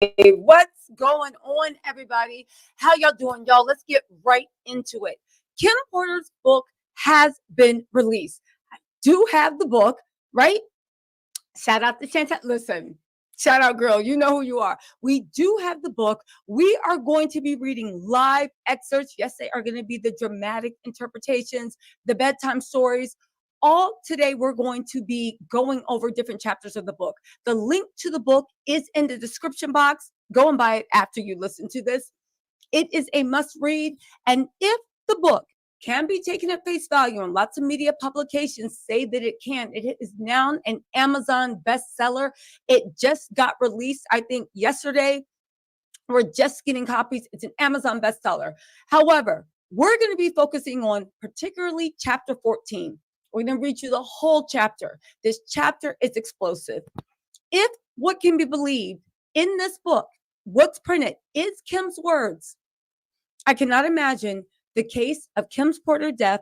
What's going on, everybody? How y'all doing, y'all? Let's get right into it. Kim Porter's book has been released. I do have the book, right? Shout out to Chantel. Listen, shout out, girl. You know who you are. We do have the book. We are going to be reading live excerpts. Yes, they are going to be the dramatic interpretations, the bedtime stories. All today, we're going to be going over different chapters of the book. The link to the book is in the description box. Go and buy it after you listen to this. It is a must read. And if the book can be taken at face value, and lots of media publications say that it can, it is now an Amazon bestseller. It just got released, I think, yesterday. We're just getting copies. It's an Amazon bestseller. However, we're going to be focusing on particularly chapter 14. We're going to read you the whole chapter. This chapter is explosive. If what can be believed in this book, what's printed, is Kim's words, I cannot imagine the case of Kim Porter's death.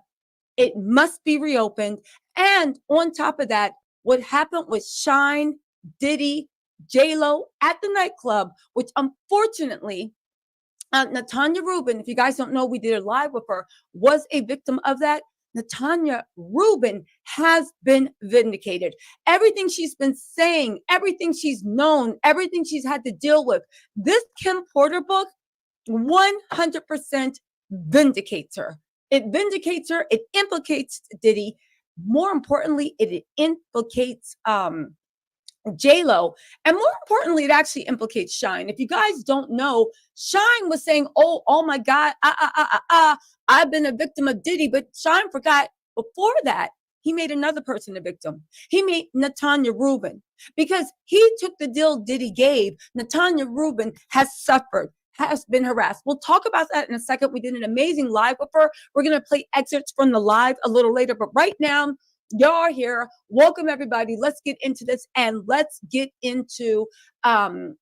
It must be reopened. And on top of that, what happened with Shyne, Diddy, JLo at the nightclub, which unfortunately, Natania Rubin, if you guys don't know, we did a live with her, was a victim of that. Natania Rubin has been vindicated. Everything she's been saying, everything she's known, everything she's had to deal with, this Kim Porter book 100% vindicates her. It vindicates her. It implicates Diddy. More importantly, it implicates JLo. And more importantly, it actually implicates Shyne. If you guys don't know, Shyne was saying, oh my God, I've been a victim of Diddy. But Shyne forgot before that, he made another person a victim. He made Natania Rubin, because he took the deal Diddy gave. Natania Rubin has suffered, has been harassed. We'll talk about that in a second. We did an amazing live with her. We're going to play excerpts from the live a little later. But right now, y'all are here. Welcome, everybody. Let's get into this, and let's get into Kim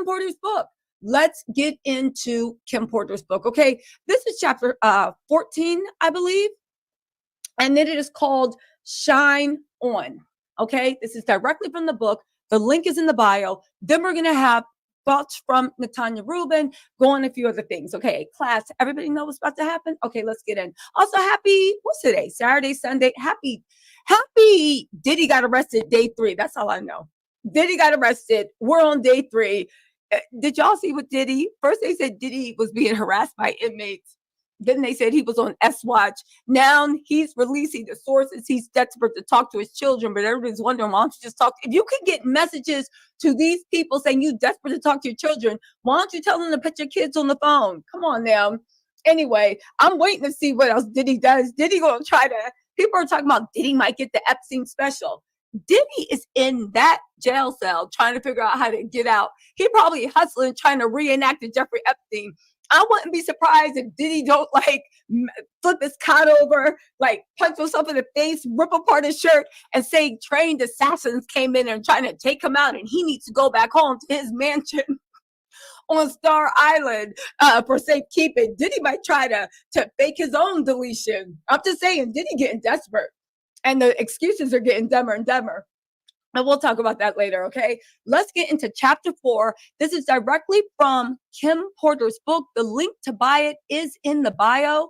Porter's book. Let's get into Kim Porter's book. Okay, this is chapter 14, I believe, and then it is called Shyne On. Okay, this is directly from the book. The link is in the bio. Then we're gonna have thoughts from Natania Rubin, go on a few other things. Okay, class, everybody know what's about to happen? Okay, let's get in. Also, what's today? Saturday, Sunday. Happy Diddy got arrested day 3. That's all I know. Diddy got arrested. We're on day 3. Did y'all see what Diddy? First they said Diddy was being harassed by inmates. Then they said he was on S-Watch. Now he's releasing the sources. He's desperate to talk to his children, but everybody's wondering, why don't you just talk? If you could get messages to these people saying you desperate to talk to your children, why don't you tell them to put your kids on the phone? Come on now. Anyway, I'm waiting to see what else Diddy does. Diddy gonna try to, people are talking about Diddy might get the Epstein special. Diddy is in that jail cell trying to figure out how to get out. He probably hustling, trying to reenact the Jeffrey Epstein. I wouldn't be surprised if Diddy don't flip his cot over, punch himself in the face, rip apart his shirt, and say trained assassins came in and trying to take him out, and he needs to go back home to his mansion on Star Island for safekeeping. Diddy might try to fake his own deletion. I'm just saying, Diddy getting desperate, and the excuses are getting dumber and dumber. And we'll talk about that later, okay? Let's get into chapter 4. This is directly from Kim Porter's book. The link to buy it is in the bio.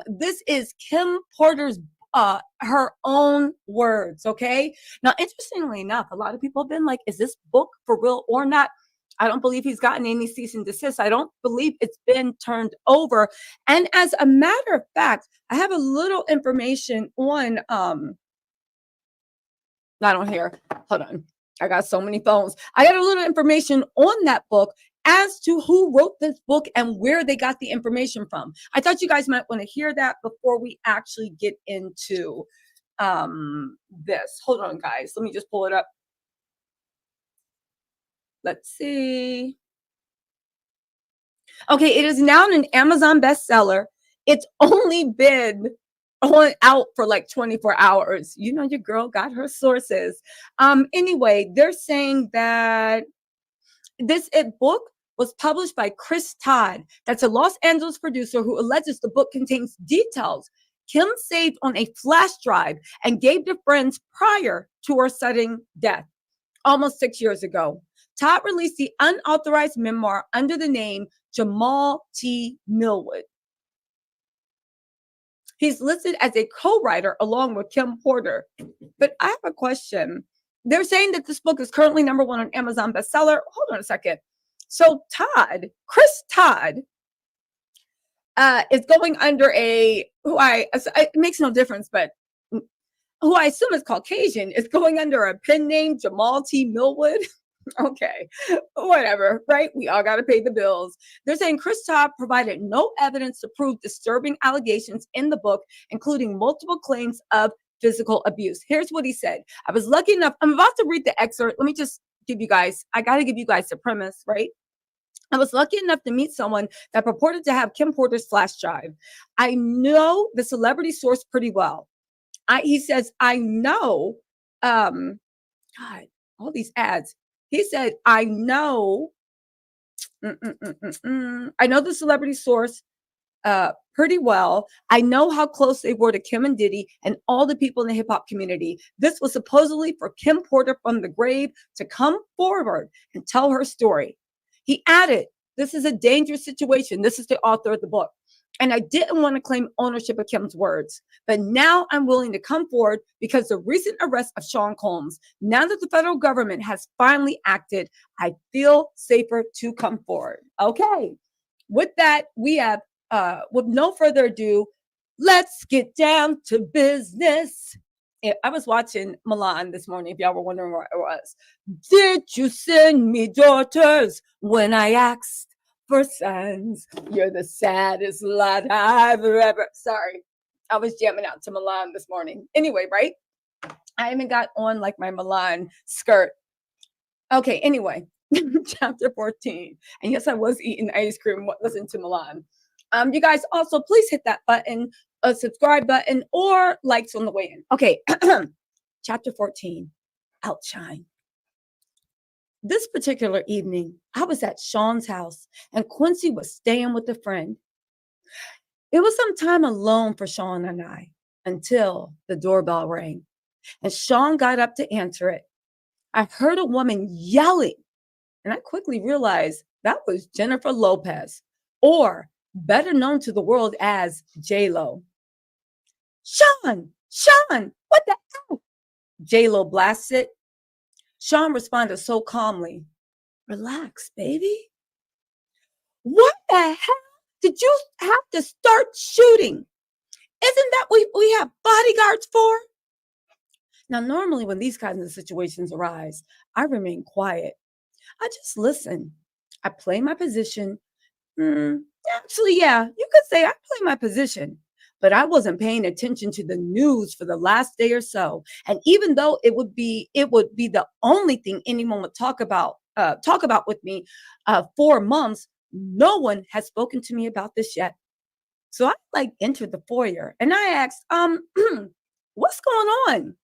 This is Kim Porter's her own words, okay? Now, interestingly enough, a lot of people have been like, is this book for real or not? I don't believe he's gotten any cease and desist. I don't believe it's been turned over. And as a matter of fact, I have a little information on not on here. Hold on. I got so many phones. I got a little information on that book as to who wrote this book and where they got the information from. I thought you guys might want to hear that before we actually get into this. Hold on, guys. Let me just pull it up. Let's see. Okay, it is now an Amazon bestseller. It's only been out for 24 hours. You know, your girl got her sources. Anyway, they're saying that this book was published by Chris Todd. That's a Los Angeles producer who alleges the book contains details Kim saved on a flash drive and gave to friends prior to her sudden death, almost 6 years ago. Todd released the unauthorized memoir under the name Jamal T. Millwood. He's listed as a co-writer along with Kim Porter. But I have a question. They're saying that this book is currently #1 on Amazon bestseller. Hold on a second. So Chris Todd, is going under it makes no difference, but who I assume is Caucasian, is going under a pen name, Jamal T. Millwood. Okay, whatever, right? We all got to pay the bills. They're saying Chris Todd provided no evidence to prove disturbing allegations in the book, including multiple claims of physical abuse. Here's what he said. I was lucky enough, I'm about to read the excerpt. Let me just give you guys, I got to give you guys the premise, right? I was lucky enough to meet someone that purported to have Kim Porter's flash drive. I know the celebrity source pretty well. He says, I know, God, all these ads. He said, I know the celebrity source pretty well. I know how close they were to Kim and Diddy and all the people in the hip hop community. This was supposedly for Kim Porter from the grave to come forward and tell her story. He added, this is a dangerous situation. This is the author of the book. And I didn't want to claim ownership of Kim's words, but now I'm willing to come forward because the recent arrest of Sean Combs, now that the federal government has finally acted, I feel safer to come forward. Okay. With that, we have, with no further ado, let's get down to business. I was watching Milan this morning, if y'all were wondering where I was. Did you send me daughters when I asked for sons? You're the saddest lot I've ever. Sorry, I was jamming out to Milan this morning. Anyway, right? I even got on like my Milan skirt. Okay, anyway, chapter 14. And yes, I was eating ice cream, listening to Milan. You guys also please hit that button, a subscribe button, or likes on the way in. Okay, chapter 14, Outshine. This particular evening, I was at Sean's house and Quincy was staying with a friend. It was some time alone for Sean and I until the doorbell rang and Sean got up to answer it. I heard a woman yelling and I quickly realized that was Jennifer Lopez, or better known to the world as JLo. Sean, what the hell? JLo blasted. Sean responded so calmly, relax, baby. What the hell did you have to start shooting? Isn't that what we have bodyguards for? Now, normally when these kinds of situations arise, I remain quiet. I just listen. I play my position. Actually, yeah, you could say I play my position, but I wasn't paying attention to the news for the last day or so. And even though it would be the only thing anyone would talk about with me 4 months, no one has spoken to me about this yet. So I entered the foyer and I asked, what's going on?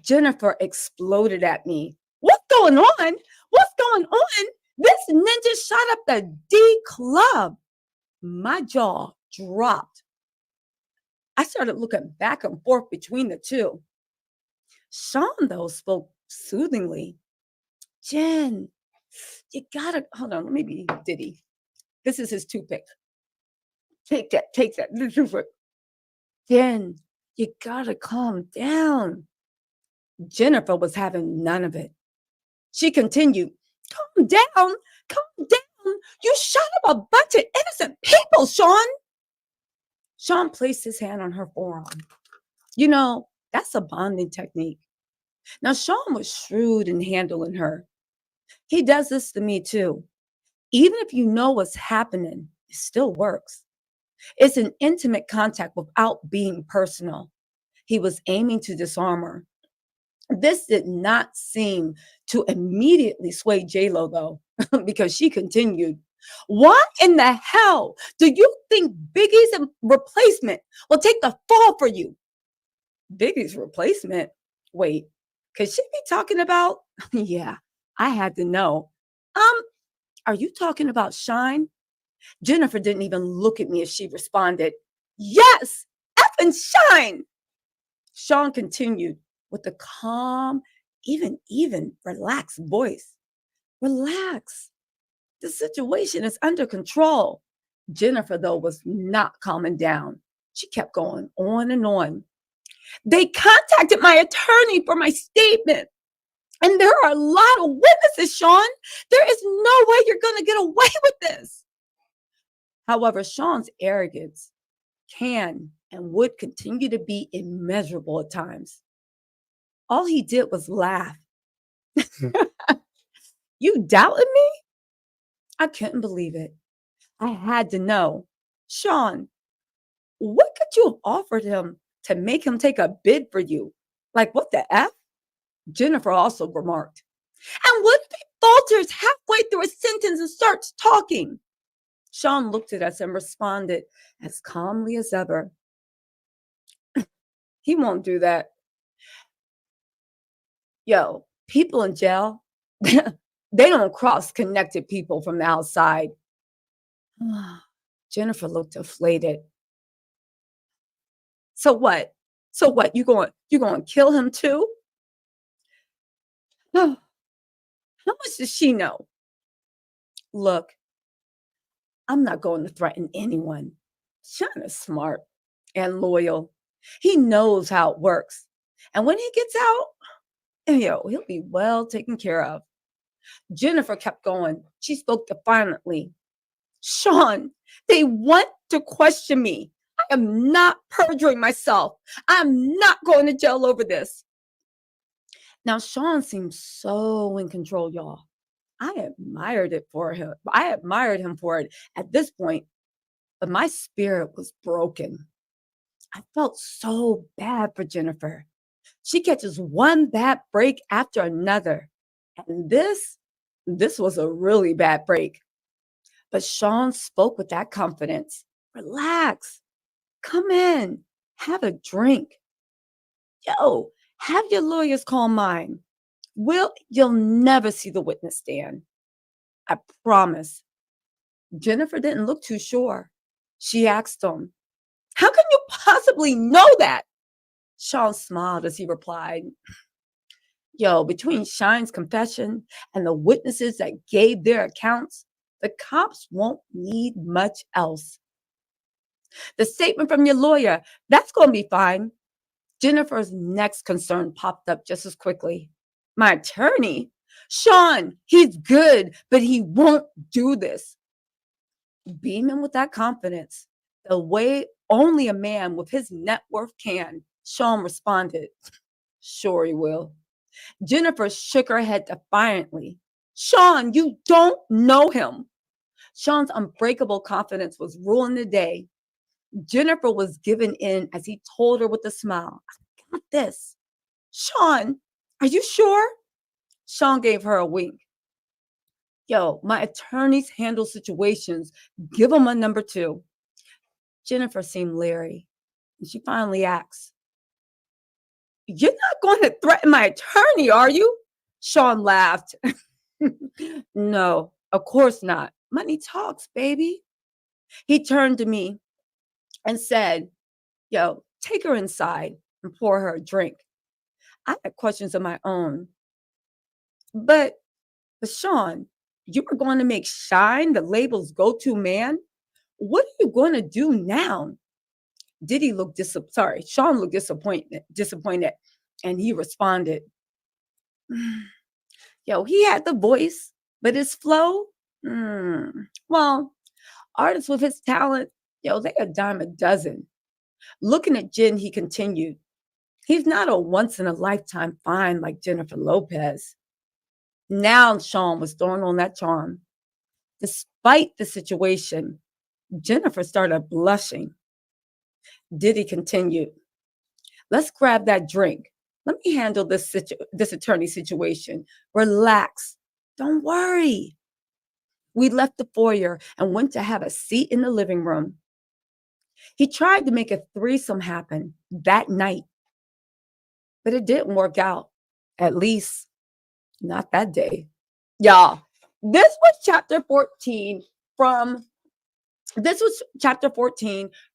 Jennifer exploded at me. What's going on? What's going on? This ninja shot up the D club. My jaw dropped. I started looking back and forth between the two. Sean, though, spoke soothingly. Jen, you gotta, hold on, let me be Diddy. This is his toothpick. Take that. Jen, you gotta calm down. Jennifer was having none of it. She continued, calm down. You shot up a bunch of innocent people, Sean. Sean placed his hand on her forearm. You know, that's a bonding technique. Now, Sean was shrewd in handling her. He does this to me too. Even if you know what's happening, it still works. It's an intimate contact without being personal. He was aiming to disarm her. This did not seem to immediately sway JLo, though, because she continued. What in the hell do you think Biggie's replacement will take the fall for you? Biggie's replacement? Wait, could she be talking about? Yeah, I had to know. Are you talking about Shyne? Jennifer didn't even look at me as she responded. Yes, effing Shyne. Sean continued with a calm, even relaxed voice. Relax. The situation is under control. Jennifer, though, was not calming down. She kept going on and on. They contacted my attorney for my statement. And there are a lot of witnesses, Sean. There is no way you're going to get away with this. However, Sean's arrogance can and would continue to be immeasurable at times. All he did was laugh. You doubted me? I couldn't believe it. I had to know. Sean, what could you have offered him to make him take a bid for you? Like, what the F? Jennifer also remarked. And what if he falters halfway through a sentence and starts talking? Sean looked at us and responded as calmly as ever. He won't do that. Yo, people in jail, they don't cross connected people from the outside. Jennifer looked deflated. So what? So what? You going to kill him too? How much does she know? Look, I'm not going to threaten anyone. Shyne is smart and loyal. He knows how it works. And when he gets out, he'll be well taken care of. Jennifer kept going. She spoke defiantly. Sean, they want to question me. I am not perjuring myself. I'm not going to jail over this. Now, Sean seemed so in control, y'all. I admired him for it at this point, but my spirit was broken. I felt so bad for Jennifer. She catches one bad break after another. And this was a really bad break. But Sean spoke with that confidence. Relax. Come in. Have a drink. Yo, have your lawyers call mine. You'll never see the witness stand. I promise. Jennifer didn't look too sure. She asked him, how can you possibly know that? Sean smiled as he replied, yo, between Shyne's confession and the witnesses that gave their accounts, the cops won't need much else. The statement from your lawyer, that's going to be fine. Jennifer's next concern popped up just as quickly. My attorney? Sean, he's good, but he won't do this. Beaming with that confidence, the way only a man with his net worth can, Sean responded, sure he will. Jennifer shook her head defiantly. Sean, you don't know him. Sean's unbreakable confidence was ruling the day. Jennifer was giving in as he told her with a smile, I got this. Sean, are you sure? Sean gave her a wink. Yo, my attorneys handle situations. Give them a number 2. Jennifer seemed leery, and she finally asked, you're not going to threaten my attorney, are you? Sean laughed. No, of course not. Money talks, baby. He turned to me and said, yo, take her inside and pour her a drink. I had questions of my own. But Sean, you were going to make Shyne the label's go-to man? What are you going to do now? Sean looked disappointed, and he responded, yo, he had the voice, but his flow, well, artists with his talent, yo, they a dime a dozen. Looking at Jen, he continued, he's not a once-in-a-lifetime find like Jennifer Lopez. Now Sean was throwing on that charm. Despite the situation, Jennifer started blushing. Diddy continued, let's grab that drink. Let me handle this attorney situation. Relax. Don't worry. We left the foyer and went to have a seat in the living room. He tried to make a threesome happen that night, but it didn't work out. At least, not that day. Y'all, this was chapter 14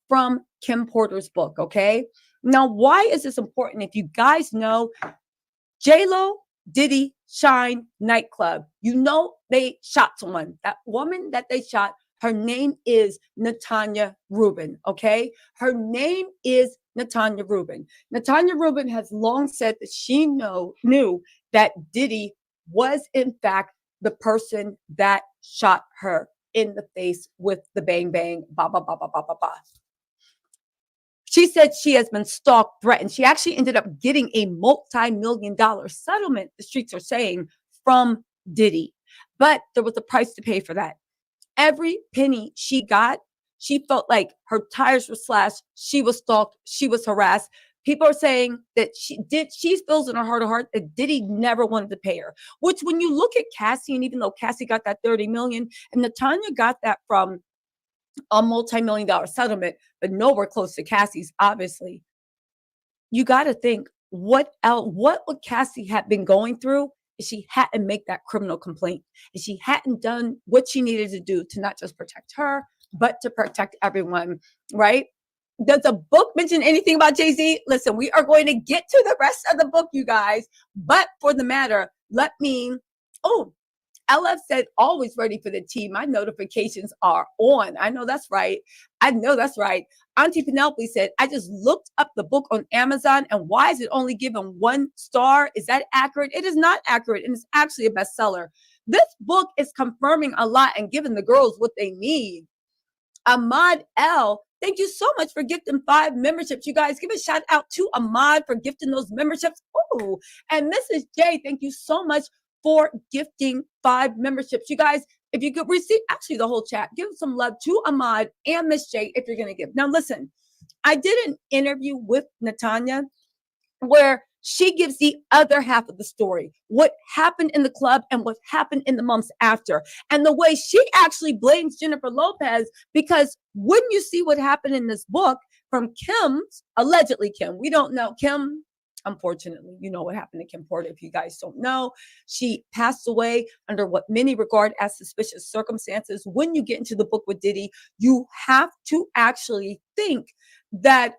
from Kim Porter's book, okay? Now, why is this important? If you guys know, JLo, Diddy Shyne nightclub. You know they shot someone. That woman that they shot, her name is Natania Rubin, okay? Her name is Natania Rubin. Natania Rubin has long said that she knew that Diddy was, in fact, the person that shot her in the face with the bang bang, ba ba ba ba ba ba ba. She said she has been stalked, threatened. She actually ended up getting a multi-million-dollar settlement, the streets are saying, from Diddy. But there was a price to pay for that. Every penny she got, she felt like her tires were slashed. She was stalked. She was harassed. People are saying that she feels in her heart of heart that Diddy never wanted to pay her. Which, when you look at Cassie, and even though Cassie got that 30 million, and Natania got that from a multi-million-dollar settlement, but nowhere close to Cassie's, obviously. You got to think, what would Cassie have been going through if she hadn't made that criminal complaint, if she hadn't done what she needed to do to not just protect her, but to protect everyone, right? Does the book mention anything about Jay-Z? Listen, we are going to get to the rest of the book, you guys. But for the matter, LF said, always ready for the tea. My notifications are on. I know that's right. Auntie Penelope said, I just looked up the book on Amazon, and why is it only given 1 star? Is that accurate? It is not accurate, and it's actually a bestseller. This book is confirming a lot and giving the girls what they need. Ahmad L, thank you so much for gifting 5 memberships. You guys, give a shout out to Ahmad for gifting those memberships. Ooh. And Mrs. J, thank you so much for gifting 5 memberships. You guys, if you could receive actually the whole chat, give some love to Ahmad and Miss J if you're going to give. Now, listen, I did an interview with Natania where she gives the other half of the story, what happened in the club and what happened in the months after, and the way she actually blames Jennifer Lopez, because when you see what happened in this book from Kim's, allegedly Kim, we don't know, Kim, unfortunately, you know what happened to Kim Porter. If you guys don't know, she passed away under what many regard as suspicious circumstances. When you get into the book with Diddy, you have to actually think that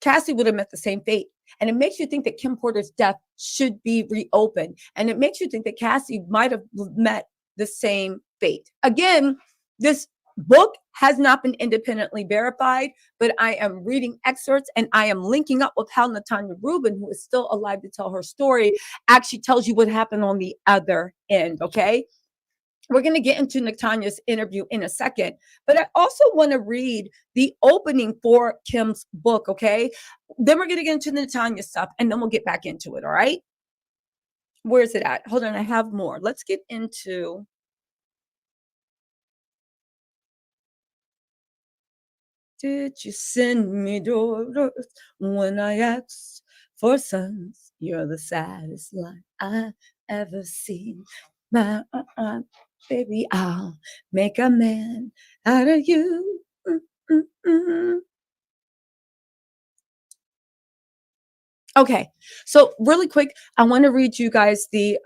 Cassie would have met the same fate. And it makes you think that Kim Porter's death should be reopened. And it makes you think that Cassie might have met the same fate. Again, this book has not been independently verified, but I am reading excerpts and I am linking up with how Natania Rubin, who is still alive to tell her story, actually tells you what happened on the other end, okay? We're going to get into Natania's interview in a second, but I also want to read the opening for Kim's book, okay? Then we're going to get into Natania stuff, and then we'll get back into it, all right? Where's it at? Hold on, I have more. Let's get into... Did you send me daughters when I asked for sons? You're the saddest line I've ever seen. Baby, I'll make a man out of you. Okay, so really quick, I want to read you guys the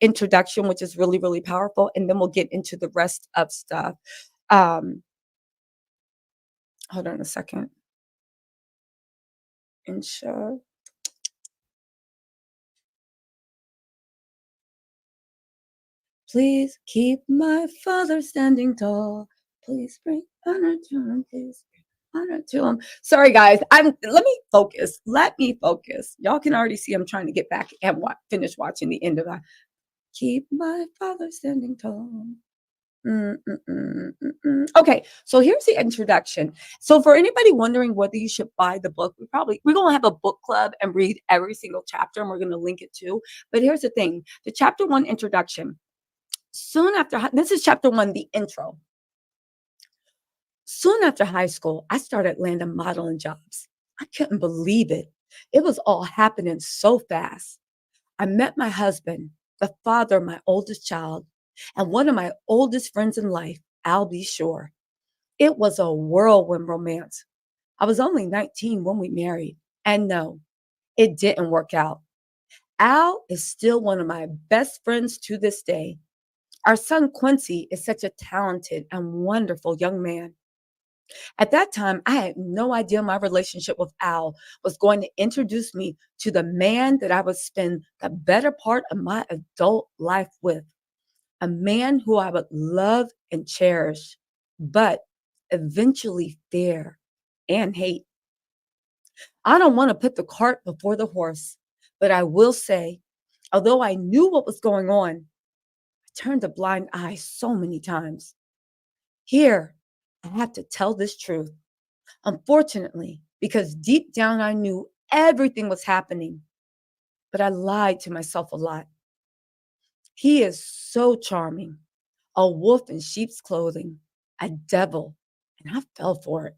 introduction, which is really, really powerful, and then we'll get into the rest of stuff. Hold on a second. Intro. Please keep my father standing tall. Please bring honor to him. Please bring honor to him. Sorry, guys. Let me focus. Y'all can already see I'm trying to get back and finish watching the end of that. Keep my father standing tall. Okay, so here's the introduction. So for anybody wondering whether you should buy the book, we're gonna have a book club and read every single chapter, and we're gonna link it too. But here's the thing: the chapter 1 introduction. Soon after, this is chapter 1, the intro. Soon after high school, I started landing modeling jobs. I couldn't believe it. It was all happening so fast. I met my husband, the father of my oldest child, and one of my oldest friends in life, Al B. Shore. It was a whirlwind romance. I was only 19 when we married, and no, it didn't work out. Al is still one of my best friends to this day. Our son Quincy is such a talented and wonderful young man. At that time, I had no idea my relationship with Al was going to introduce me to the man that I would spend the better part of my adult life with, a man who I would love and cherish, but eventually fear and hate. I don't want to put the cart before the horse, but I will say, although I knew what was going on, I turned a blind eye so many times. Here, I have to tell this truth. Unfortunately, because deep down I knew everything was happening, but I lied to myself a lot. He is so charming, a wolf in sheep's clothing, a devil, and I fell for it.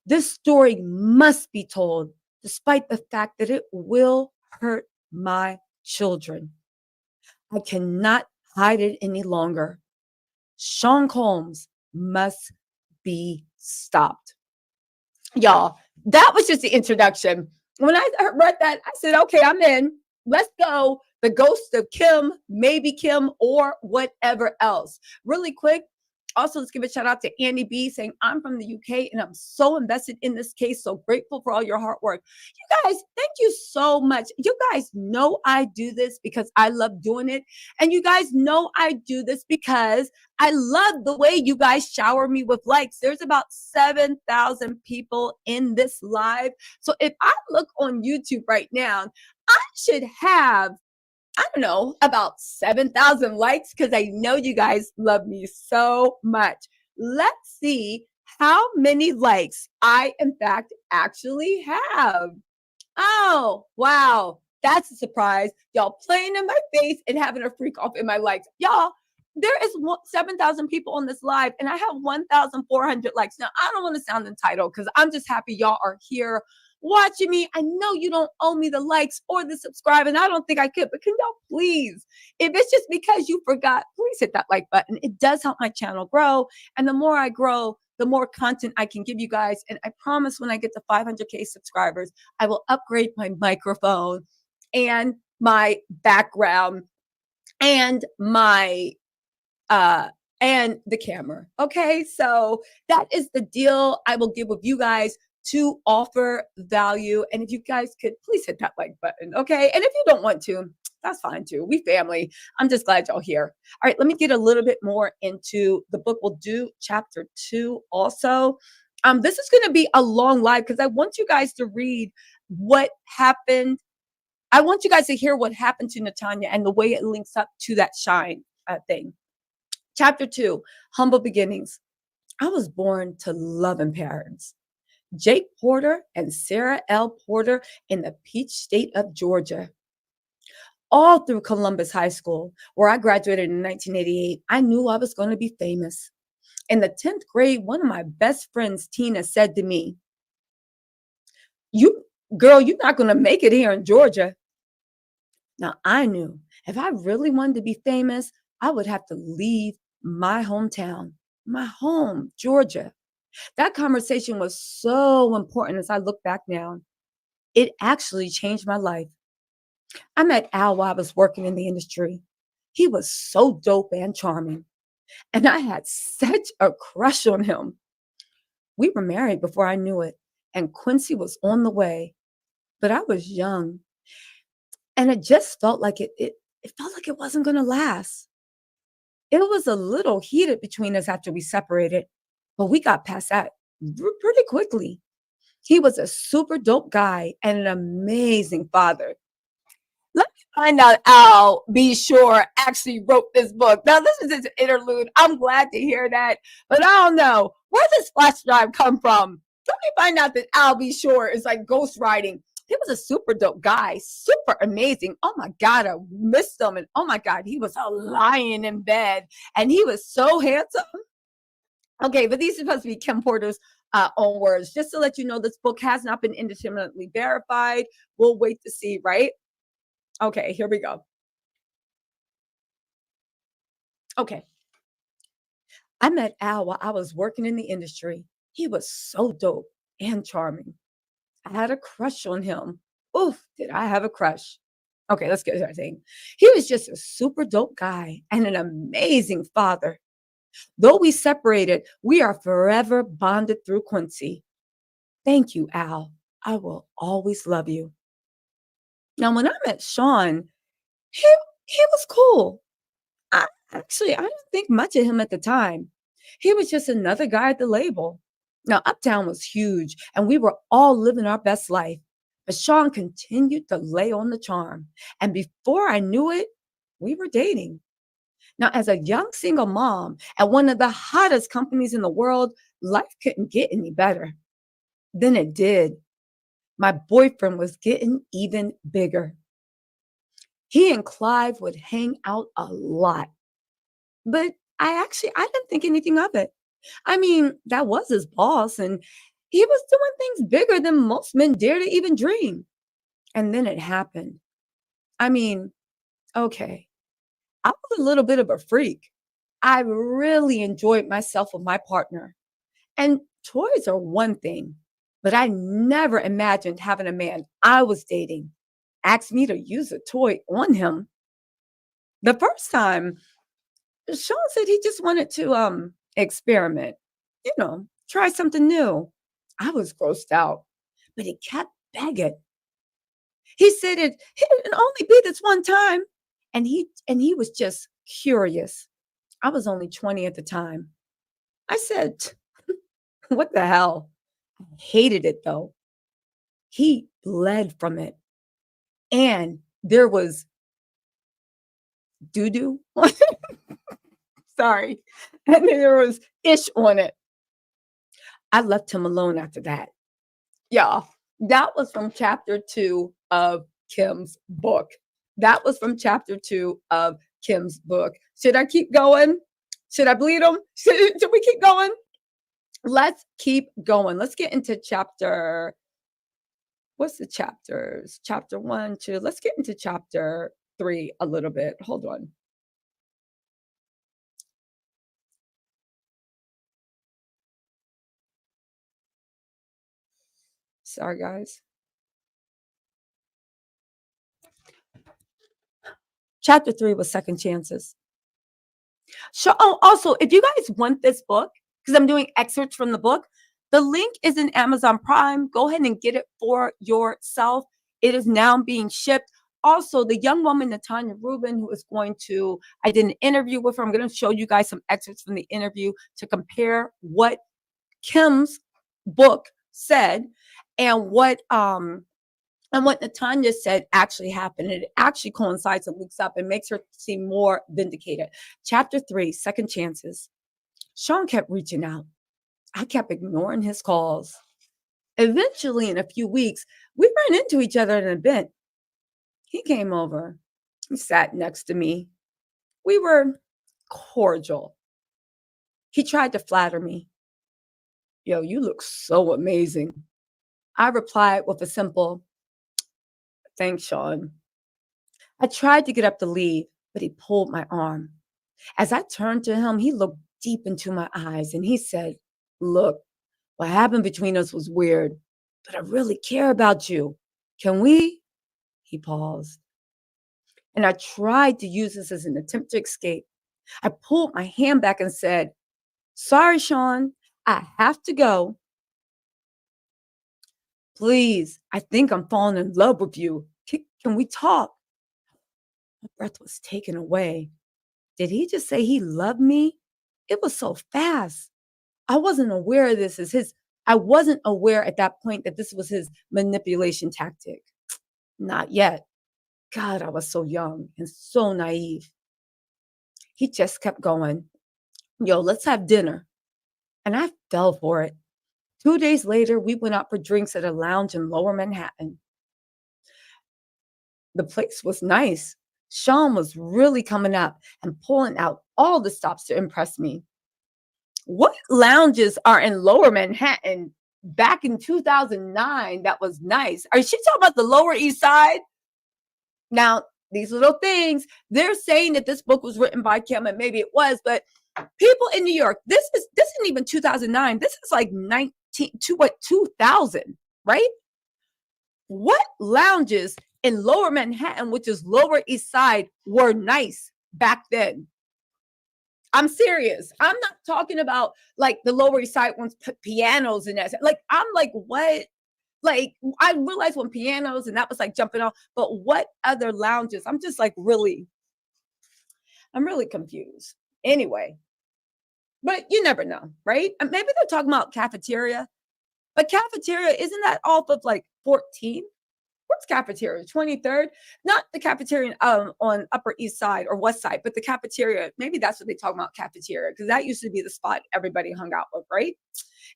This story must be told, despite the fact that it will hurt my children. I cannot hide it any longer. Sean Combs must be stopped. Y'all, that was just the introduction. When I read that, I said, okay, I'm in. Let's go. The ghost of Kim, maybe Kim, or whatever else. Really quick. Also, let's give a shout out to Andy B saying, I'm from the UK and I'm so invested in this case. So grateful for all your hard work. You guys, thank you so much. You guys know I do this because I love doing it. And you guys know I do this because I love the way you guys shower me with likes. There's about 7,000 people in this live. So if I look on YouTube right now, I should have, I don't know, about 7,000 likes because I know you guys love me so much. Let's see how many likes I, in fact, actually have. Oh, wow. That's a surprise. Y'all playing in my face and having a freak off in my likes. Y'all, there is 7,000 people on this live and I have 1,400 likes. Now, I don't want to sound entitled because I'm just happy y'all are here watching me. I know you don't owe me the likes or the subscribe, and I don't think I could, but can y'all please, if it's just because you forgot, please hit that like button. It does help my channel grow. And the more I grow, the more content I can give you guys. And I promise when I get to 500K subscribers, I will upgrade my microphone and my background and my and the camera. Okay, so that is the deal I will give with you guys to offer value. And if you guys could please hit that like button, okay? And if you don't want to, that's fine too. We family. I'm just glad y'all here. All right, let me get a little bit more into the book. We'll do chapter 2 also. This is going to be a long live because I want you guys to read what happened. I want you guys to hear what happened to Natania and the way it links up to that Shyne thing. Chapter 2, Humble Beginnings. I was born to loving parents, Jake Porter and Sarah L. Porter in the Peach State of Georgia. All through Columbus High School, where I graduated in 1988, I knew I was going to be famous. In the 10th grade, one of my best friends, Tina, said to me, Girl, you're not going to make it here in Georgia. Now, I knew if I really wanted to be famous, I would have to leave my hometown, my home, Georgia. That conversation was so important as I look back now. It actually changed my life. I met Al while I was working in the industry. He was so dope and charming, and I had such a crush on him. We were married before I knew it, and Quincy was on the way, but I was young, and it just felt like it felt like it wasn't going to last. It was a little heated between us after we separated, but we got past that pretty quickly. He was a super dope guy and an amazing father. Let me find out Al B. Shore actually wrote this book. Now, this is his interlude. I'm glad to hear that, but I don't know. Where does flash drive come from? Let me find out that Al B. Shore is like ghostwriting. He was a super dope guy, super amazing. Oh my God, I missed him. And oh my God, he was a lion in bed and he was so handsome. Okay, but these are supposed to be Kim Porter's own words. Just to let you know, this book has not been independently verified. We'll wait to see, right? Okay, here we go. Okay. I met Al while I was working in the industry. He was so dope and charming. I had a crush on him. Oof, did I have a crush? Okay, let's get to our thing. He was just a super dope guy and an amazing father. Though we separated, we are forever bonded through Quincy. Thank you, Al. I will always love you. Now, when I met Sean, he, he was cool. I didn't think much of him at the time. He was just another guy at the label. Now, Uptown was huge, and we were all living our best life. But Sean continued to lay on the charm. And before I knew it, we were dating. Now, as a young single mom at one of the hottest companies in the world, life couldn't get any better. Then it did. My boyfriend was getting even bigger. He and Clive would hang out a lot. But I didn't think anything of it. I mean, that was his boss, and he was doing things bigger than most men dare to even dream. And then it happened. I mean, okay, I was a little bit of a freak. I really enjoyed myself with my partner. And toys are one thing, but I never imagined having a man I was dating ask me to use a toy on him. The first time, Sean said he just wanted to experiment, try something new. I was grossed out, but he kept begging. He said it would only be this one time. And he was just curious. I was only 20 at the time. I said, what the hell? I hated it though. He bled from it. And there was doo-doo. Sorry. And there was ish on it. I left him alone after that. Yeah, that was from chapter 2 of Kim's book. That was from chapter 2 of Kim's book. Should I keep going? Should I bleed them? Should we keep going? Let's keep going. Let's get into what's the chapters? Chapter 1, 2. Let's get into chapter 3 a little bit. Hold on. Sorry, guys. Chapter 3 was second chances. So, also, if you guys want this book, because I'm doing excerpts from the book, the link is in Amazon Prime. Go ahead and get it for yourself. It is now being shipped. Also, the young woman, Natania Rubin, I did an interview with her. I'm going to show you guys some excerpts from the interview to compare what Kim's book said and what Natania said actually happened. And it actually coincides and links up and makes her seem more vindicated. Chapter 3, second chances. Sean kept reaching out. I kept ignoring his calls. Eventually, in a few weeks, we ran into each other at an event. He came over. He sat next to me. We were cordial. He tried to flatter me. Yo, you look so amazing. I replied with a simple, thanks, Sean. I tried to get up to leave, but he pulled my arm. As I turned to him, he looked deep into my eyes and he said, look, what happened between us was weird, but I really care about you. Can we? He paused. And I tried to use this as an attempt to escape. I pulled my hand back and said, sorry, Sean, I have to go. Please, I think I'm falling in love with you. Can we talk? My breath was taken away. Did he just say he loved me? It was so fast. I wasn't aware of this as his. I wasn't aware at that point that this was his manipulation tactic. Not yet. God, I was so young and so naive. He just kept going. Yo, let's have dinner. And I fell for it. 2 days later, we went out for drinks at a lounge in Lower Manhattan. The place was nice. Sean was really coming up and pulling out all the stops to impress me. What lounges are in Lower Manhattan back in 2009 that was nice? Are she talking about the Lower East Side? Now, these little things, they're saying that this book was written by Kim, and maybe it was, but people in New York, this isn't even 2009. This is like 2000, right? What lounges in Lower Manhattan, which is Lower East Side, were nice back then? I'm serious. I'm not talking about like the Lower East Side ones put pianos in that. Like, I'm like, what? Like, I realized when pianos and that was like jumping off, but what other lounges? I'm just like I'm really confused. Anyway, but you never know, right? Maybe they're talking about cafeteria, but cafeteria, isn't that off of like 14? What's cafeteria? 23rd? Not the cafeteria on Upper East Side or West Side, but the cafeteria. Maybe that's what they talk about, cafeteria, because that used to be the spot everybody hung out with, right?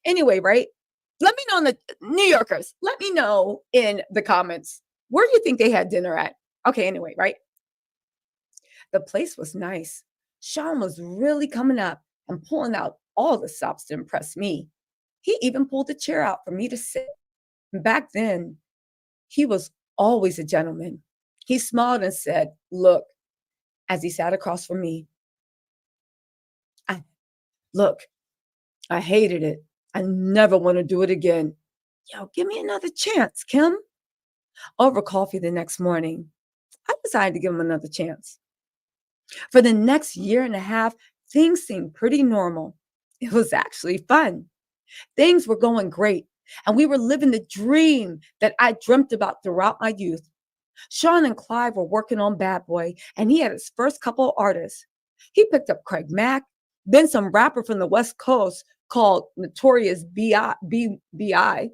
Anyway, right? Let me know in the New Yorkers. Let me know in the comments where you think they had dinner at. Okay, anyway, right? The place was nice. Sean was really coming up and pulling out all the stops to impress me. He even pulled a chair out for me to sit. Back then, he was always a gentleman. He smiled and said, "Look," as he sat across from me. I look, I hated it. I never want to do it again. Yo, give me another chance, Kim. Over coffee the next morning, I decided to give him another chance. For the next year and a half, things seemed pretty normal. It was actually fun. Things were going great, and we were living the dream that I dreamt about throughout my youth. Sean and Clive were working on Bad Boy, and he had his first couple of artists. He picked up Craig Mack, then some rapper from the West Coast called Notorious B.I.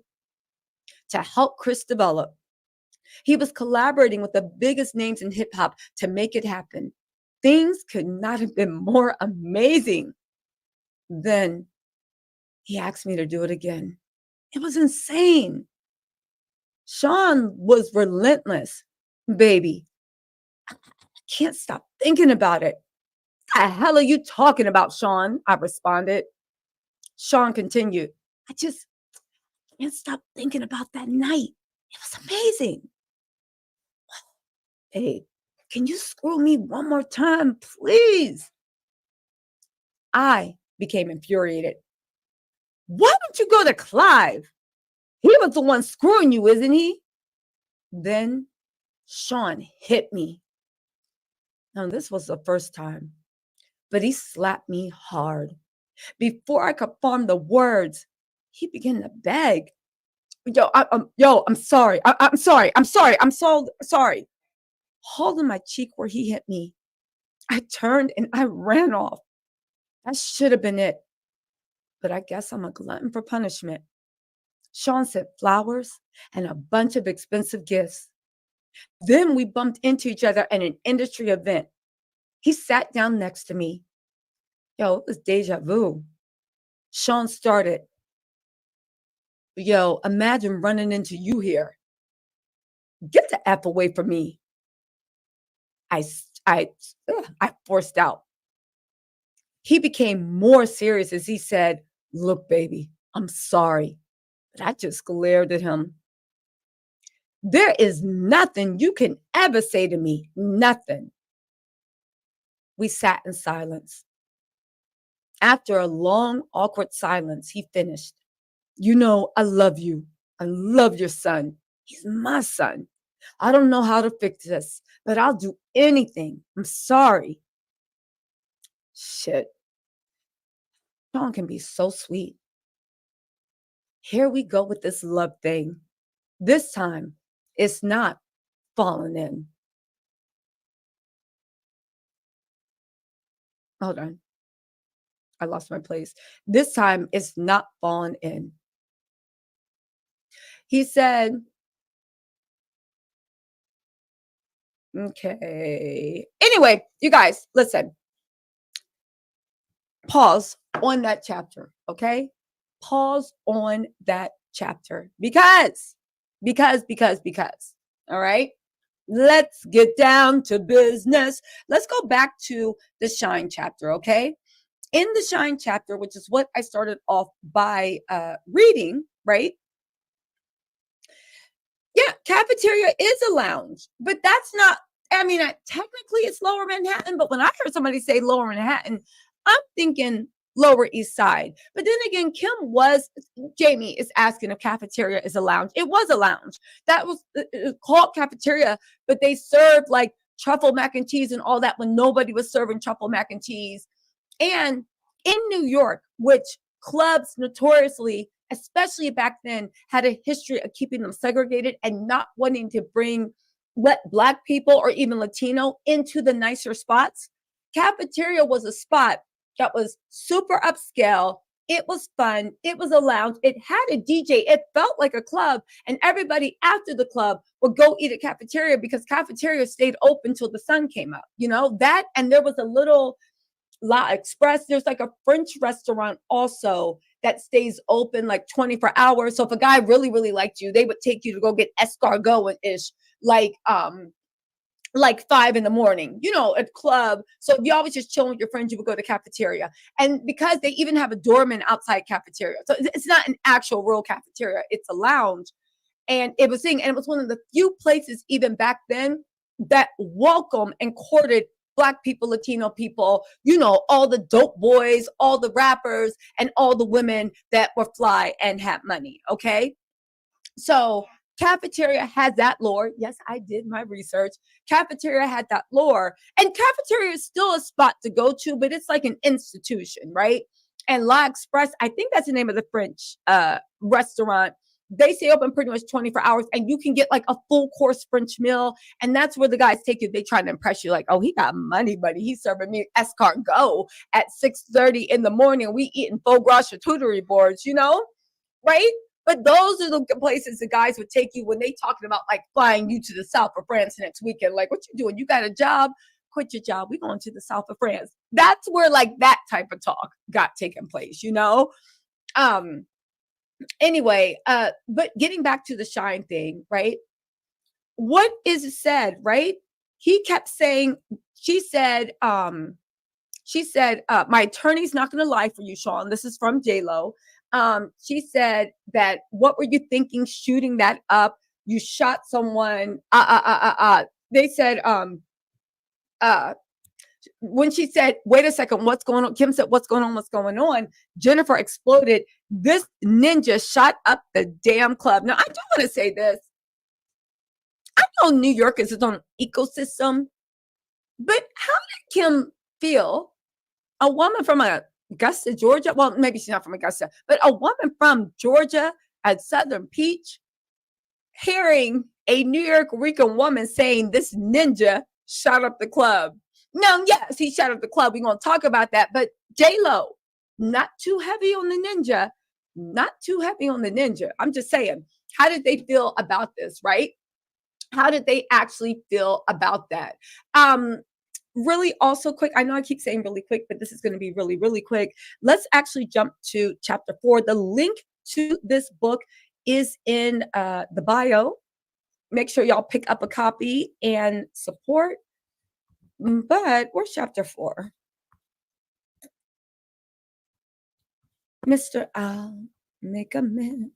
to help Chris develop. He was collaborating with the biggest names in hip hop to make it happen. Things could not have been more amazing. Then he asked me to do it again. It was insane. Sean was relentless. Baby, I can't stop thinking about it. What the hell are you talking about, Sean? I responded. Sean continued. I just can't stop thinking about that night. It was amazing. Hey, can you screw me one more time, please? I became infuriated. Why don't you go to Clive? He was the one screwing you, isn't he? Then Sean hit me. Now, this was the first time, but he slapped me hard. Before I could form the words, he began to beg. I'm sorry. I'm sorry. I'm so sorry. Holding my cheek where he hit me, I turned and I ran off. That should have been it. But I guess I'm a glutton for punishment. Sean sent flowers and a bunch of expensive gifts. Then we bumped into each other at an industry event. He sat down next to me. It was deja vu. Sean started. Imagine running into you here. Get the F away from me. I forced out. He became more serious as he said, "Look, baby, I'm sorry." But I just glared at him. There is nothing you can ever say to me. Nothing. We sat in silence. After a long, awkward silence, he finished. I love you. I love your son. He's my son. I don't know how to fix this, but I'll do anything. I'm sorry. Shit. Sean can be so sweet. Here we go with this love thing. This time, it's not falling in. Hold on. I lost my place. This time, it's not falling in. He said, okay. Anyway, you guys, listen. Pause on that chapter, okay? Pause on that chapter because, all right? Let's get down to business. Let's go back to the Shyne chapter, okay? In the Shyne chapter, which is what I started off by reading, right? Yeah, cafeteria is a lounge, but that's not, technically it's Lower Manhattan, but when I heard somebody say Lower Manhattan, I'm thinking Lower East Side. But then again, Jamie is asking if cafeteria is a lounge. It was a lounge. That was called cafeteria, but they served like truffle mac and cheese and all that when nobody was serving truffle mac and cheese. And in New York, which clubs notoriously, especially back then, had a history of keeping them segregated and not wanting to let Black people or even Latino into the nicer spots. Cafeteria was a spot that was super upscale. It was fun. It was a lounge. It had a DJ. It felt like a club. And everybody after the club would go eat at cafeteria because cafeteria stayed open till the sun came up. You know that? And there was a little La Express. There's like a French restaurant also that stays open like 24 hours. So if a guy really, really liked you, they would take you to go get escargot ish, like 5 in the morning, at club. So if you always just chilling with your friends, you would go to cafeteria. And because they even have a doorman outside cafeteria. So it's not an actual real cafeteria, it's a lounge. And it was one of the few places even back then that welcomed and courted Black people, Latino people, all the dope boys, all the rappers, and all the women that were fly and had money. Okay. So cafeteria had that lore. Yes, I did my research. Cafeteria had that lore. And cafeteria is still a spot to go to, but it's like an institution, right? And La Express, I think that's the name of the French restaurant. They stay open pretty much 24 hours and you can get like a full course French meal. And that's where the guys take you. They try to impress you like, oh, he got money, buddy. He's serving me escargot at 6:30 in the morning. We eating foie gras charcuterie boards, right? But those are the places the guys would take you when they talking about like flying you to the south of France next weekend. Like, what you doing? You got a job? Quit your job. We going to the south of France. That's where like that type of talk got taken place, Anyway, but getting back to the Shyne thing, right? What is said, right? He kept saying, she said, my attorney's not going to lie for you, Sean. This is from JLo. She said that, what were you thinking shooting that up? You shot someone. They said, when she said, wait a second, what's going on? Kim said, what's going on? What's going on? Jennifer exploded. This ninja shot up the damn club. Now, I do want to say this. I know New York is its own ecosystem, but how did Kim feel? A woman from Augusta, Georgia. Well, maybe she's not from Augusta, but a woman from Georgia at Southern Peach hearing a New York Rican woman saying this ninja shot up the club. Now, yes, he shot up the club. We're going to talk about that. But JLo, not too heavy on the ninja. Not too heavy on the ninja. I'm just saying, how did they feel about this, right? How did they actually feel about that? Really also quick, I know I keep saying really quick, but this is going to be really, really quick. Let's actually jump to chapter 4. The link to this book is in the bio. Make sure y'all pick up a copy and support. But where's chapter 4? Mr. I'll make a man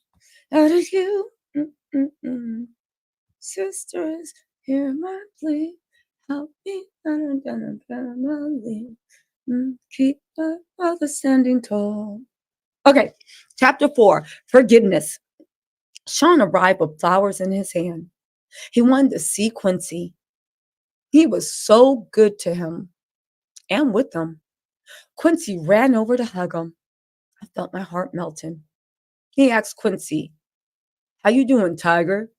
out of you. Sisters, hear my plea. Help me keep my father standing tall. Okay, chapter 4, forgiveness. Sean arrived with flowers in his hand. He wanted to see Quincy. He was so good to him and with him. Quincy ran over to hug him. I felt my heart melting. He asked Quincy, how you doing, Tiger?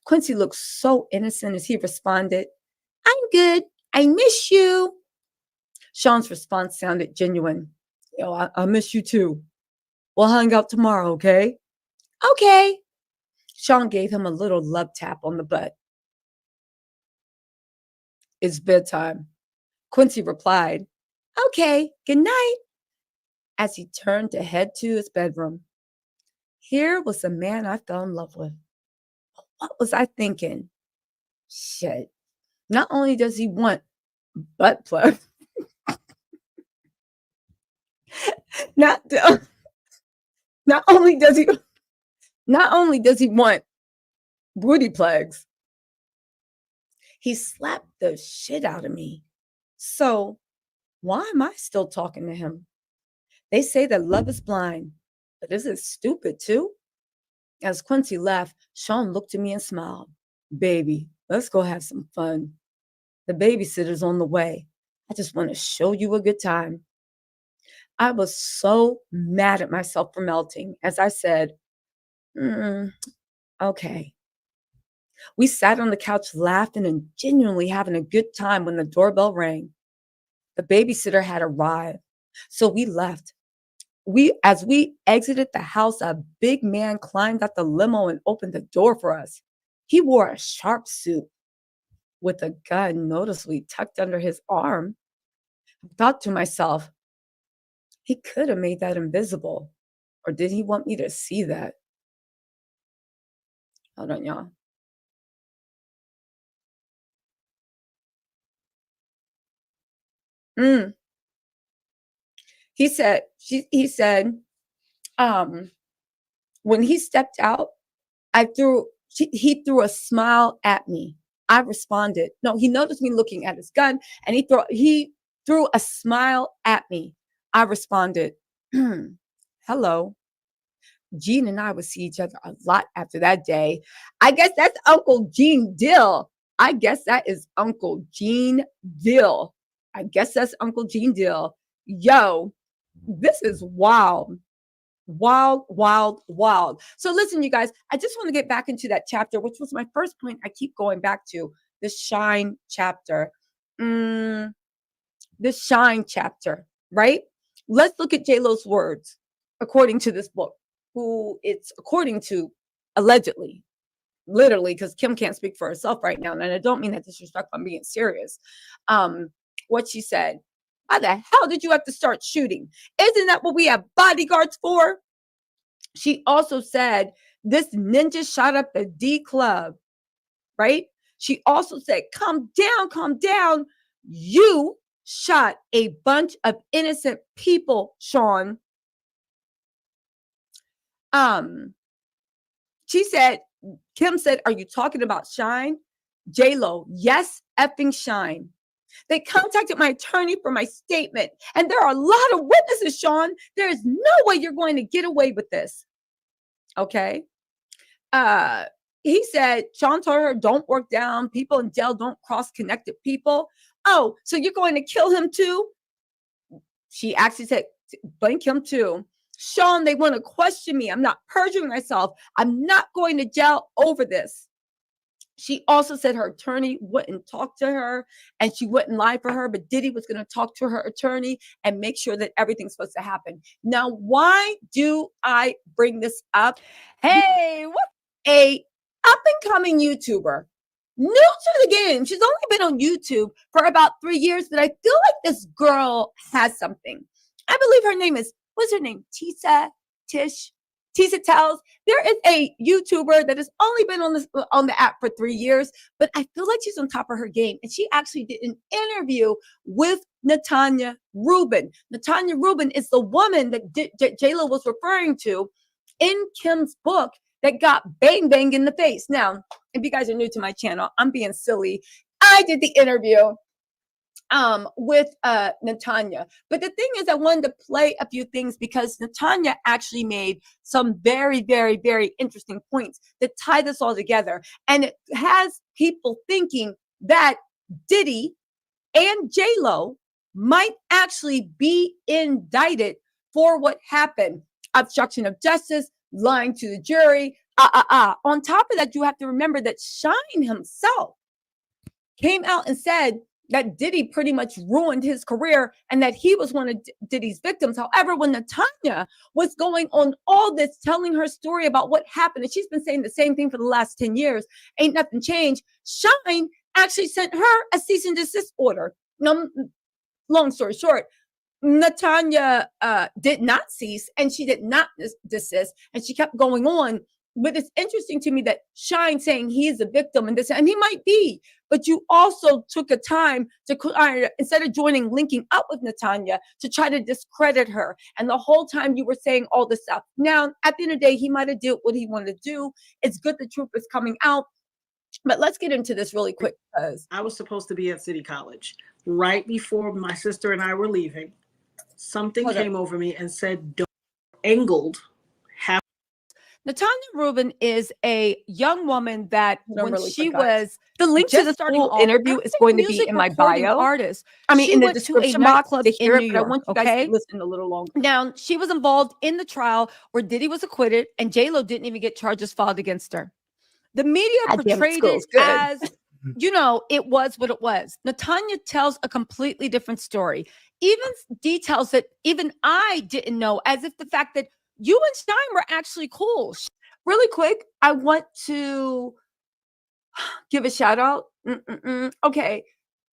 Quincy looked so innocent as he responded, I'm good. I miss you. Sean's response sounded genuine. I miss you too. We'll hang out tomorrow, okay? Okay. Sean gave him a little love tap on the butt. It's bedtime. Quincy replied, okay, good night, as he turned to head to his bedroom. Here was the man I fell in love with. What was I thinking? Shit. Not only does he want butt plug, not only does he want booty plugs, he slapped the shit out of me. So why am I still talking to him? They say that love is blind, but is it stupid too? As Quincy left, Sean looked at me and smiled. Baby, let's go have some fun. The babysitter's on the way. I just want to show you a good time. I was so mad at myself for melting as I said, okay. We sat on the couch laughing and genuinely having a good time when the doorbell rang. The babysitter had arrived, so we left. As we exited the house, a big man climbed out the limo and opened the door for us. He wore a sharp suit with a gun noticeably tucked under his arm. I thought to myself, he could have made that invisible. Or did he want me to see that? Hold on, y'all. He said, when he stepped out, he threw a smile at me. I responded. No, he noticed me looking at his gun and he threw a smile at me. I responded, hello. Gene and I would see each other a lot after that day. I guess that's Uncle Gene Dill. I guess that is Uncle Gene Dill. I guess that's Uncle Gene Dill. Yo, this is wild. Wild, wild, wild. So listen, you guys, I just want to get back into that chapter, which was my first point. I keep going back to the Shyne chapter. The Shyne chapter, right? Let's look at JLo's words, according to this book, who it's according to allegedly, literally, because Kim can't speak for herself right now. And I don't mean that disrespectful, I'm being serious. What she said, why the hell did you have to start shooting? Isn't that what we have bodyguards for? She also said, this ninja shot up the D club, right? She also said, calm down. You shot a bunch of innocent people, Sean. She said, Kim said, are you talking about Shyne? JLo, yes, effing Shyne. They contacted my attorney for my statement, and there are a lot of witnesses, Sean. There is no way you're going to get away with this. Okay. He said, Sean told her, don't work down. People in jail don't cross connected people. Oh, so you're going to kill him too? She actually said, blink him too. Sean, they want to question me. I'm not perjuring myself. I'm not going to jail over this. She also said her attorney wouldn't talk to her and she wouldn't lie for her, but Diddy was going to talk to her attorney and make sure that everything's supposed to happen. Now, why do I bring this up? Hey, what a up-and-coming YouTuber, new to the game. She's only been on YouTube for about 3 years, but I feel like this girl has something. I believe her name is, what's her name? Tisa Tells. There is a YouTuber that has only been on the app for 3 years, but I feel like she's on top of her game. And she actually did an interview with Natania Rubin. Natania Rubin is the woman that JLo was referring to in Kim's book that got bang bang in the face. Now, if you guys are new to my channel, I'm being silly. I did the interview with Natania. But the thing is, I wanted to play a few things because Natania actually made some very, very, very interesting points that tie this all together. And it has people thinking that Diddy and JLo might actually be indicted for what happened. Obstruction of justice, lying to the jury. On top of that, you have to remember that Shyne himself came out and said that Diddy pretty much ruined his career and that he was one of Diddy's victims. However, when Natania was going on all this, telling her story about what happened, and she's been saying the same thing for the last 10 years, ain't nothing changed. Shyne actually sent her a cease and desist order. Now, long story short, Natania did not cease and she did not desist, and she kept going on. But it's interesting to me that Shyne saying he is a victim and this, and he might be, but you also took a time to, instead of linking up with Natania, to try to discredit her. And the whole time you were saying all this stuff. Now, at the end of the day, he might have did what he wanted to do. It's good the truth is coming out. But let's get into this really quick. I was supposed to be at City College. Right before my sister and I were leaving, something came over me and said, don't angled. Natania Rubin is a young woman that when really she quick, guys. was The link to just the starting full off interview as is a going to be music in my recording bio. artist. I mean, She in the went to a description box nightclub to hear in it, New but I York, want you guys okay? to listen a little longer. Now, she was involved in the trial where Diddy was acquitted and JLo didn't even get charges filed against her. The media God damn, portrayed it school's good. as, you know, it was what it was. Natania tells a completely different story, even details that even I didn't know, as if the fact that you and Shyne were actually cool. Really quick, I want to give a shout out. Okay.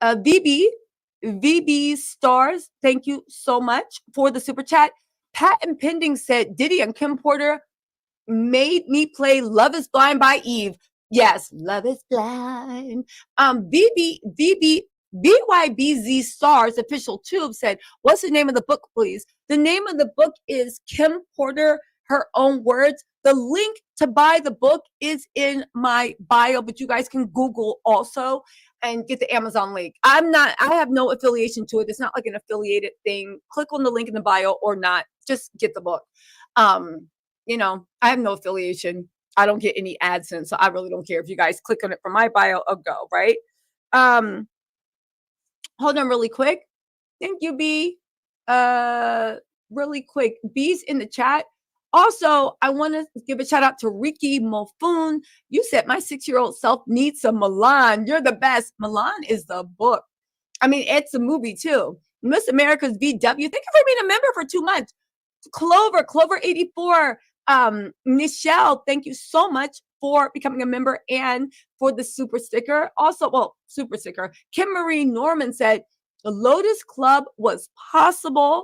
VB Stars, thank you so much for the super chat. Pat and Pending said Diddy and Kim Porter made me play Love is Blind by Eve. Yes, Love is Blind. BYBZ Stars official tube said, what's the name of the book, please? The name of the book is Kim Porter, Her Own Words. The link to buy the book is in my bio, but you guys can Google also and get the Amazon link. I have no affiliation to it. It's not like an affiliated thing. Click on the link in the bio or not. Just get the book. You know, I have no affiliation. I don't get any AdSense, so I really don't care if you guys click on it from my bio or go, right? Hold on really quick. Thank you, B. Really quick. B's in the chat. Also, I want to give a shout out to Ricky Mofoon. You said my 6-year-old self needs some Milan. You're the best. Milan is the book. I mean, it's a movie too. Miss America's VW. Thank you for being a member for 2 months. Clover 84. Nichelle, thank you so much for becoming a member and for the super sticker. Also, well, super sticker. Kim Marie Norman said the Lotus Club was popular.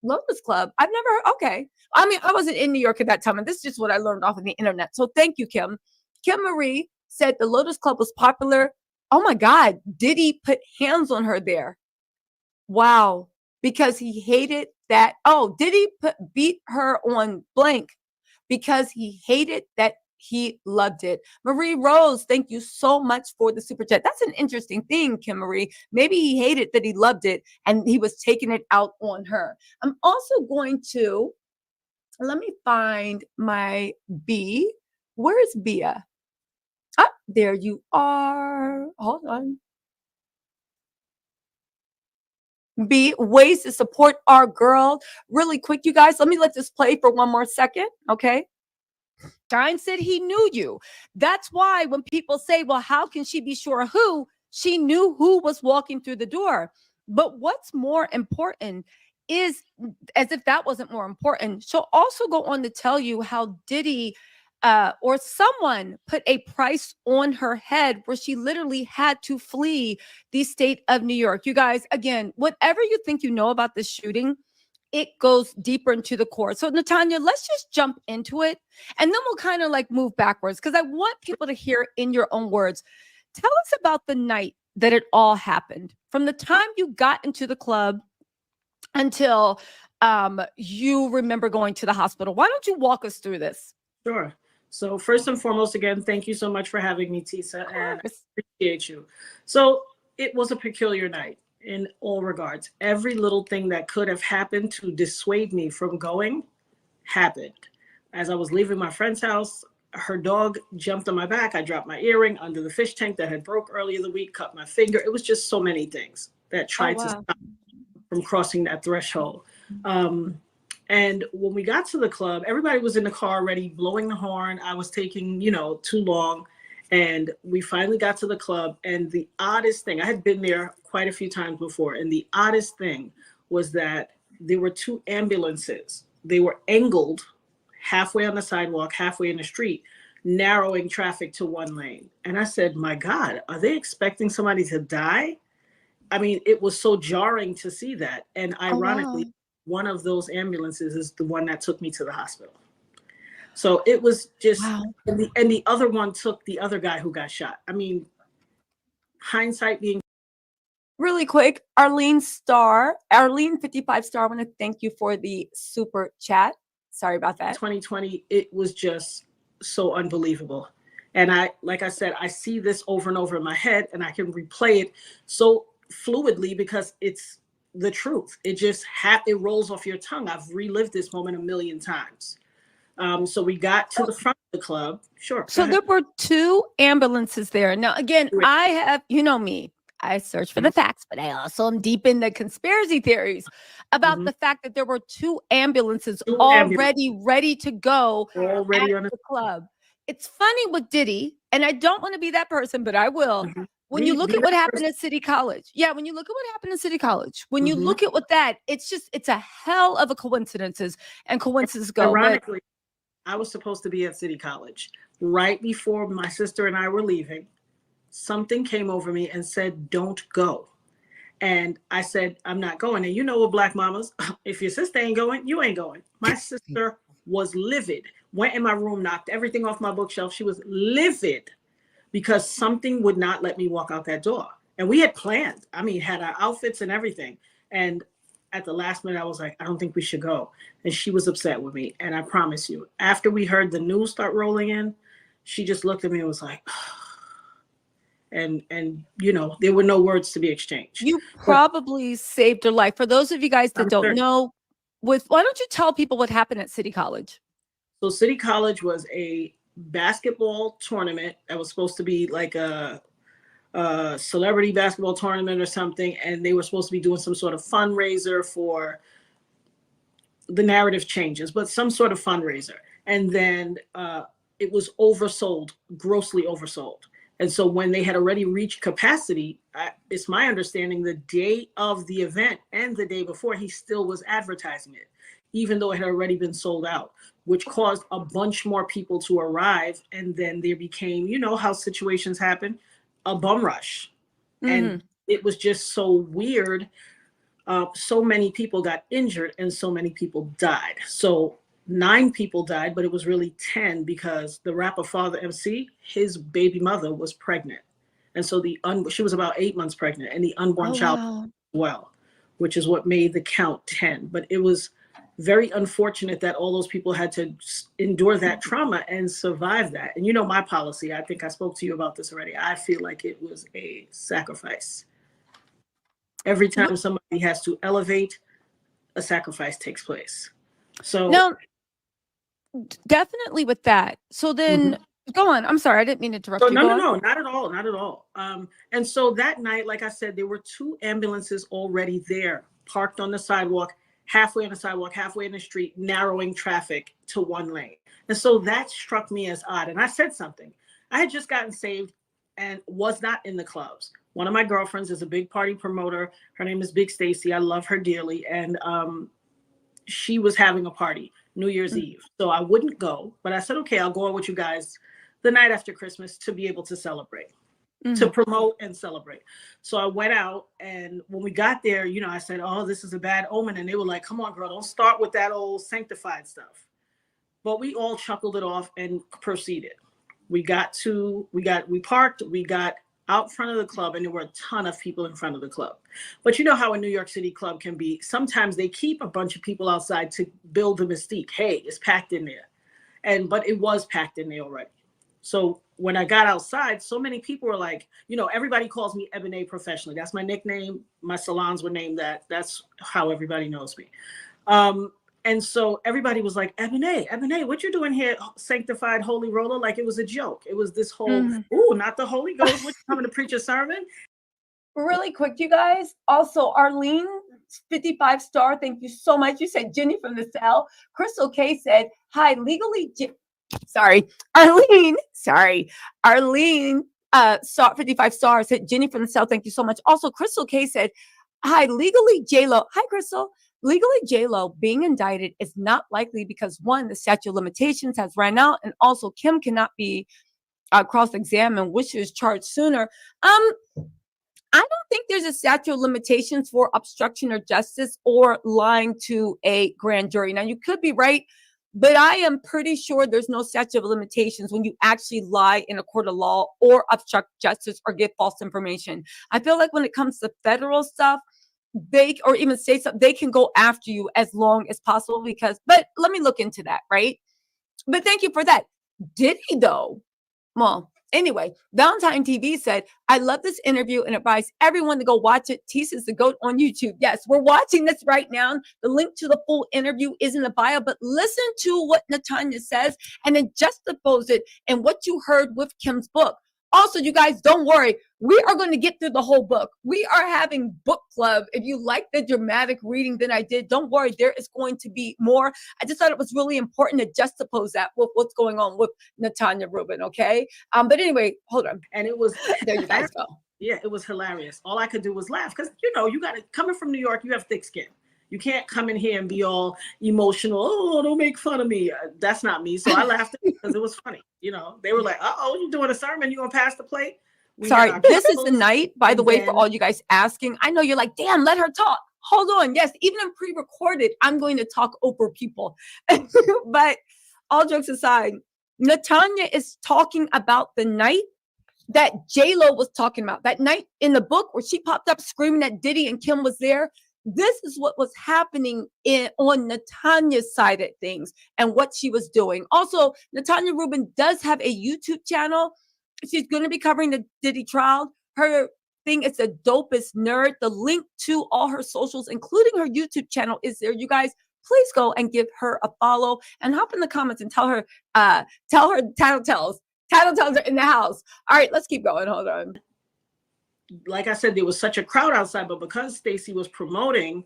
Lotus Club. I've never heard. Okay. I mean, I wasn't in New York at that time, and this is just what I learned off of the internet. So thank you, Kim. Kim Marie said the Lotus Club was popular. Oh my God. Diddy put hands on her there. Wow. Because he hated that. Oh, Diddy beat her on blank because he hated that he loved it. Marie Rose, thank you so much for the super chat. That's an interesting thing, Kim Marie. Maybe he hated that he loved it and he was taking it out on her. I'm also going to, let me find my B. Where's Bia? Ah, there you are. Hold on. B, ways to support our girl. Really quick, you guys, let me let this play for one more second, okay? Shyne said he knew you. That's why when people say, well, how can she be sure who? She knew who was walking through the door. But what's more important is, as if that wasn't more important, she'll also go on to tell you how Diddy or someone put a price on her head where she literally had to flee the state of New York. You guys, again, whatever you think you know about this shooting, it goes deeper into the core. So Natania, let's just jump into it and then we'll kind of like move backwards because I want people to hear in your own words. Tell us about the night that it all happened, from the time you got into the club until you remember going to the hospital. Why don't you walk us through this? Sure. So first and foremost, again, thank you so much for having me, Tisa, and I appreciate you. So it was a peculiar night in all regards. Every little thing that could have happened to dissuade me from going happened. As I was leaving my friend's house, her dog jumped on my back. I dropped my earring under the fish tank that had broke earlier the week, cut my finger. It was just so many things that tried to stop me from crossing that threshold. And when we got to the club, everybody was in the car already blowing the horn. I was taking, too long. And we finally got to the club. And the oddest thing, I had been there quite a few times before. And the oddest thing was that there were 2 ambulances. They were angled halfway on the sidewalk, halfway in the street, narrowing traffic to 1 lane. And I said, my God, are they expecting somebody to die? I mean, it was so jarring to see that. And ironically, one of those ambulances is the one that took me to the hospital. So it was just, and the other one took the other guy who got shot. I mean, hindsight being. Really quick, Arlene 55 star, I want to thank you for the super chat. Sorry about that. 2020, it was just so unbelievable. And like I said, I see this over and over in my head and I can replay it so fluidly because it's the truth. It just it rolls off your tongue. I've relived this moment a million times. So we got to the front of the club. Sure. So there were 2 ambulances there. Now, again, Right. I have, you know me, I search for the facts, but I also am deep in the conspiracy theories about the fact that there were 2 ambulances 2 already ready to go already at on the club. It's funny with Diddy, and I don't want to be that person, but I will. When you look at what happened at City College, when you look at what happened at City College, when you look at what it's a hell of a coincidences, and coincidences go. Ironically, I was supposed to be at City College right before my sister and I were leaving. Something came over me and said, "Don't go." And I said, "I'm not going." And you know what, Black mamas, if your sister ain't going, you ain't going. My sister was livid, went in my room, knocked everything off my bookshelf. She was livid because something would not let me walk out that door. And we had planned, had our outfits and everything. And at the last minute, I was like, "I don't think we should go." And she was upset with me. And I promise you, after we heard the news start rolling in, she just looked at me and was like, and there were no words to be exchanged. You probably saved her life. For those of you guys that don't know, why don't you tell people what happened at City College? So City College was a basketball tournament that was supposed to be like a celebrity basketball tournament or something, and they were supposed to be doing some sort of fundraiser for the narrative changes, but some sort of fundraiser. And then it was oversold, grossly oversold. And so when they had already reached capacity, it's my understanding the day of the event and the day before, he still was advertising it, even though it had already been sold out, which caused a bunch more people to arrive. And then there became, you know how situations happen, a bum rush. And it was just so weird. So many people got injured and so many people died. So 9 people died, but it was really 10 because the rapper Father MC, his baby mother was pregnant. And so she was about 8 months pregnant, and the unborn child as well, which is what made the count 10. But it was very unfortunate that all those people had to endure that trauma and survive that. And you know my policy, I think I spoke to you about this already. I feel like it was a sacrifice. Every time somebody has to elevate, a sacrifice takes place. So no, definitely with that. So then go on. I'm sorry, I didn't mean to interrupt you. No, not at all, not at all. And so that night, like I said, there were 2 ambulances already there, parked on the sidewalk, halfway on the sidewalk, halfway in the street, narrowing traffic to 1 lane. And so that struck me as odd. And I said something. I had just gotten saved and was not in the clubs. One of my girlfriends is a big party promoter. Her name is Big Stacy. I love her dearly. And she was having a party New Year's Eve. So I wouldn't go, but I said, okay, I'll go out with you guys the night after Christmas to be able to celebrate, to promote and celebrate. So I went out, and when we got there, I said, "Oh, this is a bad omen." And they were like, "Come on, girl, don't start with that old sanctified stuff." But we all chuckled it off and proceeded. We parked, we got out front of the club, and there were a ton of people in front of the club. But you know how a New York City club can be. Sometimes they keep a bunch of people outside to build the mystique. Hey, it's packed in there. But it was packed in there already. So when I got outside, so many people were like, everybody calls me Ebony professionally. That's my nickname. My salons were named that. That's how everybody knows me. And so everybody was like, Ebony, what you doing here, sanctified holy roller? Like it was a joke. It was this whole, ooh, not the Holy Ghost. What, you coming to preach a sermon? Really quick, you guys. Also, Arlene, 55 star. Thank you so much. You said Jenny from the cell. Crystal K said, hi, legally. Arlene, star 55 stars. Said Jenny from the cell. Thank you so much. Also, Crystal K said, hi, legally JLo. Hi, Crystal. Legally JLo being indicted is not likely because 1, the statute of limitations has ran out, and also Kim cannot be cross-examined, which is charged sooner. I don't think there's a statute of limitations for obstruction of justice or lying to a grand jury. Now, you could be right, but I am pretty sure there's no statute of limitations when you actually lie in a court of law or obstruct justice or give false information. I feel like when it comes to federal stuff, or even state stuff, they can go after you as long as possible but let me look into that, right? But thank you for that. Diddy, though, well, Anyway, Valentine TV said, I love this interview and advise everyone to go watch it. Tisa's the GOAT on YouTube. Yes, we're watching this right now. The link to the full interview is in the bio, but listen to what Natania says and then juxtapose it and what you heard with Kim's book. Also, you guys, don't worry. We are going to get through the whole book. We are having book club. If you like the dramatic reading that I did, don't worry. There is going to be more. I just thought it was really important to juxtapose that with what's going on with Natania Rubin, okay? But anyway, hold on. And it was, there you guys go. Yeah, it was hilarious. All I could do was laugh because, you know, you got to, coming from New York, you have thick skin. You can't come in here and be all emotional. Oh, don't make fun of me. That's not me. So I laughed because it was funny. You know, they were like, uh-oh, you doing a sermon? You going to pass the plate? Sorry, this is the night, by the way, for all you guys asking. I know you're like, damn, let her talk. Hold on. Yes, even in pre-recorded, I'm going to talk over people. But all jokes aside, Natania is talking about the night that JLo was talking about. That night in the book where she popped up screaming at Diddy and Kim was there. This is what was happening on Natania's side of things and what she was doing. Also, Natania Rubin does have a YouTube channel. She's going to be covering the Diddy trial. Her thing is the dopest nerd. The link to all her socials, including her YouTube channel, is there. You guys, please go and give her a follow and hop in the comments and tell her tattletales. Tattletales are in the house. All right, let's keep going. Hold on. Like I said, there was such a crowd outside, but because Stacey was promoting,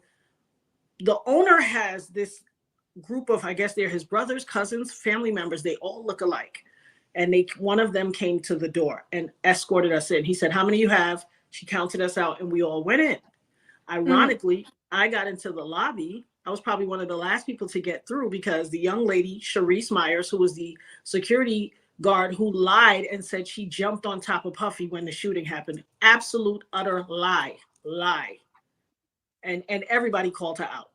the owner has this group of, I guess they're his brothers, cousins, family members. They all look alike. And one of them came to the door and escorted us in. He said, how many you have? She counted us out and we all went in. Ironically, I got into the lobby. I was probably one of the last people to get through because the young lady, Sharice Myers, who was the security guard who lied and said she jumped on top of Puffy when the shooting happened. Absolute, utter lie. And everybody called her out.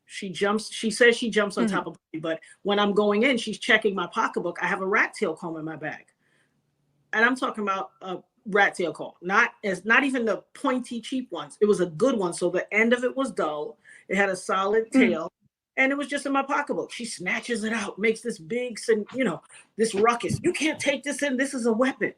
She says she jumps on top of Puffy, but when I'm going in, she's checking my pocketbook. I have a rat tail comb in my bag. And I'm talking about a rat tail comb, not even the pointy, cheap ones. It was a good one. So the end of it was dull. It had a solid tail. And it was just in my pocketbook. She snatches it out, makes this big, this ruckus. You can't take this in. This is a weapon.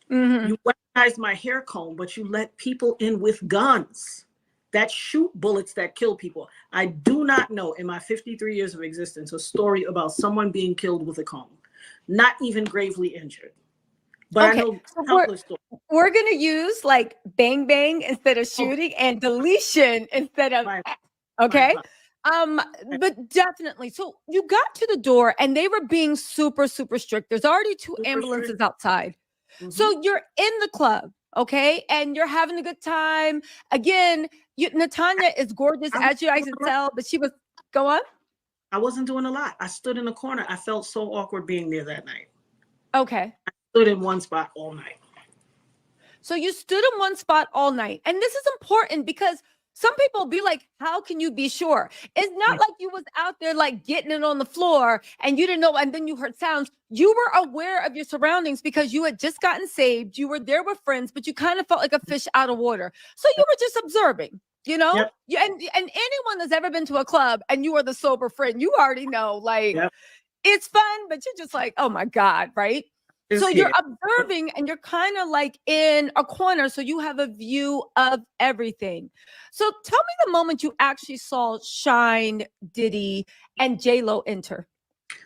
You weaponized my hair comb, but you let people in with guns that shoot bullets that kill people. I do not know in my 53 years of existence a story about someone being killed with a comb, not even gravely injured. But okay. I know countless stories. We're going to use like bang bang instead of shooting and deletion instead of, okay? But definitely. So you got to the door and they were being super, super strict. There's already two ambulances outside. So you're in the club, okay? And you're having a good time. Again, Natania is gorgeous, as you guys can tell, but she was, go on. I wasn't doing a lot. I stood in the corner. I felt so awkward being there that night. Okay. I stood in one spot all night. So you stood in one spot all night. And this is important because some people be like, how can you be sure? It's not like you was out there like getting it on the floor and you didn't know, and then you heard sounds. You were aware of your surroundings because you had just gotten saved. You were there with friends, but you kind of felt like a fish out of water. So you were just observing, you know? Yep. And anyone that's ever been to a club and you are the sober friend, you already know, like, it's fun, but you're just like, oh my God, right? So you're observing and you're kind of like in a corner. So you have a view of everything. So tell me the moment you actually saw Shyne, Diddy, and JLo enter.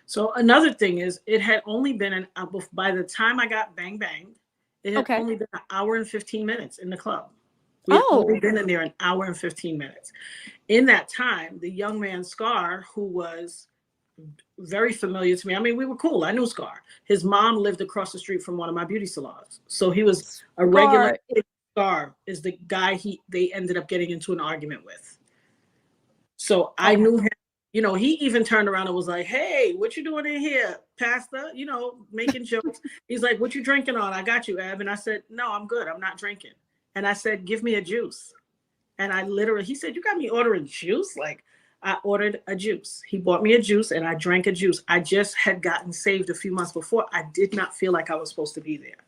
So another thing is it had only been by the time I got bang banged, it had only been an hour and 15 minutes in the club. We had only been in there an hour and 15 minutes. In that time, the young man Scar, who was very familiar to me. I mean, we were cool. I knew Scar. His mom lived across the street from one of my beauty salons. So he was a regular. Scar is the guy they ended up getting into an argument with. So I knew him. You know, he even turned around and was like, hey, what you doing in here, Pastor? You know, making jokes. He's like, what you drinking on? I got you, Ab. And I said, no, I'm good. I'm not drinking. And I said, give me a juice. And he said, you got me ordering juice? Like, I ordered a juice. He bought me a juice and I drank a juice. I just had gotten saved a few months before. I did not feel like I was supposed to be there.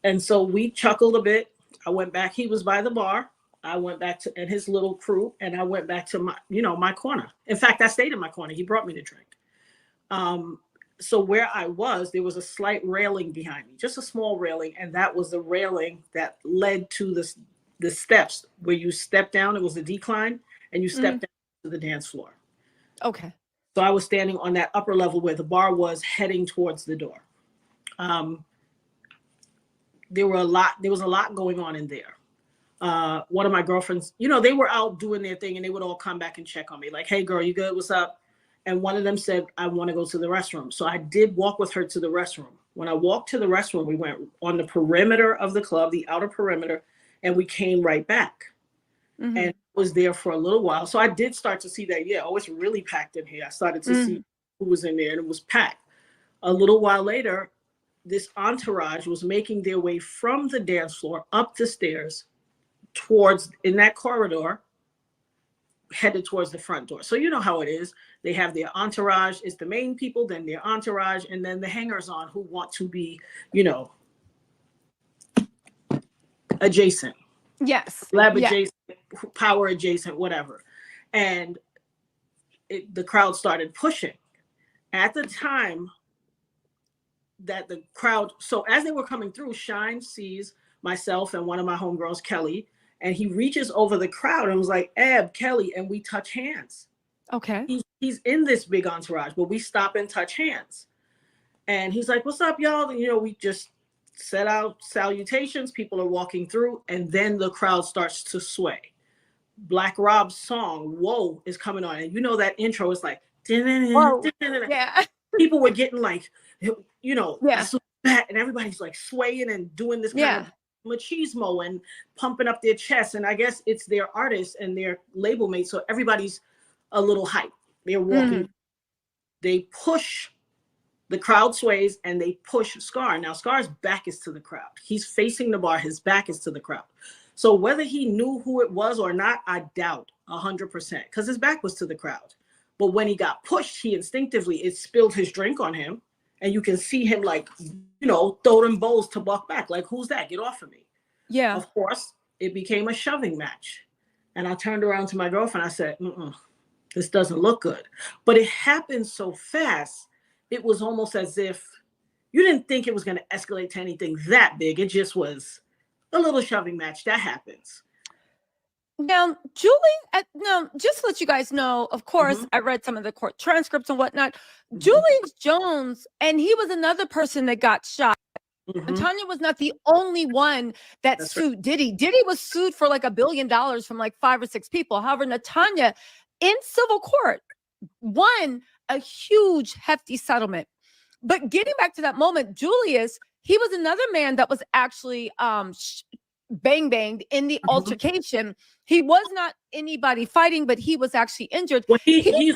And so we chuckled a bit. I went back. He was by the bar. I went back to and his little crew, and I went back to my corner. In fact, I stayed in my corner. He brought me the drink. so where I was, there was a slight railing behind me, just a small railing, and that was the railing that led to the steps where you step down. It was a decline, and you step down to the dance floor. Okay. So I was standing on that upper level where the bar was, heading towards the door. There was a lot going on in there. One of my girlfriends, they were out doing their thing, and they would all come back and check on me, like, "Hey girl, you good? What's up?" And one of them said, "I want to go to the restroom." So I did walk with her to the restroom. When I walked to the restroom, we went on the perimeter of the club, the outer perimeter, and we came right back. And was there for a little while. So I did start to see that, it's really packed in here. I started to see who was in there, and it was packed. A little while later, this entourage was making their way from the dance floor up the stairs in that corridor, headed towards the front door. So you know how it is. They have their entourage. It's the main people, then their entourage, and then the hangers on who want to be, adjacent. Yes. Lab adjacent, power adjacent, whatever. And the crowd started pushing. At the time that the crowd, so as they were coming through, Shyne sees myself and one of my homegirls, Kelly, and he reaches over the crowd and was like, "Eb, Kelly," and we touch hands. Okay. He's in this big entourage, but we stop and touch hands. And he's like, "What's up, y'all?" And, we just set out salutations. People are walking through, and then the crowd starts to sway. Black Rob's song, "Whoa," is coming on. And that intro is like, yeah. People were getting like, Yeah. and everybody's like swaying and doing this kind of machismo and pumping up their chests. And I guess it's their artists and their label mates. So everybody's a little hyped. They're walking. They push. The crowd sways and they push Scar. Now Scar's back is to the crowd. He's facing the bar. His back is to the crowd. So whether he knew who it was or not, I doubt 100%, because his back was to the crowd. But when he got pushed, he instinctively, it spilled his drink on him. And you can see him like, throw them bowls to buck back. Like, "Who's that? Get off of me." Yeah. Of course, it became a shoving match. And I turned around to my girlfriend. I said, "This doesn't look good." But it happened so fast. It was almost as if you didn't think it was going to escalate to anything that big. It just was a little shoving match. That happens. Now, Julie, no, just to let you guys know, of course, I read some of the court transcripts and whatnot. Julius Jones, and he was another person that got shot. Natania was not the only one that sued Diddy. Diddy was sued for like $1 billion from like 5 or 6 people. However, Natania in civil court won a huge, hefty settlement. But getting back to that moment, Julius, he was another man that was actually banged in the altercation. He was not anybody fighting, but he was actually injured. Well, he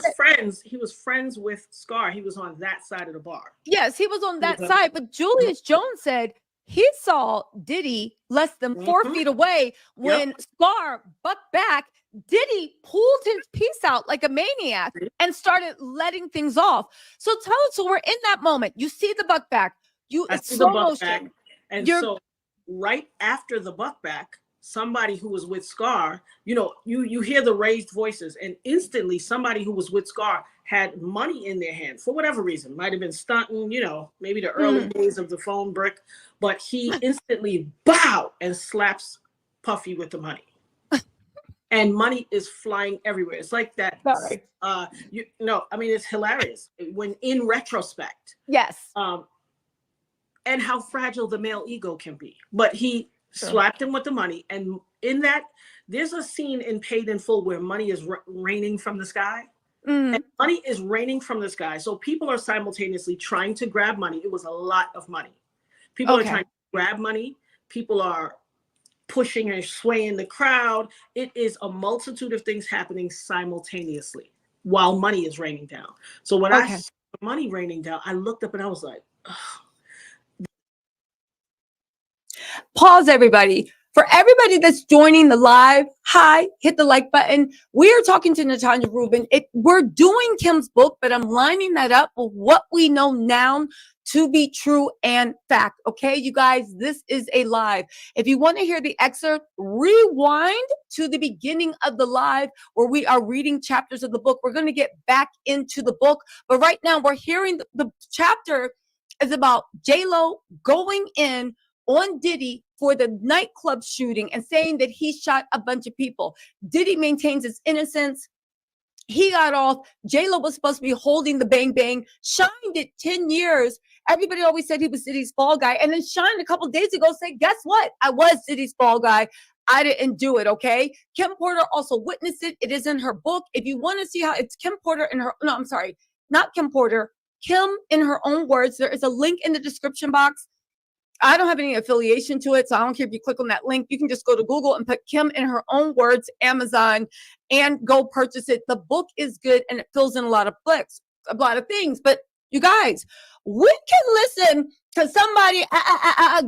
was friends with Scar. He was on that side of the bar. Yes, he was on that side. But Julius Jones said he saw Diddy less than 4 feet away when Scar bucked back. Diddy pulled his piece out like a maniac and started letting things off. So tell us, so we're in that moment. You see the buck back. It's slow motion. And so right after the buck back, somebody who was with Scar, you hear the raised voices, and instantly somebody who was with Scar had money in their hand for whatever reason. Might have been stunting, maybe the early days of the phone brick, but he instantly and slaps Puffy with the money. And money is flying everywhere. It's like that. Sorry. It's hilarious when in retrospect. Yes. And how fragile the male ego can be. But he slapped him with the money. And in that, there's a scene in Paid in Full where money is raining from the sky. And money is raining from the sky. So people are simultaneously trying to grab money. It was a lot of money. People are trying to grab money. People are pushing and swaying the crowd. It is a multitude of things happening simultaneously while money is raining down. So when I saw money raining down, I looked up and I was like, ugh. Pause, everybody. For everybody that's joining the live, hi, hit the like button. We are talking to Natania Rubin. We're doing Kim's book, but I'm lining that up with what we know now to be true and fact. Okay, you guys, this is a live. If you want to hear the excerpt, rewind to the beginning of the live where we are reading chapters of the book. We're going to get back into the book, but right now we're hearing the chapter is about JLo going in on Diddy for the nightclub shooting and saying that he shot a bunch of people. Diddy maintains his innocence. He got off. JLo was supposed to be holding the bang bang. Shyne did 10 years. Everybody always said he was Diddy's fall guy. And then Shyne a couple days ago said, guess what? I was Diddy's fall guy. I didn't do it, okay? Kim Porter also witnessed it. It is in her book. If you want to see how it's Kim Porter in her, no, I'm sorry, not Kim Porter, Kim in her own words. There is a link in the description box. I don't have any affiliation to it, so I don't care if you click on that link. You can just go to Google and put Kim in her own words, Amazon, and go purchase it. The book is good, and it fills in a lot of books, a lot of things. But you guys, we can listen to somebody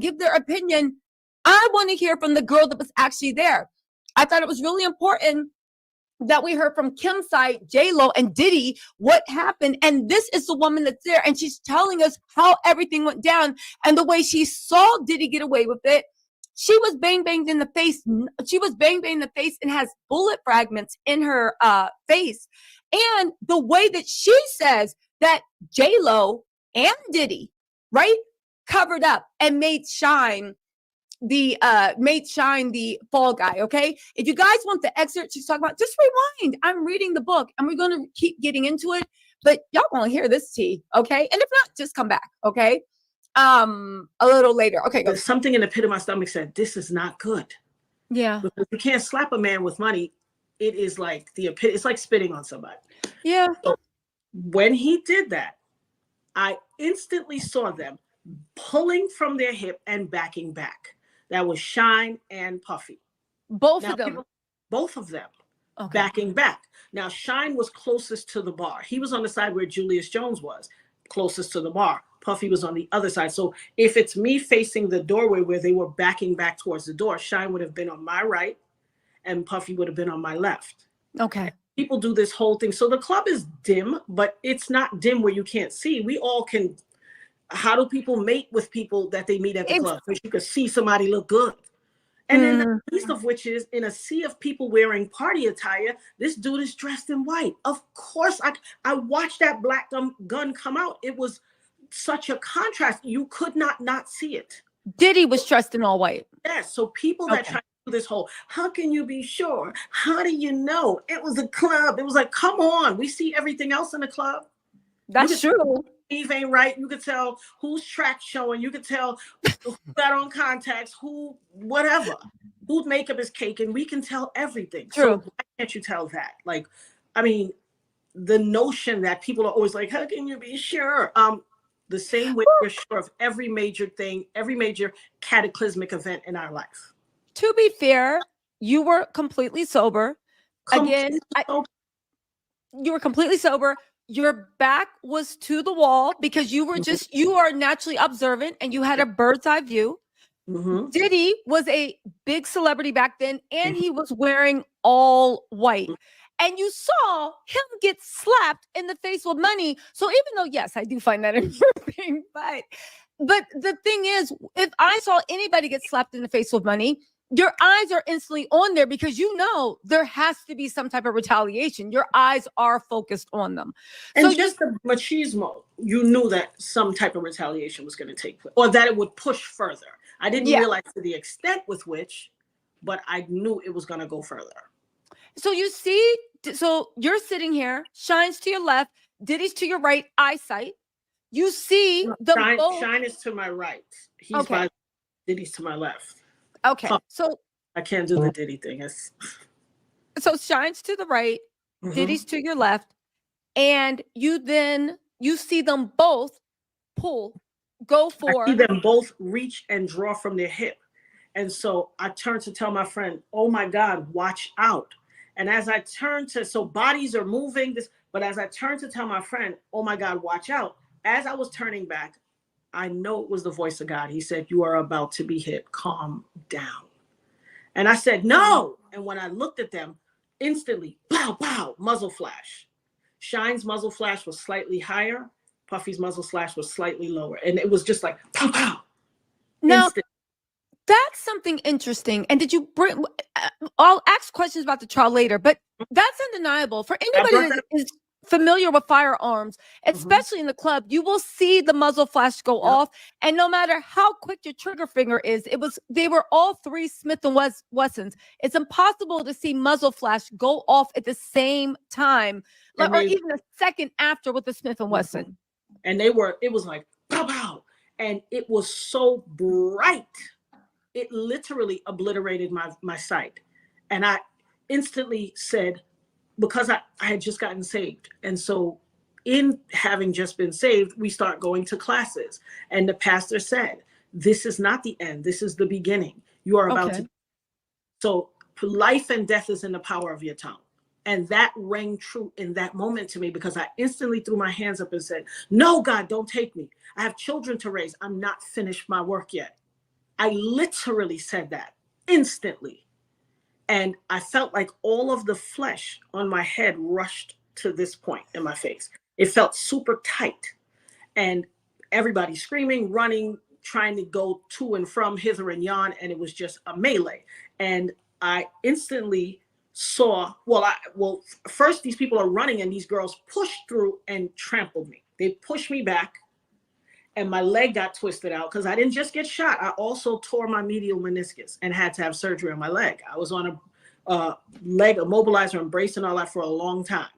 give their opinion. I want to hear from the girl that was actually there. I thought it was really important that we heard from Kim's side, JLo and Diddy, what happened. And this is the woman that's there. And she's telling us how everything went down and the way she saw Diddy get away with it. She was banged in the face. She was banged in the face and has bullet fragments in her face. And the way that she says that JLo and Diddy, right, covered up and made Shyne the fall guy. Okay, if you guys want the excerpt she's talking about, just rewind. I'm reading the book and we're going to keep getting into it, but y'all won't hear this tea. Okay, and if not, just come back. Okay, a little later. Okay, go. Something in the pit of my stomach said this is not good. Yeah, because you can't slap a man with money. It is like it's like spitting on somebody. Yeah. So when he did that, I instantly saw them pulling from their hip and backing back. That was Shyne and Puffy. Both of them. Both of them okay. Backing back. Now, Shyne was closest to the bar. He was on the side where Julius Jones was, closest to the bar. Puffy was on the other side. So if it's me facing the doorway where they were backing back towards the door, Shyne would have been on my right and Puffy would have been on my left. Okay. People do this whole thing. So the club is dim, but it's not dim where you can't see. We all can. How do people mate with people that they meet at the club? Because you can see somebody look good. And then the least of which is in a sea of people wearing party attire, this dude is dressed in white. Of course, I watched that black gun come out. It was such a contrast. You could not see it. Diddy was dressed in all white. Yes. So people that try to do this whole, how can you be sure? How do you know? It was a club. It was like, come on. We see everything else in the club. That's true. Steve ain't right. You could tell whose track showing. You could tell who got on contacts, who, whatever, whose makeup is cake, and we can tell everything. True. So why can't you tell that? Like, I mean, the notion that people are always like, how can you be sure? The same way we're sure of every major thing, every major cataclysmic event in our life. To be fair, you were completely sober. You were completely sober. Your back was to the wall because you were you are naturally observant and you had a bird's eye view. Diddy was a big celebrity back then and he was wearing all white. And you saw him get slapped in the face with money. So even though, yes, I do find that improving, but the thing is, if I saw anybody get slapped in the face with money, your eyes are instantly on there because you know there has to be some type of retaliation. Your eyes are focused on them. And so just the machismo, you knew that some type of retaliation was going to take place or that it would push further. I didn't realize to the extent with which, but I knew it was going to go further. So you see, so you're sitting here, Shyne's to your left, Diddy's to your right, eyesight. You see Shyne is to my right. He's by Diddy's to my left. Okay, so I can't do the Diddy thing. So Shyne's to the right, Diddy's to your left, and you see them both go for. I see them both reach and draw from their hip, and so I turn to tell my friend, "Oh my God, watch out!" And as I turn to, so bodies are moving, but as I turn to tell my friend, "Oh my God, watch out!" As I was turning back, I know it was the voice of God. He said, "You are about to be hit. Calm down." And I said, "No." And when I looked at them, instantly, pow, pow, muzzle flash. Shyne's muzzle flash was slightly higher. Puffy's muzzle slash was slightly lower. And it was just like, pow, pow. Now, Instant. that's something interesting. And did you bring, I'll ask questions about the trial later, but that's undeniable. For anybody that is familiar with firearms, especially in the club, you will see the muzzle flash go off. And no matter how quick your trigger finger is, they were all three Smith & Wessons. It's impossible to see muzzle flash go off at the same time, or even a second after with the Smith & Wesson. And it was like, pow, pow. And it was so bright. It literally obliterated my sight. And I instantly said, because I had just gotten saved. And so in having just been saved, we start going to classes. And the pastor said, this is not the end. This is the beginning. You are about to. So life and death is in the power of your tongue. And that rang true in that moment to me, because I instantly threw my hands up and said, no, God, don't take me. I have children to raise. I'm not finished my work yet. I literally said that instantly. And I felt like all of the flesh on my head rushed to this point in my face. It felt super tight. And everybody screaming, running, trying to go to and from hither and yon. And it was just a melee. And I instantly saw, first these people are running and these girls pushed through and trampled me. They pushed me back and my leg got twisted out because I didn't just get shot. I also tore my medial meniscus and had to have surgery on my leg. I was on a leg immobilizer and brace and all that for a long time.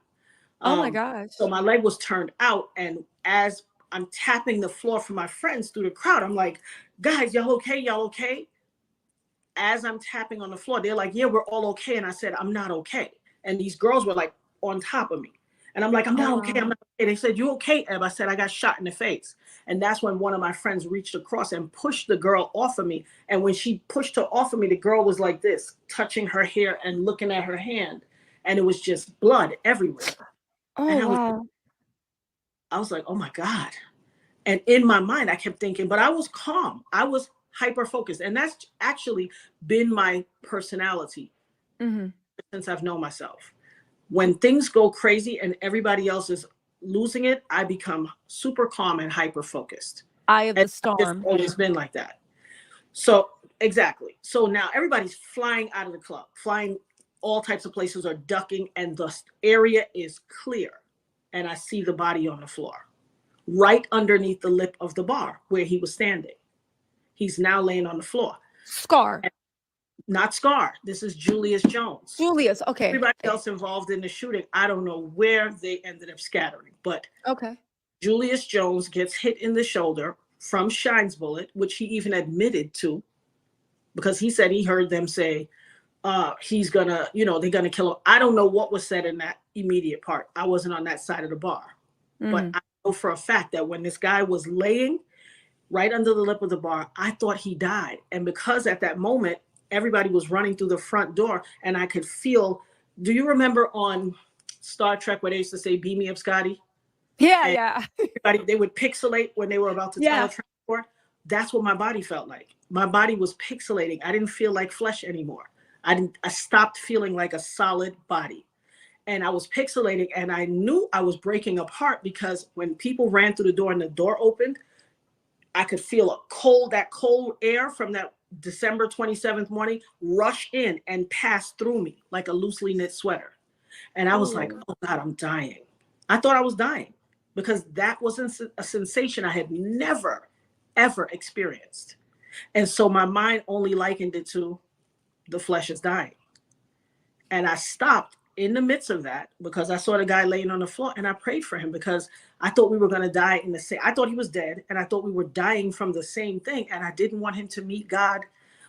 Oh my gosh. So my leg was turned out. And as I'm tapping the floor for my friends through the crowd, I'm like, guys, y'all okay? Y'all okay? As I'm tapping on the floor, they're like, yeah, we're all okay. And I said, I'm not okay. And these girls were like on top of me. And I'm like, I'm not okay. I'm not okay. They said, you okay, Eb? I said, I got shot in the face. And that's when one of my friends reached across and pushed the girl off of me. And when she pushed her off of me, the girl was like this, touching her hair and looking at her hand. And it was just blood everywhere. Oh, and wow. I was like, oh my God. And in my mind, I kept thinking, but I was calm. I was hyper focused. And that's actually been my personality since I've known myself. When things go crazy and everybody else is losing it, I become super calm and hyper focused. Eye of the storm. It's always been like that. So exactly. So now everybody's flying out of the club, flying all types of places or ducking, and the area is clear. And I see the body on the floor, right underneath the lip of the bar where he was standing. He's now laying on the floor. Scar. Not Scar. This is Julius Jones. Julius, okay. Everybody else involved in the shooting, I don't know where they ended up scattering, but Julius Jones gets hit in the shoulder from Shyne's bullet, which he even admitted to, because he said he heard them say, he's gonna, they're gonna kill him. I don't know what was said in that immediate part. I wasn't on that side of the bar. But I know for a fact that when this guy was laying right under the lip of the bar, I thought he died. And because at that moment, everybody was running through the front door and I could feel, do you remember on Star Trek where they used to say, beam me up, Scotty? Yeah. They would pixelate when they were about to teletransport. That's what my body felt like. My body was pixelating. I didn't feel like flesh anymore. I stopped feeling like a solid body. And I was pixelating and I knew I was breaking apart because when people ran through the door and the door opened, I could feel that cold air from that December 27th morning rush in and pass through me like a loosely knit sweater. And I was like, oh God, I'm dying. I thought I was dying because that wasn't a sensation I had never, ever experienced. And so my mind only likened it to the flesh is dying. And I stopped in the midst of that because I saw the guy laying on the floor and I prayed for him because I thought we were going to die in the same, I thought he was dead and I thought we were dying from the same thing. And I didn't want him to meet God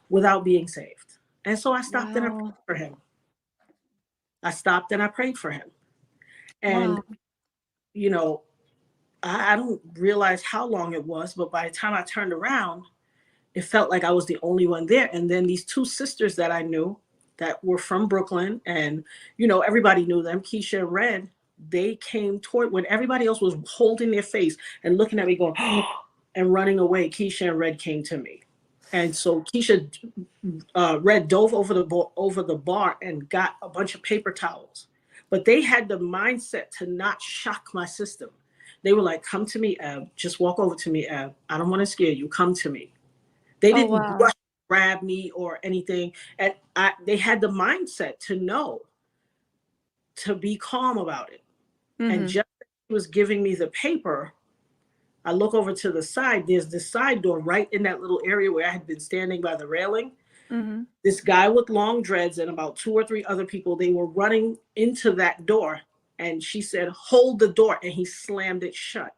without being saved. And so I stopped and I prayed for him. I stopped and I prayed for him. And, I don't realize how long it was, but by the time I turned around, it felt like I was the only one there. And then these two sisters that I knew that were from Brooklyn and, everybody knew them, Keisha and Red, they came toward when everybody else was holding their face and looking at me going, oh, and running away. Keisha and Red came to me. And so Keisha, Red dove over the bar and got a bunch of paper towels. But they had the mindset to not shock my system. They were like, come to me, Eb. Just walk over to me, Eb. I don't want to scare you. Come to me. They Oh, didn't wow. rush, grab me or anything. And they had the mindset to know, to be calm about it. And Mhm. just as he was giving me the paper, I look over to the side. There's this side door right in that little area where I had been standing by the railing. Mhm. This guy with long dreads and about 2 or 3 other people, they were running into that door. And she said, hold the door. And he slammed it shut.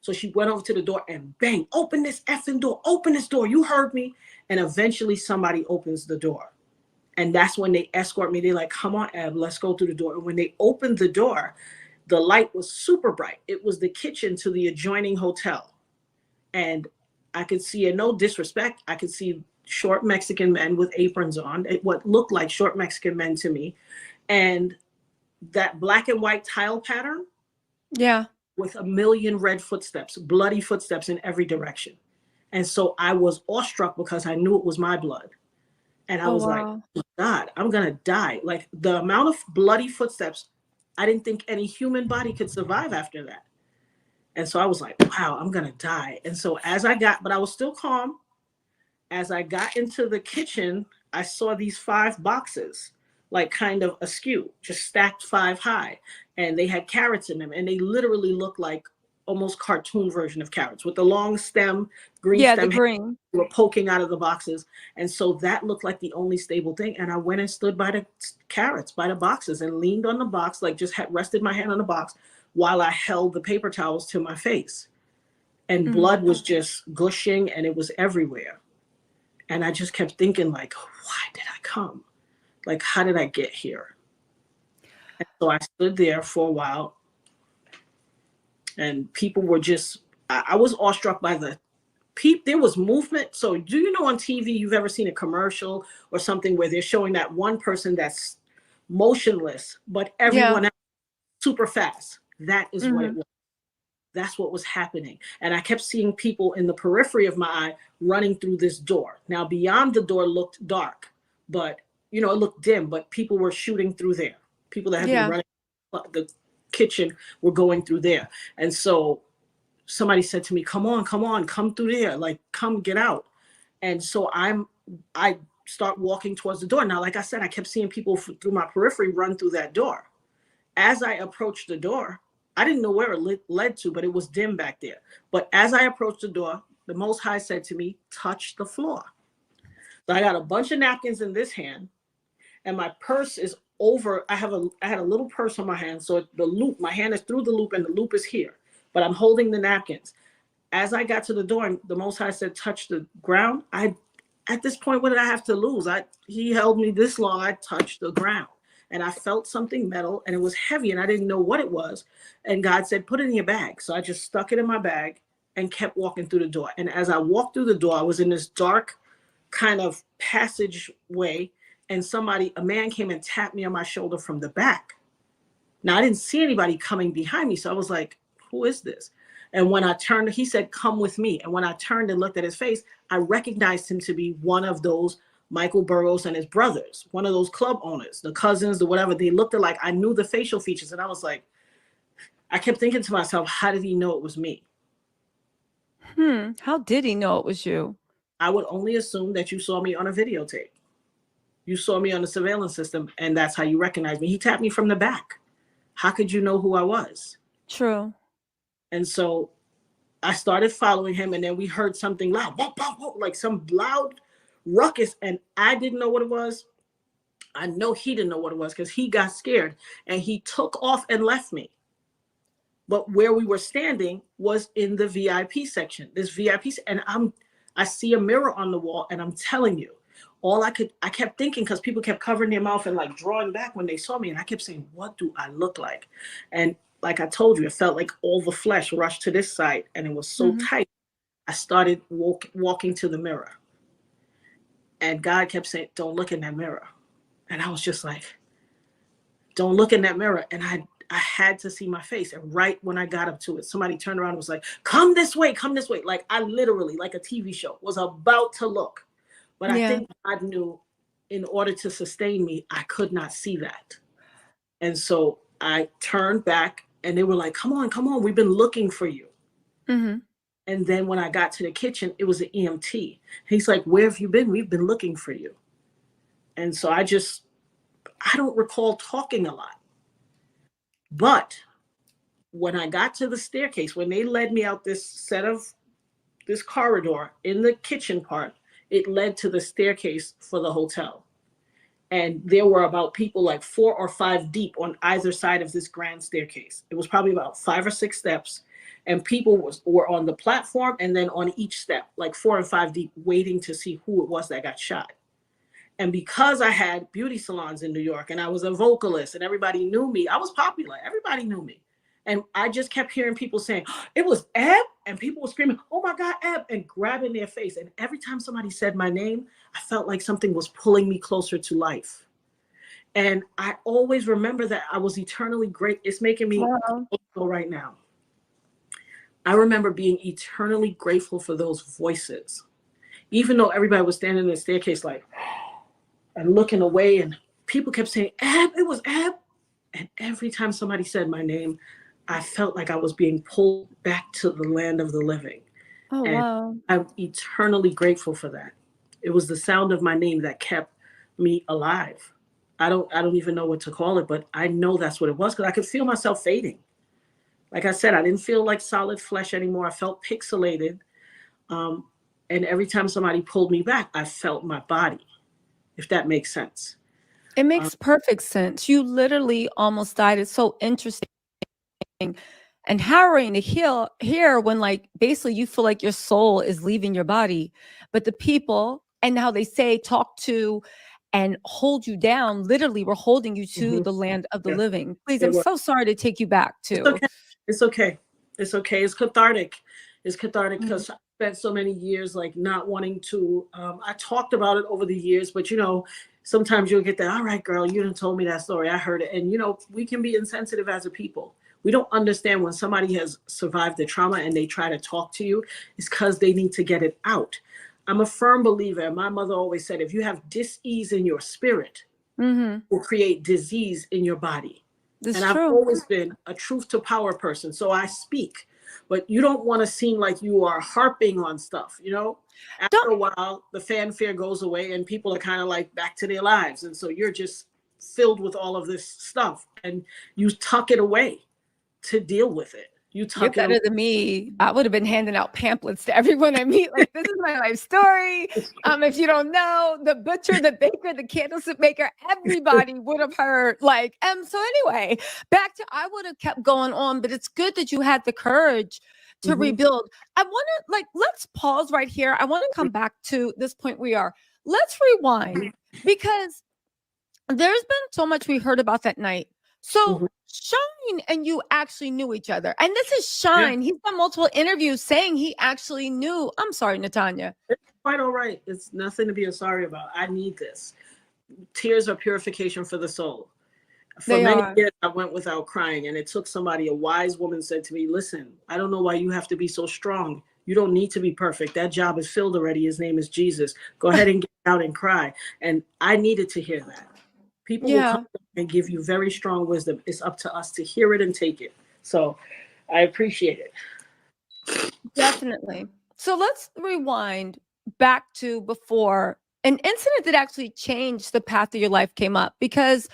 So she went over to the door and bang, open this effing door, open this door. You heard me. And eventually somebody opens the door. And that's when they escort me. They're like, come on, Eb, let's go through the door. And when they opened the door, the light was super bright. It was the kitchen to the adjoining hotel. And I could see, and no disrespect, I could see short Mexican men with aprons on, what looked like short Mexican men to me. And that black and white tile pattern Yeah. with a million red footsteps, bloody footsteps in every direction. And so I was awestruck because I knew it was my blood. And I Oh, was like, wow. oh God, I'm going to die. Like the amount of bloody footsteps, I didn't think any human body could survive after that. And so I was like, wow, I'm going to die. And so but I was still calm. As I got into the kitchen, I saw these 5 boxes, like kind of askew, just stacked 5 high. And they had carrots in them. And they literally looked like almost cartoon version of carrots with the long stem, green Yeah, the stem green. were poking out of the boxes. And so that looked like the only stable thing. And I went and stood by the carrots, by the boxes, and leaned on the box, like just had rested my hand on the box while I held the paper towels to my face. And Mhm. blood was just gushing and it was everywhere. And I just kept thinking, like, why did I come? Like, how did I get here? And so I stood there for a while and people were just, I was awestruck by there was movement. So do you know on TV, you've ever seen a commercial or something where they're showing that one person that's motionless, but Yeah. everyone else super fast? That is what it Mhm. was. That's what was happening. And I kept seeing people in the periphery of my eye running through this door. Now, beyond the door looked dark, but, it looked dim, but people were shooting through there. People that had been Yeah. running the kitchen were going through there. And so somebody said to me, come on, come through there. Like, come get out. And so I start walking towards the door. Now, like I said, I kept seeing people through my periphery run through that door. As I approached the door, I didn't know where it led to, but it was dim back there. But as I approached the door, the Most High said to me, touch the floor. So I got a bunch of napkins in this hand, and my purse is over. I had a little purse on my hand, so the loop, my hand is through the loop, and the loop is here. But I'm holding the napkins. As I got to the door, the Most High said, touch the ground. At this point, what did I have to lose? He held me this long. I touched the ground. And I felt something metal, and it was heavy, and I didn't know what it was. And God said, put it in your bag. So I just stuck it in my bag and kept walking through the door. And as I walked through the door, I was in this dark kind of passageway, and a man came and tapped me on my shoulder from the back. Now, I didn't see anybody coming behind me, so I was like, who is this? And when I turned, he said, come with me. And when I turned and looked at his face, I recognized him to be one of those Michael Burrows and his brothers, one of those club owners, the cousins, the whatever. They looked alike. I knew the facial features. And I was like, I kept thinking to myself, how did he know it was me? How did he know it was you? I would only assume that you saw me on a videotape. You saw me on the surveillance system, and that's how you recognized me. He tapped me from the back. How could you know who I was? True. And so I started following him, and then we heard something loud, whoop, whoop, whoop, like some loud ruckus, and I didn't know what it was. I know he didn't know what it was because he got scared and he took off and left me. But where we were standing was in the VIP section. This VIP, and I see a mirror on the wall, and I'm telling you, I kept thinking, because people kept covering their mouth and like drawing back when they saw me, and I kept saying, what do I look like? And like I told you, it felt like all the flesh rushed to this side, and it was so tight. I started walking to the mirror, and God kept saying, don't look in that mirror. And I was just like, don't look in that mirror. And I had to see my face. And right when I got up to it, somebody turned around and was like, come this way, come this way. Like I literally, like a TV show, was about to look. But I Yeah. think God knew in order to sustain me, I could not see that. And so I turned back And they were like, come on, we've been looking for you. Mm-hmm. And then when I got to the kitchen, it was an EMT. He's like, where have you been? We've been looking for you. And so I don't recall talking a lot. But when I got to the staircase, when they led me out this corridor in the kitchen part, it led to the staircase for the hotel. And there were about people like 4 or 5 deep on either side of this grand staircase. It was probably about 5 or 6 steps. And people were on the platform and then on each step, like 4 and 5 deep, waiting to see who it was that got shot. And because I had beauty salons in New York and I was a vocalist and everybody knew me, I was popular. Everybody knew me. And I just kept hearing people saying, oh, it was Eb. And people were screaming, oh my God, Eb, and grabbing their face. And every time somebody said my name, I felt like something was pulling me closer to life. And I always remember that I was eternally great. It's making me emotional right now. I remember being eternally grateful for those voices, even though everybody was standing in the staircase like, and looking away, and people kept saying, Eb, it was Eb. And every time somebody said my name, I felt like I was being pulled back to the land of the living. Oh, and wow. I'm eternally grateful for that. It was the sound of my name that kept me alive. I don't even know what to call it, but I know that's what it was because I could feel myself fading. Like I said, I didn't feel like solid flesh anymore. I felt pixelated. And every time somebody pulled me back, I felt my body, if that makes sense. It makes perfect sense. You literally almost died. It's so interesting and harrowing to hear when, like, basically you feel like your soul is leaving your body, but the people and how they say talk to and hold you down literally were holding you to the land of the living. Please, I'm so sorry to take you back to. It's okay. It's cathartic. It's cathartic because I spent so many years like not wanting to. I talked about it over the years, but sometimes you'll get that. All right, girl, you done told me that story. I heard it, and we can be insensitive as a people. We don't understand when somebody has survived the trauma and they try to talk to you, it's because they need to get it out. I'm a firm believer. And my mother always said, if you have dis-ease in your spirit, it will create disease in your body. That's and true. I've always been a truth to power person. So I speak, but you don't want to seem like you are harping on stuff, After a while, the fanfare goes away and people are kind of like back to their lives. And so you're just filled with all of this stuff and you tuck it away to deal with it. You're better than me. I would have been handing out pamphlets to everyone I meet. Like, this is my life story. If you don't know, the butcher, the baker, the candlestick maker, everybody would have heard. Like, so anyway, back to, I would have kept going on, but it's good that you had the courage to rebuild. I want to, let's pause right here. I want to come back to this point we are. Let's rewind because there's been so much we heard about that night. So Shyne and you actually knew each other. And this is Shyne. He's done multiple interviews saying he actually knew. I'm sorry, Natania. It's quite all right. It's nothing to be sorry about. I need this. Tears are purification for the soul. For many years, I went without crying. And it took somebody, a wise woman said to me, listen, I don't know why you have to be so strong. You don't need to be perfect. That job is filled already. His name is Jesus. Go ahead and get out and cry. And I needed to hear that. People will come and give you very strong wisdom. It's up to us to hear it and take it. So I appreciate it. Definitely. So let's rewind back to before an incident that actually changed the path of your life came up, because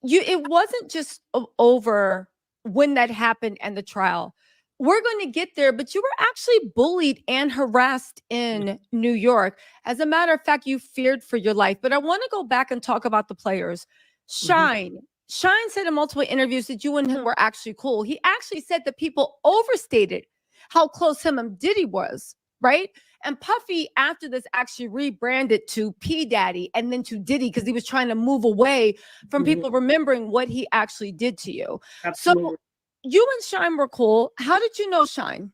it wasn't just over when that happened and the trial. We're going to get there, but you were actually bullied and harassed in New York. As a matter of fact, you feared for your life. But I want to go back and talk about the players. Shyne said in multiple interviews that you and him were actually cool. He actually said that people overstated how close him and Diddy was, right? And Puffy, after this, actually rebranded to P Daddy and then to Diddy because he was trying to move away from people remembering what he actually did to you. Absolutely. So you and Shyne were cool. How did you know Shyne?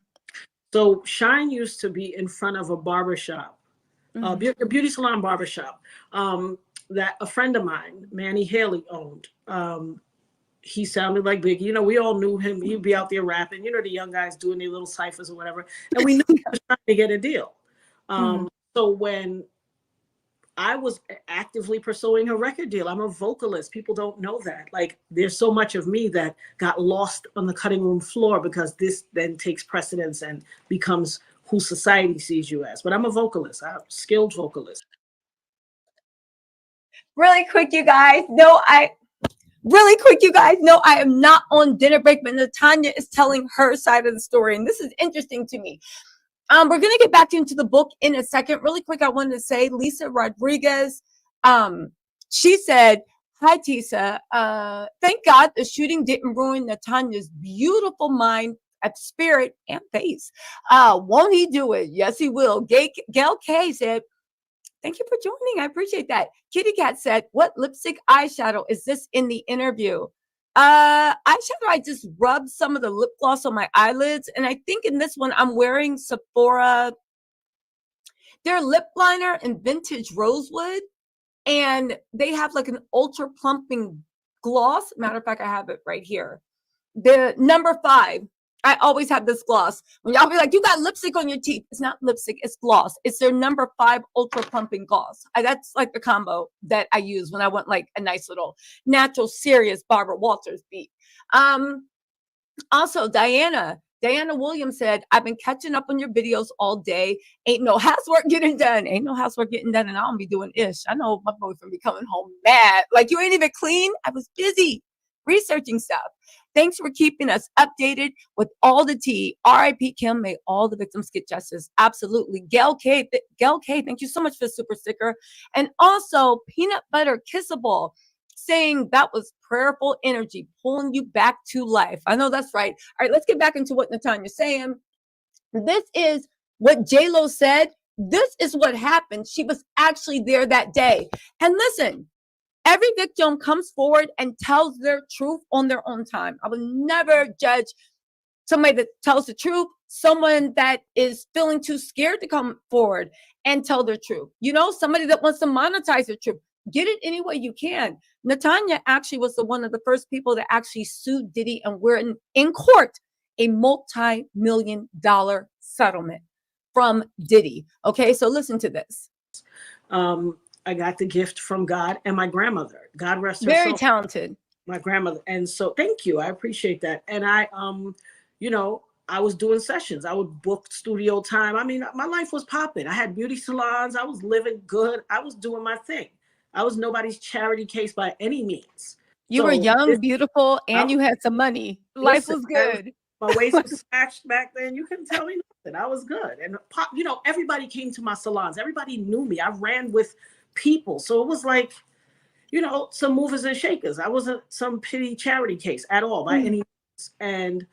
So Shyne used to be in front of a barbershop, a beauty salon barbershop, that a friend of mine, Manny Haley, owned. He sounded like Biggie. We all knew him. He'd be out there rapping. The young guys doing their little ciphers or whatever. And we knew he was trying to get a deal. So when I was actively pursuing a record deal. I'm a vocalist. People don't know that. Like, there's so much of me that got lost on the cutting room floor because this then takes precedence and becomes who society sees you as. But I'm a vocalist. I'm a skilled vocalist. Really quick, you guys. No, I am not on dinner break, but Natania is telling her side of the story. And this is interesting to me. We're going to get back into the book in a second. Really quick, I wanted to say Lisa Rodriguez, she said, hi, Tisa. Thank God the shooting didn't ruin Natania's beautiful mind, spirit, and face. Won't he do it? Yes, he will. Gail K said, thank you for joining. I appreciate that. Kitty Cat said, what lipstick eyeshadow is this in the interview? Eyeshadow, I just rubbed some of the lip gloss on my eyelids. And I think in this one, I'm wearing Sephora, their lip liner in vintage rosewood. And they have like an ultra plumping gloss. Matter of fact, I have it right here. The number 5. I always have this gloss. When y'all be like, you got lipstick on your teeth. It's not lipstick, it's gloss. It's their number 5 ultra plumping gloss. That's like the combo that I use when I want like a nice little natural, serious Barbara Walters beat. Also, Diana Williams said, I've been catching up on your videos all day. Ain't no housework getting done. And I don't be doing ish. I know my boyfriend be coming home mad. Like, you ain't even clean. I was busy researching stuff. Thanks for keeping us updated with all the tea. R.I.P. Kim, may all the victims get justice. Absolutely. Gail K, thank you so much for the super sticker. And also, Peanut Butter Kissable, saying that was prayerful energy, pulling you back to life. I know that's right. All right, let's get back into what Natania's saying. This is what JLo said. This is what happened. She was actually there that day. And listen, every victim comes forward and tells their truth on their own time. I will never judge somebody that tells the truth, someone that is feeling too scared to come forward and tell their truth. You know, somebody that wants to monetize their truth. Get it any way you can. Natania actually was one of the first people that actually sued Diddy, and we're in court, a multi-million-dollar settlement from Diddy. Okay, so listen to this. I got the gift from God and my grandmother. God rest her soul. Very talented. My grandmother. And so thank you. I appreciate that. And I, you know, I was doing sessions. I would book studio time. I mean, my life was popping. I had beauty salons. I was living good. I was doing my thing. I was nobody's charity case by any means. You were young, beautiful, and you had some money. Life was good. My waist was snatched back then. You couldn't tell me nothing. I was good. And, you know, everybody came to my salons. Everybody knew me. I ran with people. So it was like, you know, some movers and shakers. I wasn't some pity charity case at all by any means. And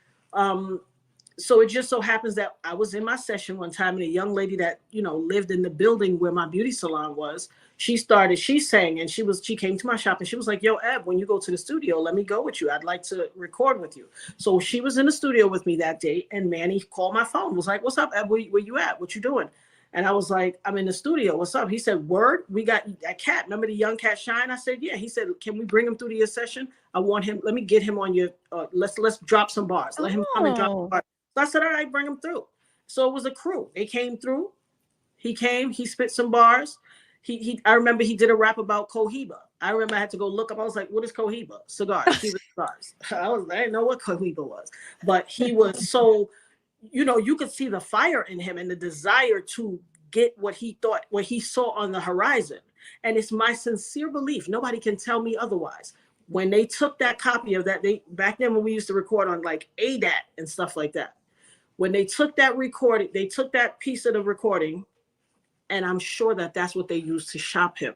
so it just so happens that I was in my session one time, and a young lady that, you know, lived in the building where my beauty salon was, she sang, and she came to my shop, and she was like, yo, Eb, when you go to the studio, let me go with you. I'd like to record with you. So she was in the studio with me that day, and Manny called my phone, was like, what's up, Eb? Where you at? What you doing? And I was like, I'm in the studio. What's up? He said, word, we got that cat. Remember the young cat Shyne? I said, yeah. He said, can we bring him through to your session? I want him. Let me get him on your, let's drop some bars. Let him come and drop some bars. So I said, all right, bring him through. So it was a crew. They came through. He came. He spit some bars. I remember he did a rap about Cohiba. I remember I had to go look up. I was like, what is Cohiba? Cigars. Cigars. I didn't know what Cohiba was. But he was so... you know, you could see the fire in him and the desire to get what he thought, what he saw on the horizon. And it's my sincere belief, nobody can tell me otherwise. When they took that copy of that, back then when we used to record on like ADAT and stuff like that, when they took that recording, they took that piece of the recording, and I'm sure that that's what they used to shop him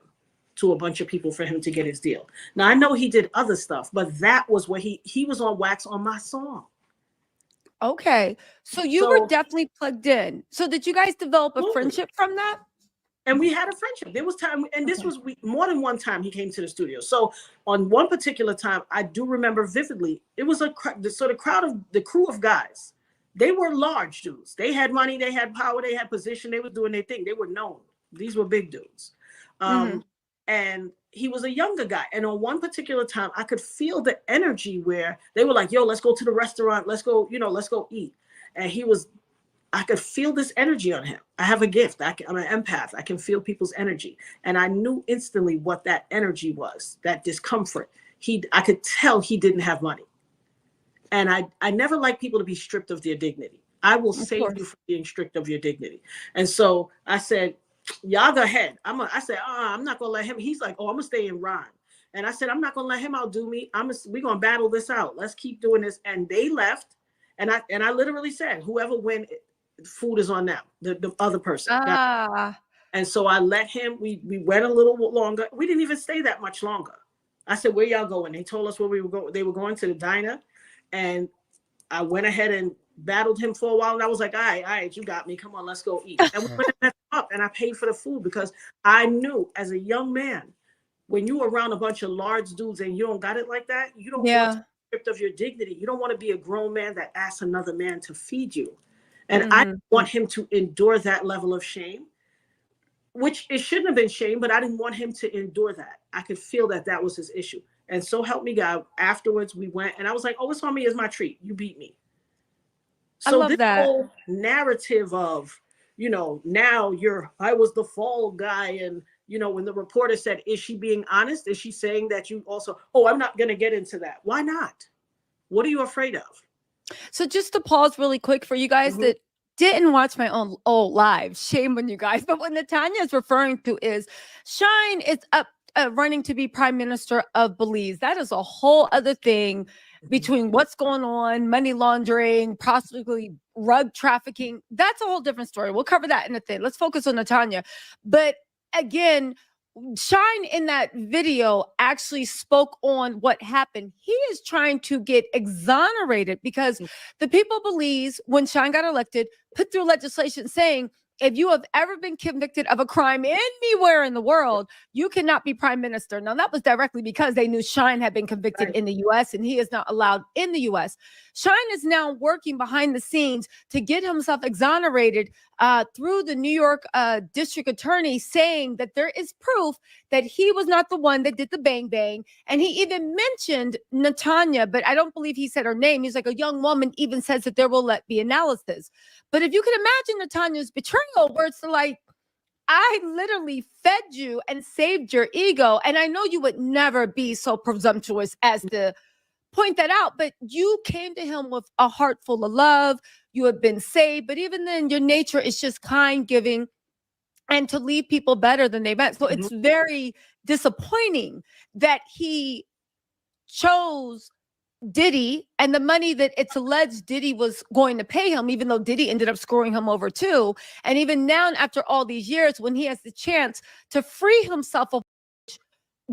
to a bunch of people for him to get his deal. Now, I know he did other stuff, but that was what he was on wax on my song. Okay. So you were definitely plugged in. So did you guys develop a friendship from that? And we had a friendship. There was time, and this was more than one time he came to the studio. So on one particular time, I do remember vividly, it was the crew of guys. They were large dudes. They had money, they had power, they had position, they were doing their thing. They were known. These were big dudes. And he was a younger guy. And on one particular time, I could feel the energy where they were like, yo, let's go to the restaurant. Let's go, let's go eat. And he was I could feel this energy on him. I have a gift. I'm an empath. I can feel people's energy. And I knew instantly what that energy was, that discomfort. I could tell he didn't have money. And I never like people to be stripped of their dignity. I will save you from being stripped of your dignity. And so I said, y'all go ahead. I said, I'm not going to let him. He's like, oh, I'm going to stay in rhyme. And I said, I'm not going to let him outdo me. We're going to battle this out. Let's keep doing this. And they left. And I literally said, whoever wins, food is on them, the other person. And so I let him, we went a little longer. We didn't even stay that much longer. I said, where y'all going? They told us where we were going. They were going to the diner. And I went ahead and battled him for a while. And I was like, all right, you got me. Come on, let's go eat. And we went and met up and I paid for the food because I knew as a young man, when you were around a bunch of large dudes and you don't got it like that, you don't want to be stripped of your dignity. You don't want to be a grown man that asks another man to feed you. And I want him to endure that level of shame, which it shouldn't have been shame, but I didn't want him to endure that. I could feel that was his issue. And so help me God, afterwards we went and I was like, oh, it's on me as my treat. You beat me. So this whole narrative of, now I was the fall guy. And, when the reporter said, is she being honest? Is she saying that you also, I'm not going to get into that. Why not? What are you afraid of? So just to pause really quick for you guys that didn't watch my own old live, shame on you guys. But what Natania is referring to is Shyne is up running to be prime minister of Belize. That is a whole other thing between what's going on, money laundering, possibly drug trafficking. That's a whole different story. We'll cover that in a thing. Let's focus on Natania. But again, Shyne in that video actually spoke on what happened. He is trying to get exonerated because the people Belize, when Shyne got elected, put through legislation saying, if you have ever been convicted of a crime anywhere in the world, you cannot be prime minister. Now, that was directly because they knew Shyne had been convicted in the U.S. and he is not allowed in the U.S. Shyne is now working behind the scenes to get himself exonerated through the New York district attorney, saying that there is proof that he was not the one that did the bang bang. And he even mentioned Natania, but I don't believe he said her name. He's like, a young woman even says that there will be analysis. But if you can imagine Natania's betrayal, where it's like, I literally fed you and saved your ego. And I know you would never be so presumptuous as to point that out, but you came to him with a heart full of love. You have been saved. But even then, your nature is just kind, giving, and to leave people better than they've been. So it's very disappointing that he chose Diddy and the money that it's alleged Diddy was going to pay him, even though Diddy ended up screwing him over too. And even now, after all these years, when he has the chance to free himself of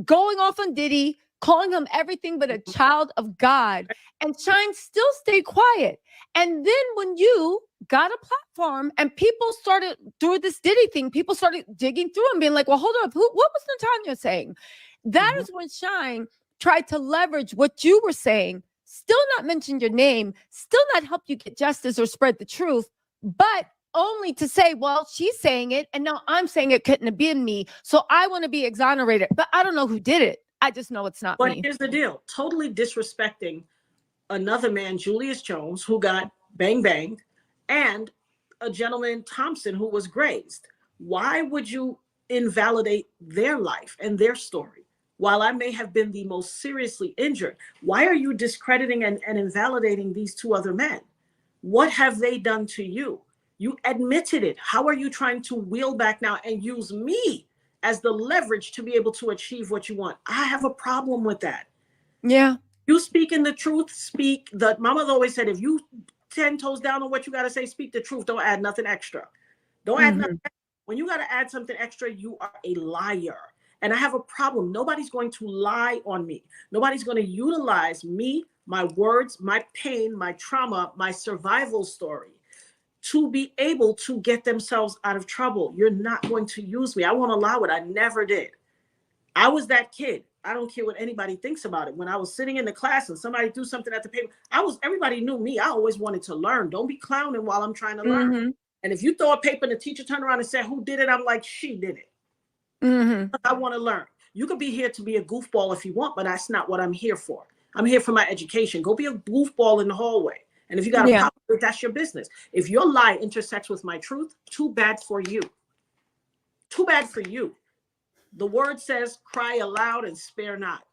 going off on Diddy, calling him everything but a child of God, and Shyne still stayed quiet. And then when you got a platform and people started through this Diddy thing, people started digging through and being like, well, hold up, what was Natania saying? That is when Shyne tried to leverage what you were saying, still not mention your name, still not help you get justice or spread the truth, but only to say, well, she's saying it, and now I'm saying it couldn't have been me, so I want to be exonerated. But I don't know who did it. I just know it's not me. But here's the deal. Totally disrespecting another man, Julius Jones, who got bang banged, and a gentleman, Thompson, who was grazed. Why would you invalidate their life and their story? While I may have been the most seriously injured, why are you discrediting and invalidating these two other men? What have they done to you? You admitted it. How are you trying to wheel back now and use me as the leverage to be able to achieve what you want? I have a problem with that. Yeah. You speaking the truth, speak. My mother always said, if you 10 toes down on what you got to say, speak the truth. Don't add nothing extra. Don't add nothing. When you got to add something extra, you are a liar. And I have a problem. Nobody's going to lie on me. Nobody's going to utilize me, my words, my pain, my trauma, my survival story to be able to get themselves out of trouble. You're not going to use me. I won't allow it. I never did. I was that kid. I don't care what anybody thinks about it. When I was sitting in the class and somebody threw something at the paper, everybody knew me. I always wanted to learn. Don't be clowning while I'm trying to learn. And if you throw a paper and the teacher turned around and said, who did it? I'm like, she did it. I want to learn. You could be here to be a goofball if you want, but that's not what I'm here for. I'm here for my education. Go be a goofball in the hallway. And if you got a Yeah. problem with it, that's your business. If your lie intersects with my truth, too bad for you. Too bad for you. The word says, cry aloud and spare not.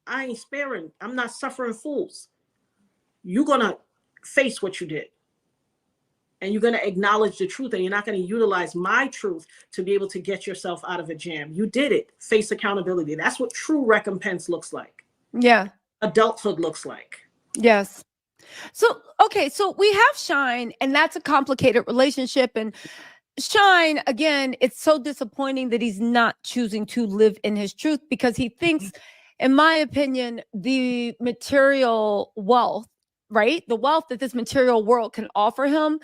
I ain't sparing. I'm not suffering fools. You're going to face what you did. And you're going to acknowledge the truth, and you're not going to utilize my truth to be able to get yourself out of a jam. You did it. Face accountability. That's what true recompense looks like. Yeah. Adulthood looks like. Yes. So, okay. So we have Shyne, and that's a complicated relationship. And Shyne, again, it's so disappointing that he's not choosing to live in his truth, because he thinks, in my opinion, the material wealth, right? The wealth that this material world can offer him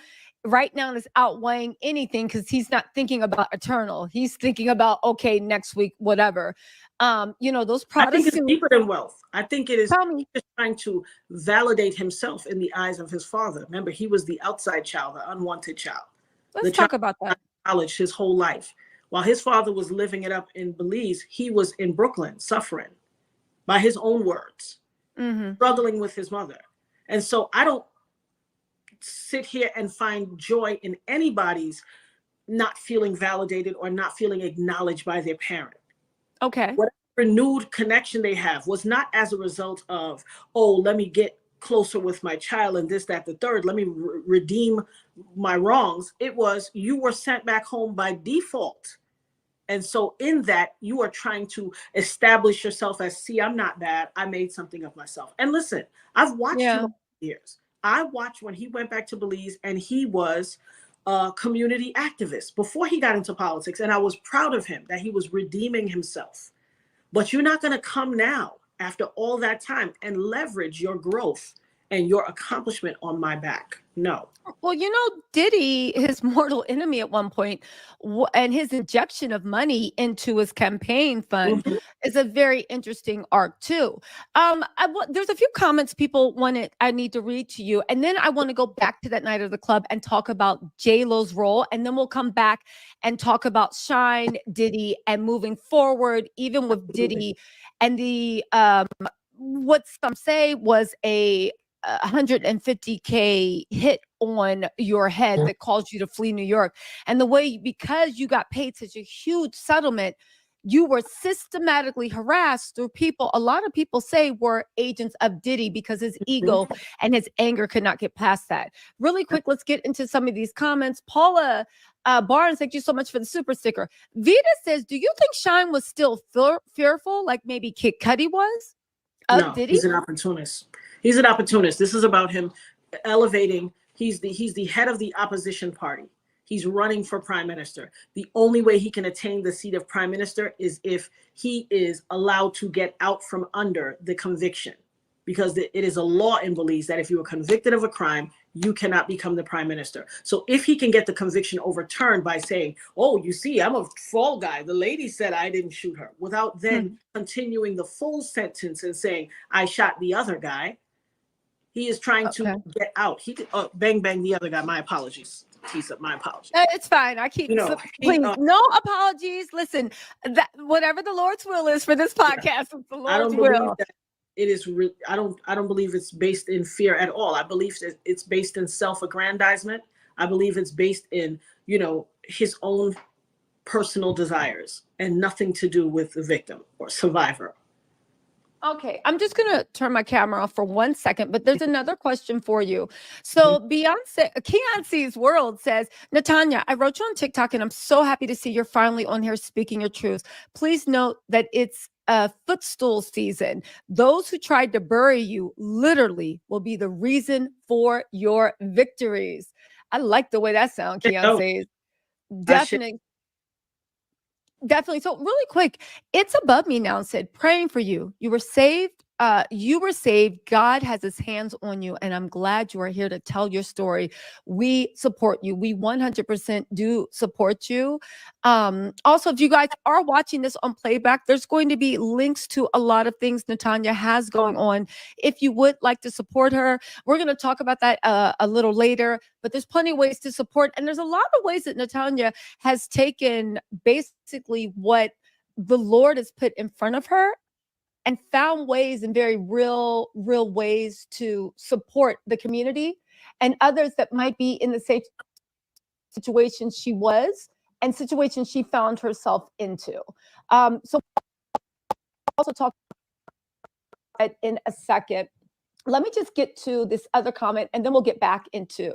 right now is outweighing anything, because he's not thinking about eternal. He's thinking about, okay, next week, whatever. Those I think it's Protestant. deeper than wealth. I think it is Tell me. just trying to validate himself in the eyes of his father. Remember, he was the outside child, the unwanted child. Let's talk about that. College his whole life. While his father was living it up in Belize, he was in Brooklyn suffering, by his own words, struggling with his mother. And so I don't sit here and find joy in anybody's not feeling validated or not feeling acknowledged by their parent. Okay. Whatever renewed connection they have was not as a result of, oh, let me get closer with my child and this, that, the third, let me redeem my wrongs. It was, you were sent back home by default. And so in that, you are trying to establish yourself as, see, I'm not bad. I made something of myself. And listen, I've watched him over the years. I watched when he went back to Belize, and he was a community activist before he got into politics. And I was proud of him that he was redeeming himself. But you're not going to come now after all that time and leverage your growth and your accomplishment on my back. No. Well, Diddy, his mortal enemy at one point, and his injection of money into his campaign fund is a very interesting arc too. There's a few comments people wanted I need to read to you, and then I want to go back to that night of the club and talk about JLo's role, and then we'll come back and talk about Shyne, Diddy, and moving forward, even with Diddy and the what some say was a 150K hit on your head that caused you to flee New York. And the way, because you got paid such a huge settlement, you were systematically harassed through people. A lot of people say were agents of Diddy, because his ego and his anger could not get past that. Really quick, let's get into some of these comments. Paula Barnes, thank you so much for the super sticker. Vita says, do you think Shyne was still fearful, like maybe Kid Cudi was? No, Diddy? he's an opportunist. He's an opportunist. This is about him elevating. He's the head of the opposition party. He's running for prime minister. The only way he can attain the seat of prime minister is if he is allowed to get out from under the conviction, because it is a law in Belize that if you are convicted of a crime, you cannot become the prime minister. So if he can get the conviction overturned by saying, oh, you see, I'm a fall guy, the lady said I didn't shoot her, without then continuing the full sentence and saying I shot the other guy, he is trying to get out. He could bang the other guy. My apologies. My apologies. It's fine. I keep please, no apologies. Listen, that whatever the Lord's will is for this podcast, it's the Lord's will. That it is. I don't believe it's based in fear at all. I believe that it's based in self-aggrandizement. I believe it's based in his own personal desires and nothing to do with the victim or survivor. Okay, I'm just going to turn my camera off for 1 second, but there's another question for you. So Keonce's World says, Natania, I wrote you on TikTok, and I'm so happy to see you're finally on here speaking your truth. Please note that it's footstool season. Those who tried to bury you literally will be the reason for your victories. I like the way that sounds, Keonce. Definitely. So really quick, it's above me now, said, praying for you. You were saved. God has his hands on you, and I'm glad you are here to tell your story. We support you. We 100% do support you. Also, if you guys are watching this on playback, there's going to be links to a lot of things Natania has going on. If you would like to support her, we're going to talk about that a little later, but there's plenty of ways to support. And there's a lot of ways that Natania has taken basically what the Lord has put in front of her and found ways and very real ways to support the community and others that might be in the same situation she was and situations she found herself into. So also talk in a second. Let me just get to this other comment and then we'll get back into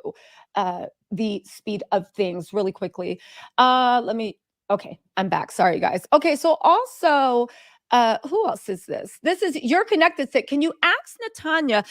the speed of things really quickly. Okay, I'm back. Sorry, guys. Okay, so also, who else is this? This is You're Connected Sick. Can you ask Natania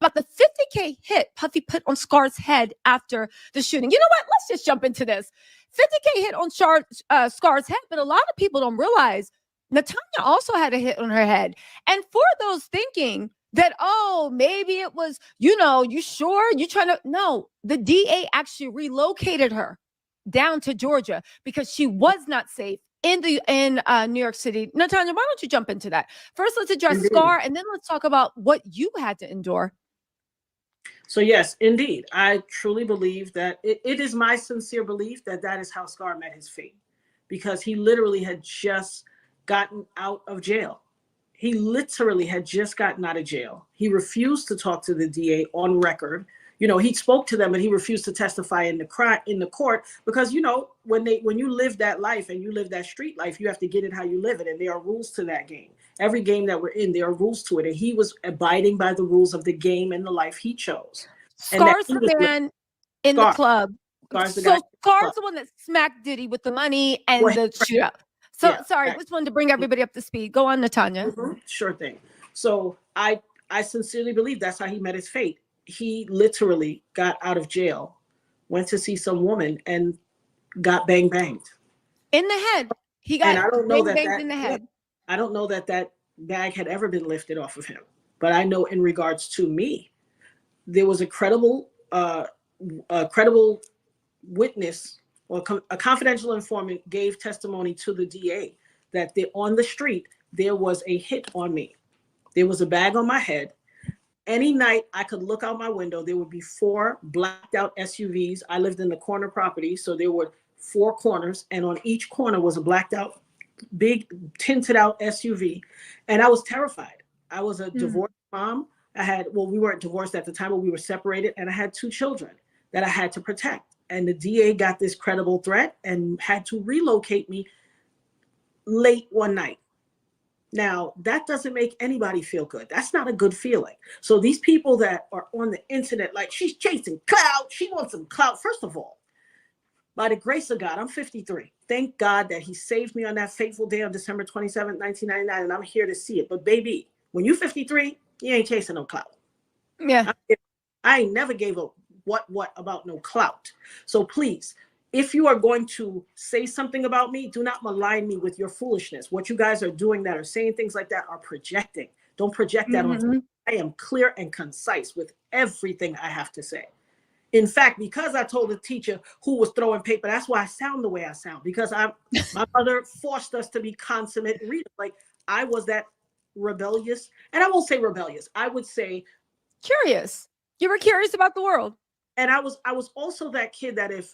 about the 50K hit Puffy put on Scar's head after the shooting? You know what? Let's just jump into this. 50K hit on Scar's head, but a lot of people don't realize Natania also had a hit on her head. And for those thinking that, oh, maybe it was, you sure? You trying to, no, the DA actually relocated her down to Georgia because she was not safe in New York City. Natania, why don't you jump into that? First, let's address Indeed. Scar, and then let's talk about what you had to endure. So yes, indeed, I truly believe that it is my sincere belief that that is how Scar met his fate, because he literally had just gotten out of jail. He literally had just gotten out of jail. He refused to talk to the DA on record. He spoke to them, but he refused to testify in the court because, when you live that life and you live that street life, you have to get it how you live it. And there are rules to that game. Every game that we're in, there are rules to it. And he was abiding by the rules of the game and the life he chose. Scar's the man in the club. Scar's the Scar's the one that smacked Diddy with the money and the shootout. So sorry, just wanted to bring everybody up to speed. Go on, Natania. Mm-hmm. Sure thing. So I sincerely believe that's how he met his fate. He literally got out of jail, went to see some woman, and got banged in the head. He got banged in the head. I don't know that bag had ever been lifted off of him, but I know in regards to me, there was a credible witness or a confidential informant gave testimony to the DA that on the street there was a hit on me. There was a bag on my head. Any night I could look out my window, there would be 4 blacked out SUVs. I lived in the corner property, so there were 4 corners, and on each corner was a blacked out, big tinted out SUV. And I was terrified. I was a divorced mom. We weren't divorced at the time, but we were separated, and I had 2 children that I had to protect. And the DA got this credible threat and had to relocate me late one night. Now, that doesn't make anybody feel good. That's not a good feeling. So these people that are on the internet, like, she's chasing clout, she wants some clout. First of all, by the grace of God, I'm 53. Thank God that he saved me on that fateful day on December 27th, 1999, and I'm here to see it. But baby, when you're 53, you ain't chasing no clout. Yeah. I ain't never gave a what about no clout. So please, if you are going to say something about me, do not malign me with your foolishness. What you guys are doing that are saying things like that are projecting. Don't project that on me. I am clear and concise with everything I have to say. In fact, because I told the teacher who was throwing paper, that's why I sound the way I sound, because my mother forced us to be consummate readers. Like, I was that rebellious, and I won't say rebellious. I would say curious. You were curious about the world. And I was also that kid that if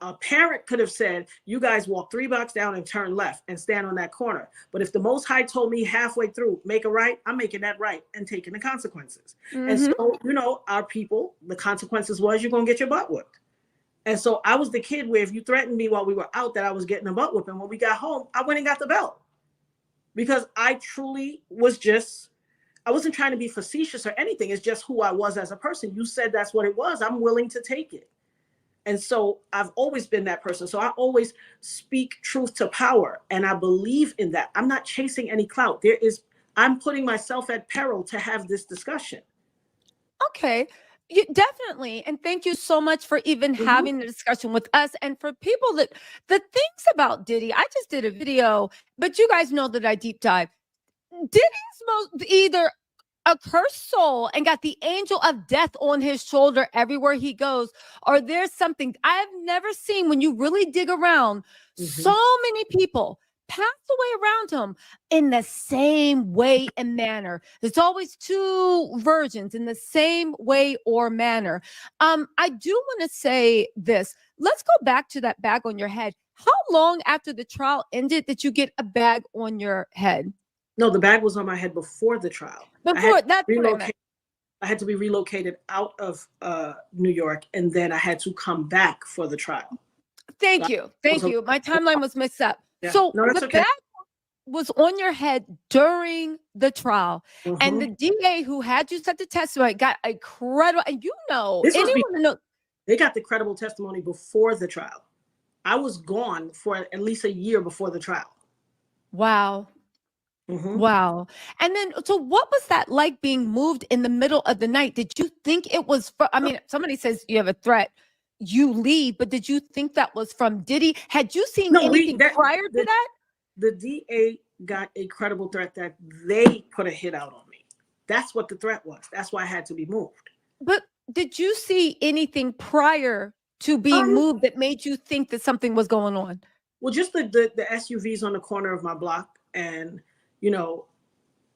a parent could have said, you guys walk 3 blocks down and turn left and stand on that corner. But if the Most High told me halfway through, make a right, I'm making that right and taking the consequences. And so, our people, the consequences was you're going to get your butt whipped. And so I was the kid where if you threatened me while we were out that I was getting a butt whipping, when we got home, I went and got the belt. Because I truly was I wasn't trying to be facetious or anything. It's just who I was as a person. You said that's what it was. I'm willing to take it. And so I've always been that person. So I always speak truth to power. And I believe in that. I'm not chasing any clout. I'm putting myself at peril to have this discussion. Okay. Definitely. And thank you so much for even having the discussion with us. And for people the things about Diddy, I just did a video, but you guys know that I deep dive. Diddy's either a cursed soul and got the angel of death on his shoulder everywhere he goes, or there's something I've never seen when you really dig around. So many people pass away around him in the same way and manner. There's always 2 versions in the same way or manner. I do want to say this. Let's go back to that bag on your head. How long after the trial ended did you get a bag on your head? No, the bag was on my head before the trial. Before, that's what I meant. I had to be relocated out of New York, and then I had to come back for the trial. Thank you. My timeline was mixed up. Yeah. So No, that's the okay. bag was on your head during the trial, Mhm. and the DA who had you set the testimony got a credible, and they got the credible testimony before the trial. I was gone for at least a year before the trial. Wow. Mhm. Wow. And then, so what was that like being moved in the middle of the night? Did you think it was, I mean, somebody says you have a threat, you leave, but did you think that was from Diddy? Had you seen anything prior to that? The DA got a credible threat that they put a hit out on me. That's what the threat was. That's why I had to be moved. But did you see anything prior to being moved that made you think that something was going on? Well, just the SUVs on the corner of my block. And, you know,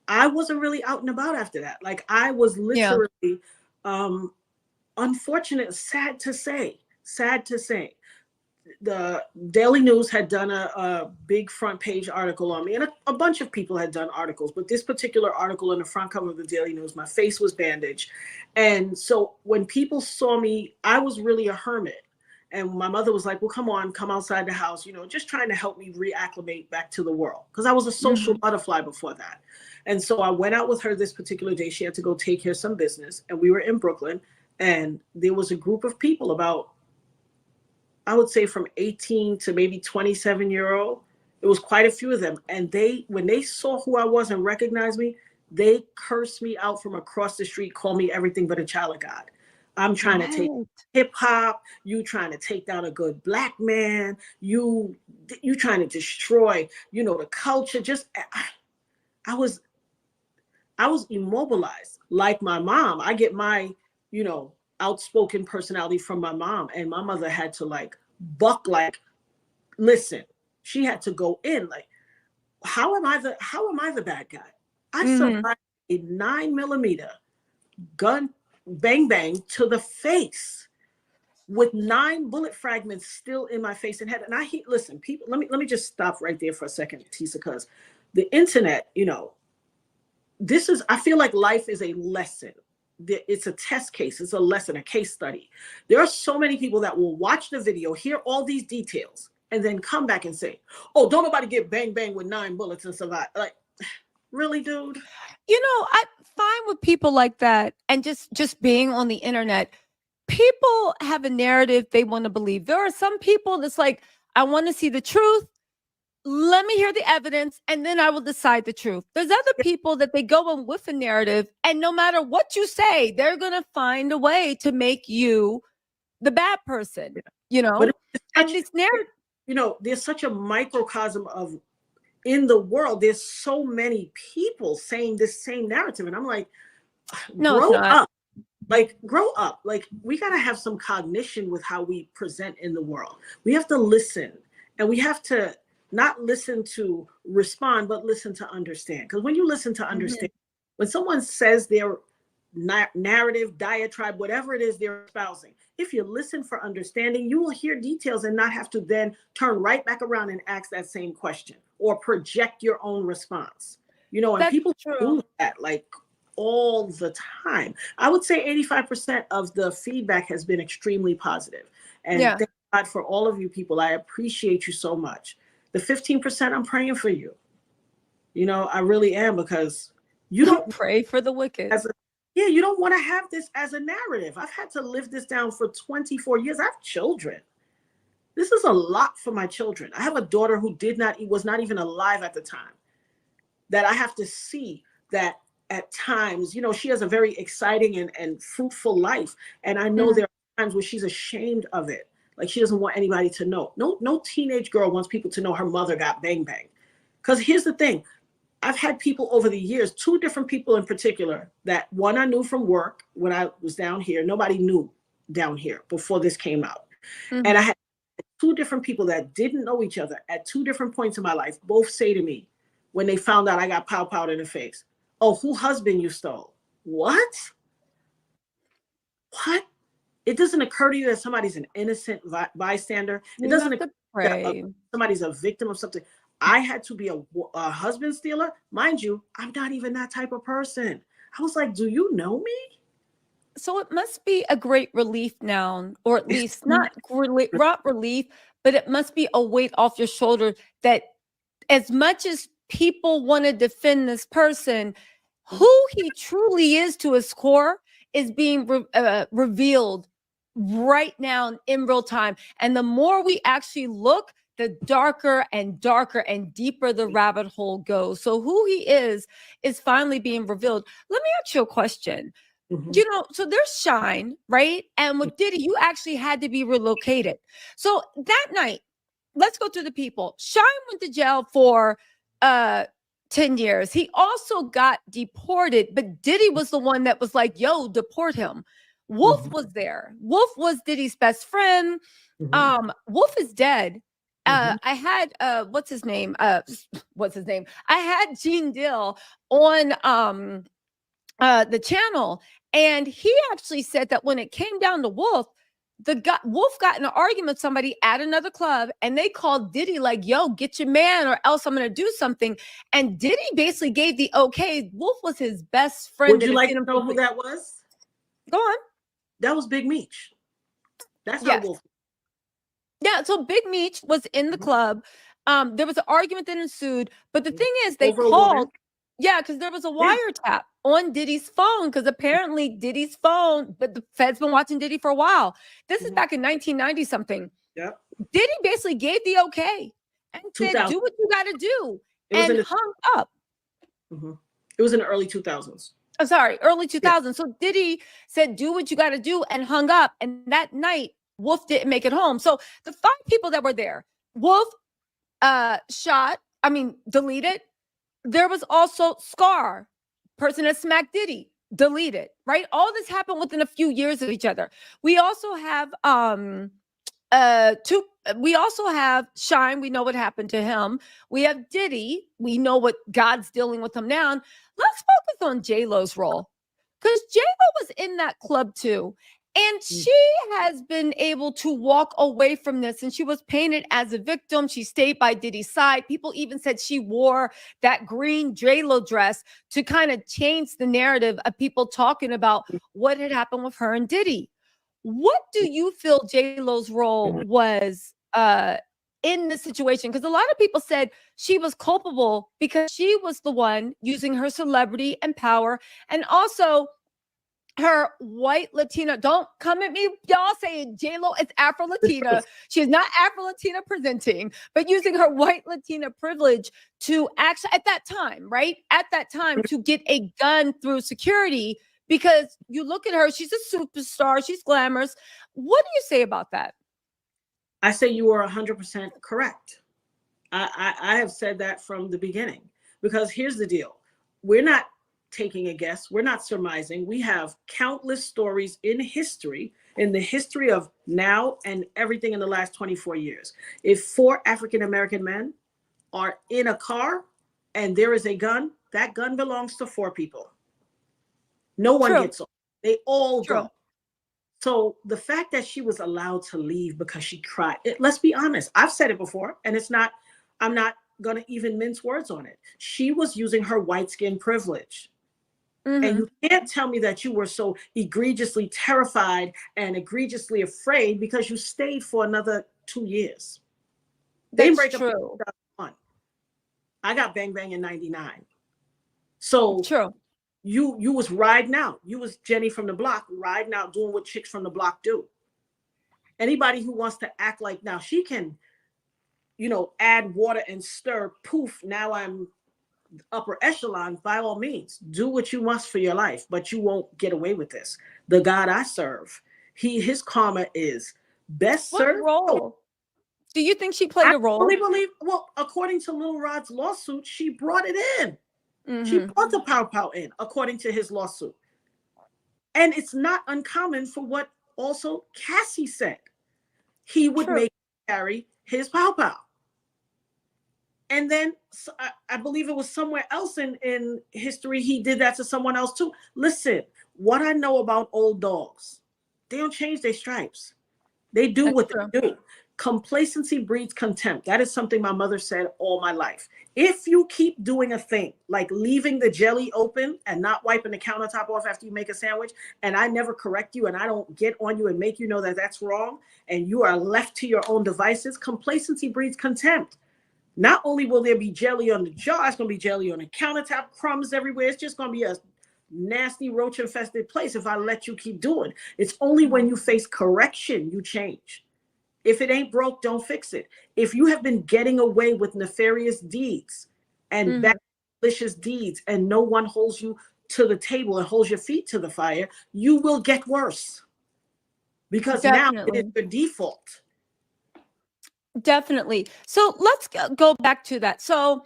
I wasn't really out and about after that. Like, I was literally, unfortunate, sad to say, the Daily News had done a big front page article on me, and a bunch of people had done articles, but this particular article in the front cover of the Daily News, my face was bandaged. And so when people saw me, I was really a hermit. And my mother was like, well, come on, come outside the house, you know, just trying to help me reacclimate back to the world. Because I was a social butterfly before that. And so I went out with her this particular day. She had to go take care of some business. And we were in Brooklyn. And there was a group of people, about, I would say, from 18 to maybe 27-year-old. It was quite a few of them. And when they saw who I was and recognized me, they cursed me out from across the street, called me everything but a child of God. I'm trying to take hip hop. You trying to take down a good black man. You trying to destroy, you know, the culture. Just, I was immobilized. Like my mom, I get my, you know, outspoken personality from my mom, and my mother had to like buck, like, listen, she had to go in like, how am I the bad guy? I survived a 9mm gun, bang bang to the face, with 9 bullet fragments still in my face and head. And listen, people, let me just stop right there for a second, Tisa, because the internet, you know, I feel like life is a lesson. It's a test case. It's a lesson, a case study. There are so many people that will watch the video, hear all these details, and then come back and say, oh, don't nobody get bang bang with 9 bullets and survive. Like, really, dude? You know, I'm fine with people like that. And just being on the internet, people have a narrative they want to believe. There are some people that's like, I want to see the truth. Let me hear the evidence, and then I will decide the truth. There's other people that they go in with a narrative, and no matter what you say, they're going to find a way to make you the bad person, you know? But and this narrative, you know, there's such a microcosm of, in the world, there's so many people saying this same narrative. And I'm like, grow up. Like, grow up. Like, we got to have some cognition with how we present in the world. We have to listen, and we have to not listen to respond, but listen to understand. Because when you listen to understand, when someone says their narrative, diatribe, whatever it is they're espousing, if you listen for understanding, you will hear details and not have to then turn right back around and ask that same question or project your own response. You know, and people do that like all the time. I would say 85% of the feedback has been extremely positive. And thank God for all of you people. I appreciate you so much. The 15%, I'm praying for you. You know, I really am, because you don't pray for the wicked. You don't want to have this as a narrative. I've had to live this down for 24 years. I have children. This is a lot for my children. I have a daughter who was not even alive at the time, that I have to see that at times, you know, she has a very exciting and fruitful life. And I know there are times where she's ashamed of it. Like, she doesn't want anybody to know. No teenage girl wants people to know her mother got bang bang. Because here's the thing. I've had people over the years, 2 different people in particular, that one I knew from work when I was down here. Nobody knew down here before this came out. And I had 2 different people that didn't know each other at 2 different points in my life, both say to me when they found out I got pow-powed in the face, oh, who husband you stole? What? It doesn't occur to you that somebody's an innocent bystander. It doesn't occur that somebody's a victim of something. I had to be a husband stealer. Mind you, I'm not even that type of person. I was like, do you know me? So it must be a great relief now, or at least not relief, but it must be a weight off your shoulder that as much as people want to defend this person, who he truly is to his core is being revealed right now in real time. And the more we actually look, the darker and darker and deeper the rabbit hole goes. So who he is finally being revealed. Let me ask you a question. You know, so there's Shyne, right? And with Diddy, you actually had to be relocated. So that night, let's go through the people. Shyne went to jail for 10 years. He also got deported, but Diddy was the one that was like, yo, deport him. Wolf was there. Wolf was Diddy's best friend. Wolf is dead. I had what's his name? I had Gene Dill on the channel, and he actually said that when it came down to Wolf, Wolf got in an argument with somebody at another club, and they called Diddy like, yo, get your man or else I'm going to do something. And Diddy basically gave the okay. Wolf was his best friend. Would you like to know who that was? Go on. That was Big Meech. That's how Wolf. Yeah, so Big Meech was in the club. There was an argument that ensued, but the thing is, they called. Yeah, because there was a wiretap on Diddy's phone, because apparently Diddy's phone, but the Fed's been watching Diddy for a while. This is back in 1990 something. Yep. Diddy basically gave the okay and said, do what you got to do, and hung up. It was in the early 2000s. Oh, sorry, early 2000s. Yeah. So Diddy said, do what you got to do, and hung up. And that night, Wolf didn't make it home. So the 5 people that were there, Wolf deleted. There was also Scar, person that smacked Diddy, deleted, right? All this happened within a few years of each other. We also have Shyne, we know what happened to him. We have Diddy, we know what God's dealing with him now. Let's focus on JLo's role, because JLo was in that club too. And she has been able to walk away from this, and she was painted as a victim. She stayed by Diddy's side. People even said she wore that green JLo dress to kind of change the narrative of people talking about what had happened with her and Diddy. What do you feel JLo's role was in this situation? Because a lot of people said she was culpable because she was the one using her celebrity and power, and also her white Latina. Don't come at me, y'all, saying JLo is Afro-Latina. She is not Afro-Latina presenting, but using her white Latina privilege to actually, at that time, right? At that time, to get a gun through security, because you look at her, she's a superstar, she's glamorous. What do you say about that? I say you are 100% correct. I have said that from the beginning, because here's the deal. We're not taking a guess. We're not surmising. We have countless stories in history, in the history of now and everything in the last 24 years. If 4 African-American men are in a car and there is a gun, that gun belongs to 4 people. No one gets off. They all go. So the fact that she was allowed to leave because she cried, let's be honest. I've said it before, and I'm not going to even mince words on it. She was using her white skin privilege. And you can't tell me that you were so egregiously terrified and egregiously afraid because you stayed for another 2 years. That's true. Up in 2001. I got bang bang in 99. So you was riding out. You was Jenny from the block riding out, doing what chicks from the block do. Anybody who wants to act like now she can, add water and stir, poof, now I'm upper echelon, by all means, do what you must for your life, but you won't get away with this. The God I serve, his karma is best served. What role do you think she played a role? I believe, well, according to Lil Rod's lawsuit, she brought it in. She brought the pow pow in, according to his lawsuit. And it's not uncommon for what also Cassie said. He would make carry his pow pow. And then I believe it was somewhere else in history, he did that to someone else too. Listen, what I know about old dogs, they don't change their stripes. They do what they do. Complacency breeds contempt. That is something my mother said all my life. If you keep doing a thing like leaving the jelly open and not wiping the countertop off after you make a sandwich, and I never correct you and I don't get on you and make you know that that's wrong, and you are left to your own devices, complacency breeds contempt. Not only will there be jelly on the jar, it's going to be jelly on the countertop, crumbs everywhere. It's just going to be a nasty roach infested place if I let you keep doing. It's only when you face correction you change. If it ain't broke, don't fix it. If you have been getting away with nefarious deeds and bad, malicious deeds, and no one holds you to the table and holds your feet to the fire, you will get worse. Because now it is the default. Definitely. So let's go back to that. So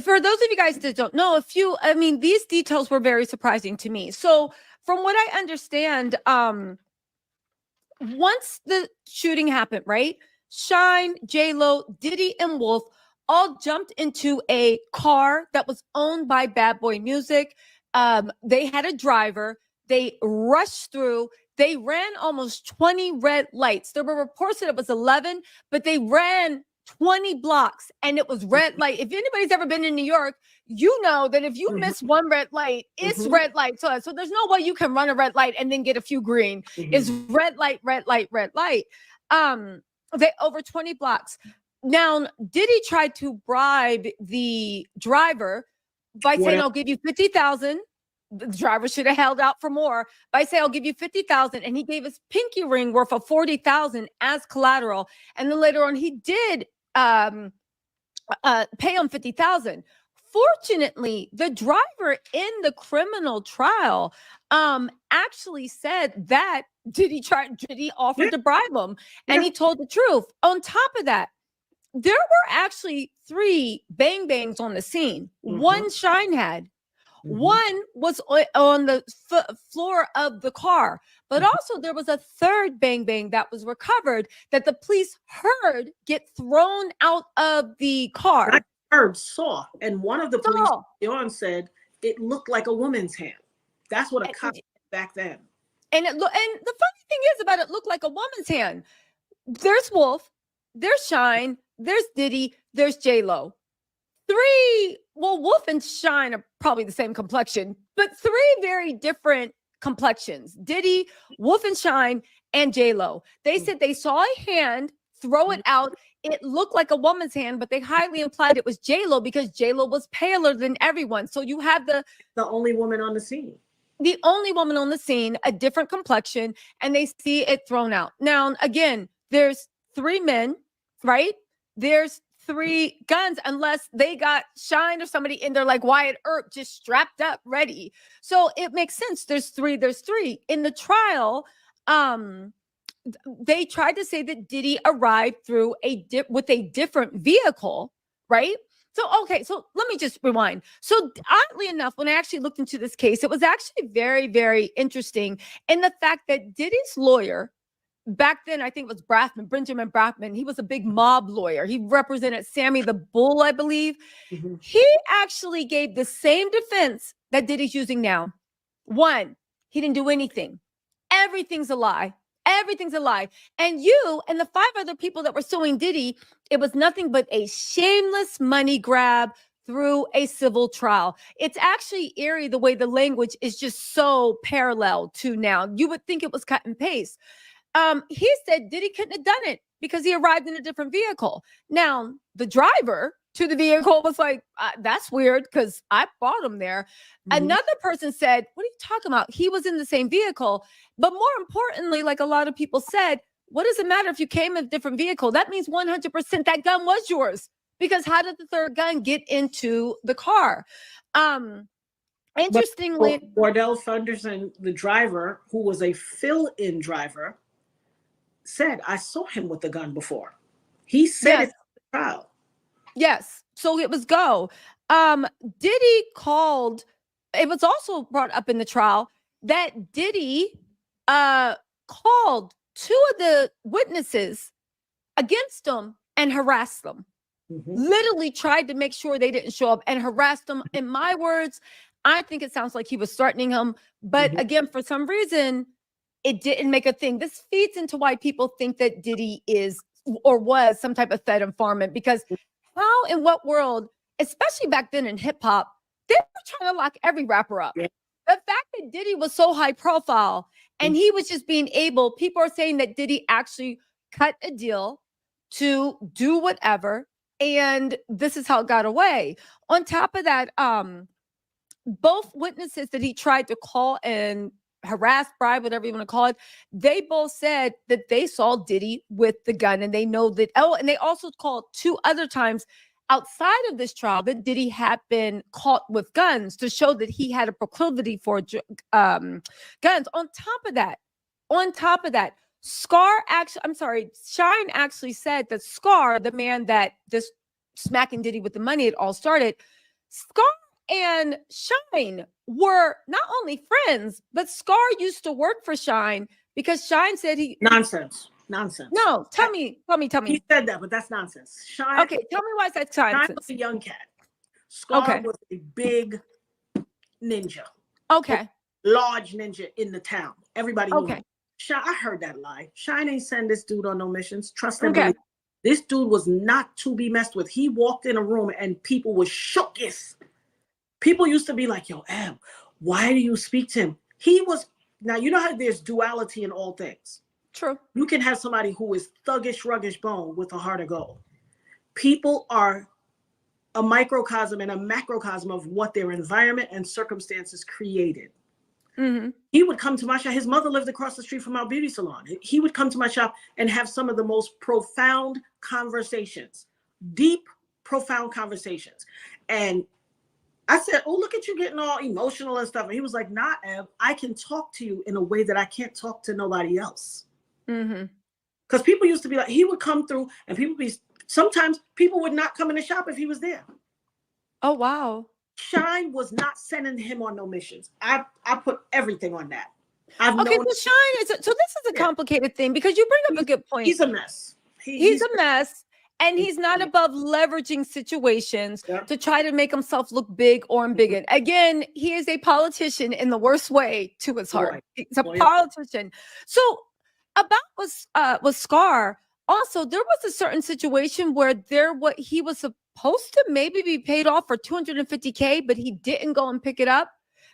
for those of you guys that don't know, these details were very surprising to me. So from what I understand, once the shooting happened, right? Shyne, JLo, Diddy, and Wolf all jumped into a car that was owned by Bad Boy Music. They had a driver. They rushed through. They ran almost 20 red lights. There were reports that it was 11, but they ran 20 blocks and it was red light. If anybody's ever been in New York, you know that if you miss one red light, it's red light. So there's no way you can run a red light and then get a few green. It's red light, red light, red light. They over 20 blocks. Now, Diddy tried to bribe the driver by saying, I'll give you 50,000. The driver should have held out for more by saying, I'll give you 50,000. And he gave his pinky ring worth of 40,000 as collateral. And then later on, he did pay him 50,000. Fortunately, the driver in the criminal trial actually said that Diddy offered to bribe him, and he told the truth. On top of that, there were actually 3 bang bangs on the scene. One Shyne had. One was on the floor of the car, but also there was a third bang bang that was recovered that the police heard get thrown out of the car. I heard, saw, and one of the police said it looked like a woman's hand. That's what a cop did back then. And the funny thing is about it looked like a woman's hand. There's Wolf, there's Shyne, there's Diddy, there's JLo. 3, Wolf and Shyne are probably the same complexion, but 3 very different complexions. Diddy, Wolf and Shyne, and JLo. They said they saw a hand throw it out. It looked like a woman's hand, but they highly implied it was JLo because JLo was paler than everyone. So you have the only woman on the scene. The only woman on the scene, a different complexion, and they see it thrown out. Now, again, there's 3 men, right? There's 3 guns, unless they got Shyne or somebody in there like Wyatt Earp just strapped up ready. So it makes sense. There's 3. In the trial, they tried to say that Diddy arrived through with a different vehicle, right? So let me just rewind. So oddly enough, when I actually looked into this case, it was actually very, very interesting in the fact that Diddy's lawyer, back then, I think it was Benjamin Braffman. He was a big mob lawyer. He represented Sammy the Bull, I believe. He actually gave the same defense that Diddy's using now. 1, he didn't do anything. Everything's a lie. Everything's a lie. And you and the 5 other people that were suing Diddy, it was nothing but a shameless money grab through a civil trial. It's actually eerie the way the language is just so parallel to now. You would think it was cut and paste. He said Diddy couldn't have done it because he arrived in a different vehicle. Now, the driver to the vehicle was like, that's weird because I brought him there. Another person said, what are you talking about? He was in the same vehicle. But more importantly, like a lot of people said, what does it matter if you came in a different vehicle? That means 100% that gun was yours, because how did the third gun get into the car? Interestingly, Wardell Thunderson, the driver, who was a fill-in driver, said, I saw him with the gun before. He said it in the trial. Yes. So it was go. Diddy called, it was also brought up in the trial that Diddy called 2 of the witnesses against him and harassed them. Literally tried to make sure they didn't show up and harassed them. In my words, I think it sounds like he was threatening him. But again, for some reason, it didn't make a thing. This feeds into why people think that Diddy is or was some type of Fed informant, because how in what world, especially back then in hip hop, they were trying to lock every rapper up. Yeah. The fact that Diddy was so high profile and he was just being able, people are saying that Diddy actually cut a deal to do whatever, and this is how it got away. On top of that, both witnesses that he tried to call and harass, bribe, whatever you want to call it, they both said that they saw Diddy with the gun, and they know that. Oh, and they also called 2 other times outside of this trial that Diddy had been caught with guns to show that he had a proclivity for guns. On top of that, Shyne actually said that Scar, the man that just smacking Diddy with the money, it all started. Scar and Shyne were not only friends, but Scar used to work for Shyne because Shyne said he Nonsense. No, tell me. He said that, but that's nonsense. Shyne, Okay, tell me why that's nonsense. Shyne was a young cat. Scar was a big ninja. Okay. Large ninja in the town. Everybody knew him. Okay. I heard that lie. Shyne ain't send this dude on no missions. Trust him. Okay. This dude was not to be messed with. He walked in a room and people were shooketh. People used to be like, yo, Em, why do you speak to him? He was, now you know how there's duality in all things. True. You can have somebody who is thuggish, ruggish bone with a heart of gold. People are a microcosm and a macrocosm of what their environment and circumstances created. Mm-hmm. He would come to my shop. His mother lived across the street from our beauty salon. He would come to my shop and have some of the most profound conversations, deep, profound conversations. And I said, oh, look at you getting all emotional and stuff. And he was like, nah, Ev, I can talk to you in a way that I can't talk to nobody else. Mm-hmm. Because people used to be like, he would come through and sometimes people would not come in the shop if he was there. Oh, wow. Shyne was not sending him on no missions. I put everything on that. So Shyne so this is a complicated thing, because you bring up a good point. He's a mess. He's a mess. And he's not above leveraging situations to try to make himself look big or embiggen. Again, he is a politician in the worst way to his heart. Right. He's a politician. So about with Scar, also there was a certain situation where he was supposed to maybe be paid off for $250K, but he didn't go and pick it up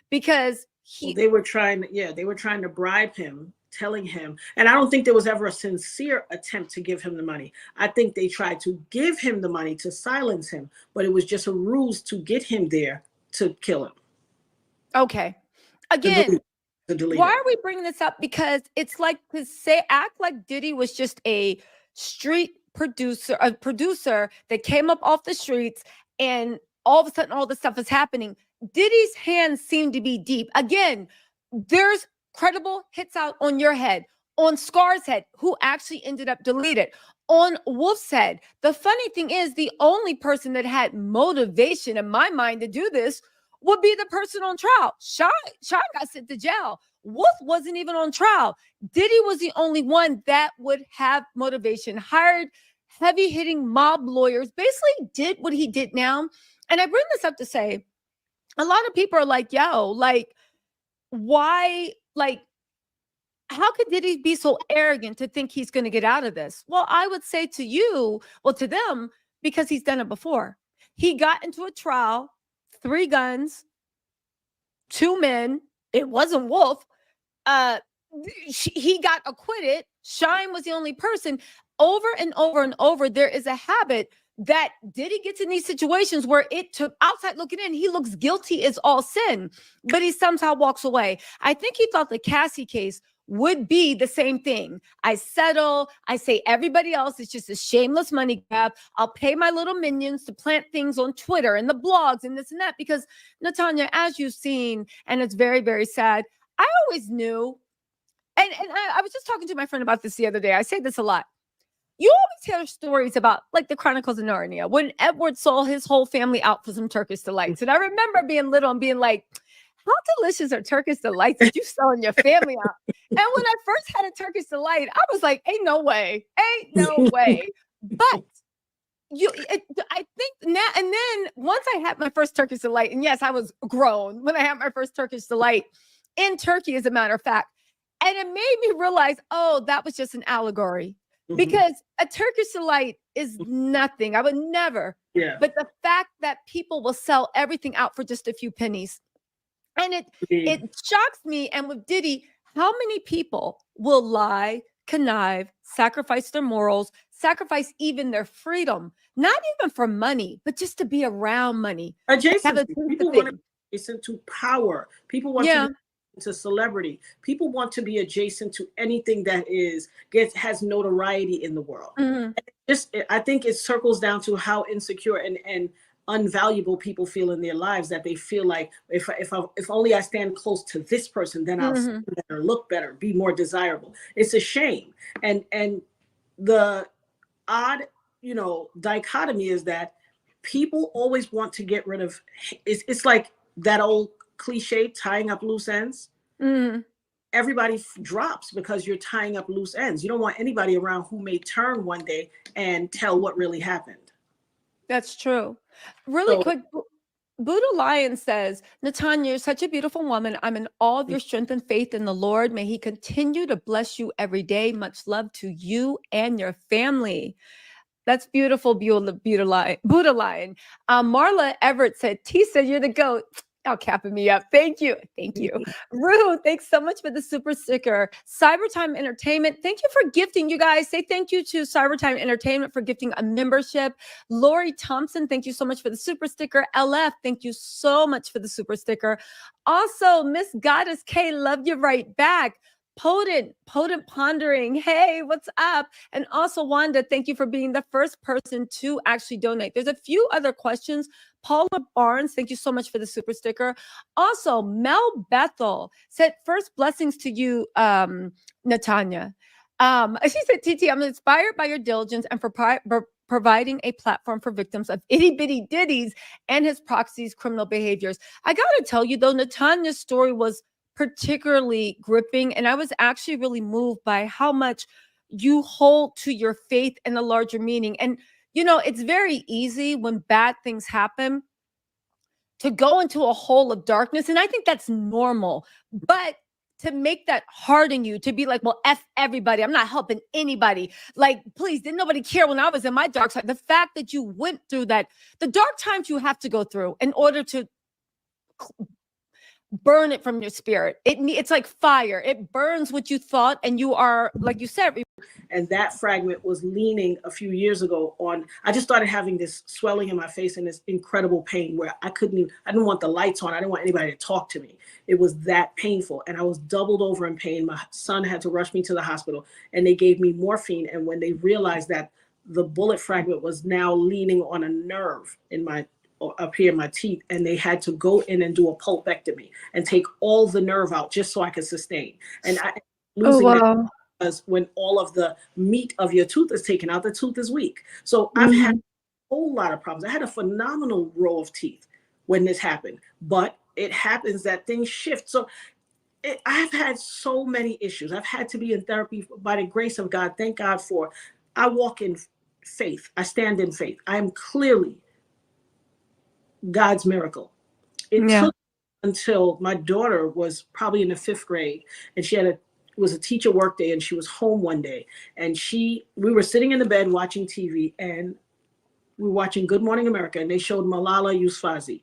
because they were trying to bribe him, telling him, and I don't think there was ever a sincere attempt to give him the money. I think they tried to give him the money to silence him, but it was just a ruse to get him there to kill him. Okay. Again, why are we bringing this up? Because it's like to act like Diddy was just a street producer, a producer that came up off the streets, and all of a sudden all this stuff is happening. Diddy's hands seem to be deep. Again, there's credible hits out on your head, on Scar's head, who actually ended up deleted, on Wolf's head. The funny thing is, the only person that had motivation in my mind to do this would be the person on trial. Shyne got sent to jail. Wolf wasn't even on trial. Diddy was the only one that would have motivation, hired heavy-hitting mob lawyers, basically did what he did now. And I bring this up to say, a lot of people are like, yo, like, why, like, how could Diddy be so arrogant to think he's going to get out of this? Well, I would say to them, because he's done it before. He got into a trial, 3 guns, 2 men. It wasn't Wolf. He got acquitted. Shyne was the only person. Over and over and over, there is a habit that Diddy gets in these situations where it took outside looking in, he looks guilty as all sin, but he somehow walks away. I think he thought the Cassie case would be the same thing. I settle. I say everybody else is just a shameless money grab. I'll pay my little minions to plant things on Twitter and the blogs and this and that. Because Natania, as you've seen, and it's very, very sad, I always knew, and I was just talking to my friend about this the other day. I say this a lot. You always hear stories about, like, the Chronicles of Narnia, when Edward sold his whole family out for some Turkish delights. And I remember being little and being like, how delicious are Turkish delights that you selling your family out? And when I first had a Turkish delight, I was like, ain't no way. But I think now, and then once I had my first Turkish delight, and yes, I was grown when I had my first Turkish delight in Turkey, as a matter of fact, and it made me realize, oh, that was just an allegory. because a Turkish delight is nothing. I would never. Yeah. But the fact that people will sell everything out for just a few pennies, and it shocks me. And with Diddy, how many people will lie, connive, sacrifice their morals, sacrifice even their freedom, not even for money, but just to be around money. Adjacent. People want to be adjacent to power. People want to be to celebrity. People want to be adjacent to anything that has notoriety in the world. I think it circles down to how insecure and unvaluable people feel in their lives, that they feel like if only I stand close to this person, then I'll stand better, look better, be more desirable. It's a shame. And the odd, dichotomy is that people always want to get rid of, it's like that old cliche, tying up loose ends. Everybody drops because you're tying up loose ends. You don't want anybody around who may turn one day and tell what really happened. That's true. Really quick, Buddha Lion says, Natania, you're such a beautiful woman. I'm in awe of your strength and faith in the Lord. May he continue to bless you every day. Much love to you and your family. That's beautiful, Buddha Lion. Marla Everett said, Tisa, you're the GOAT. Oh, capping me up. Thank you. Thank you. Rue, thanks so much for the super sticker. Cybertime Entertainment, thank you for gifting. You guys say thank you to Cybertime Entertainment for gifting a membership. Lori Thompson, thank you so much for the super sticker. LF, thank you so much for the super sticker. Also, Miss Goddess K, love you right back. Potent Pondering, hey, what's up? And also, Wanda, thank you for being the first person to actually donate. There's a few other questions. Paula Barnes, thank you so much for the super sticker. Also, Mel Bethel said, first blessings to you, Natania. She said, TT, I'm inspired by your diligence and for providing a platform for victims of itty bitty ditties and his proxies' criminal behaviors. I gotta tell you though, Natania's story was particularly gripping, and I was actually really moved by how much you hold to your faith and the larger meaning. And it's very easy when bad things happen to go into a hole of darkness, and I think that's normal. But to make that harden you, to be like, well, F everybody, I'm not helping anybody. Like, please, didn't nobody care when I was in my dark side? The fact that you went through that, the dark times you have to go through in order to burn it from your spirit. It's like fire. It burns what you thought, and you are, like you said. And that fragment was leaning a few years ago on, I just started having this swelling in my face and this incredible pain where I didn't want the lights on. I didn't want anybody to talk to me. It was that painful. And I was doubled over in pain. My son had to rush me to the hospital, and they gave me morphine. And when they realized that the bullet fragment was now leaning on a nerve up here in my teeth, and they had to go in and do a pulpectomy and take all the nerve out just so I could sustain. And that, because when all of the meat of your tooth is taken out, the tooth is weak. So I've had a whole lot of problems. I had a phenomenal row of teeth when this happened, but it happens that things shift. So I've had so many issues. I've had to be in therapy by the grace of God. Thank God I walk in faith. I stand in faith. I am clearly God's miracle. It took until my daughter was probably in the 5th grade, and it was a teacher work day, and she was home one day, and we were sitting in the bed watching TV, and we were watching Good Morning America, and they showed Malala Yousafzai,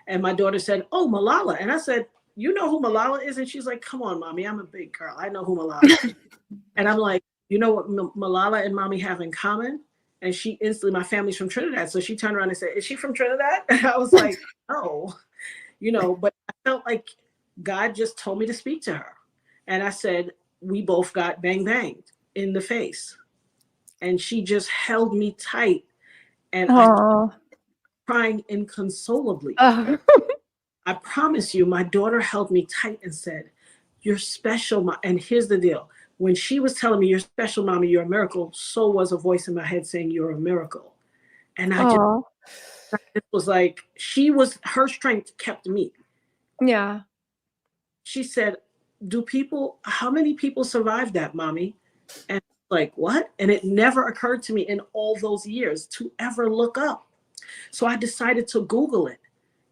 and my daughter said, "Oh, Malala," and I said, "You know who Malala is?" And she's like, "Come on, mommy, I'm a big girl. I know who Malala is." And I'm like, "You know what Malala and mommy have in common?" And she instantly, my family's from Trinidad. So she turned around and said, "Is she from Trinidad?" And I was like, "No," but I felt like God just told me to speak to her. And I said, we both got banged in the face. And she just held me tight. And I was crying inconsolably. I promise you, my daughter held me tight and said, "You're special, Mom." And here's the deal. When she was telling me, "You're special, Mommy, you're a miracle," so was a voice in my head saying, "You're a miracle." And it was like, her strength kept me. Yeah. She said, how many people survived that, Mommy? And like, what? And it never occurred to me in all those years to ever look up. So I decided to Google it.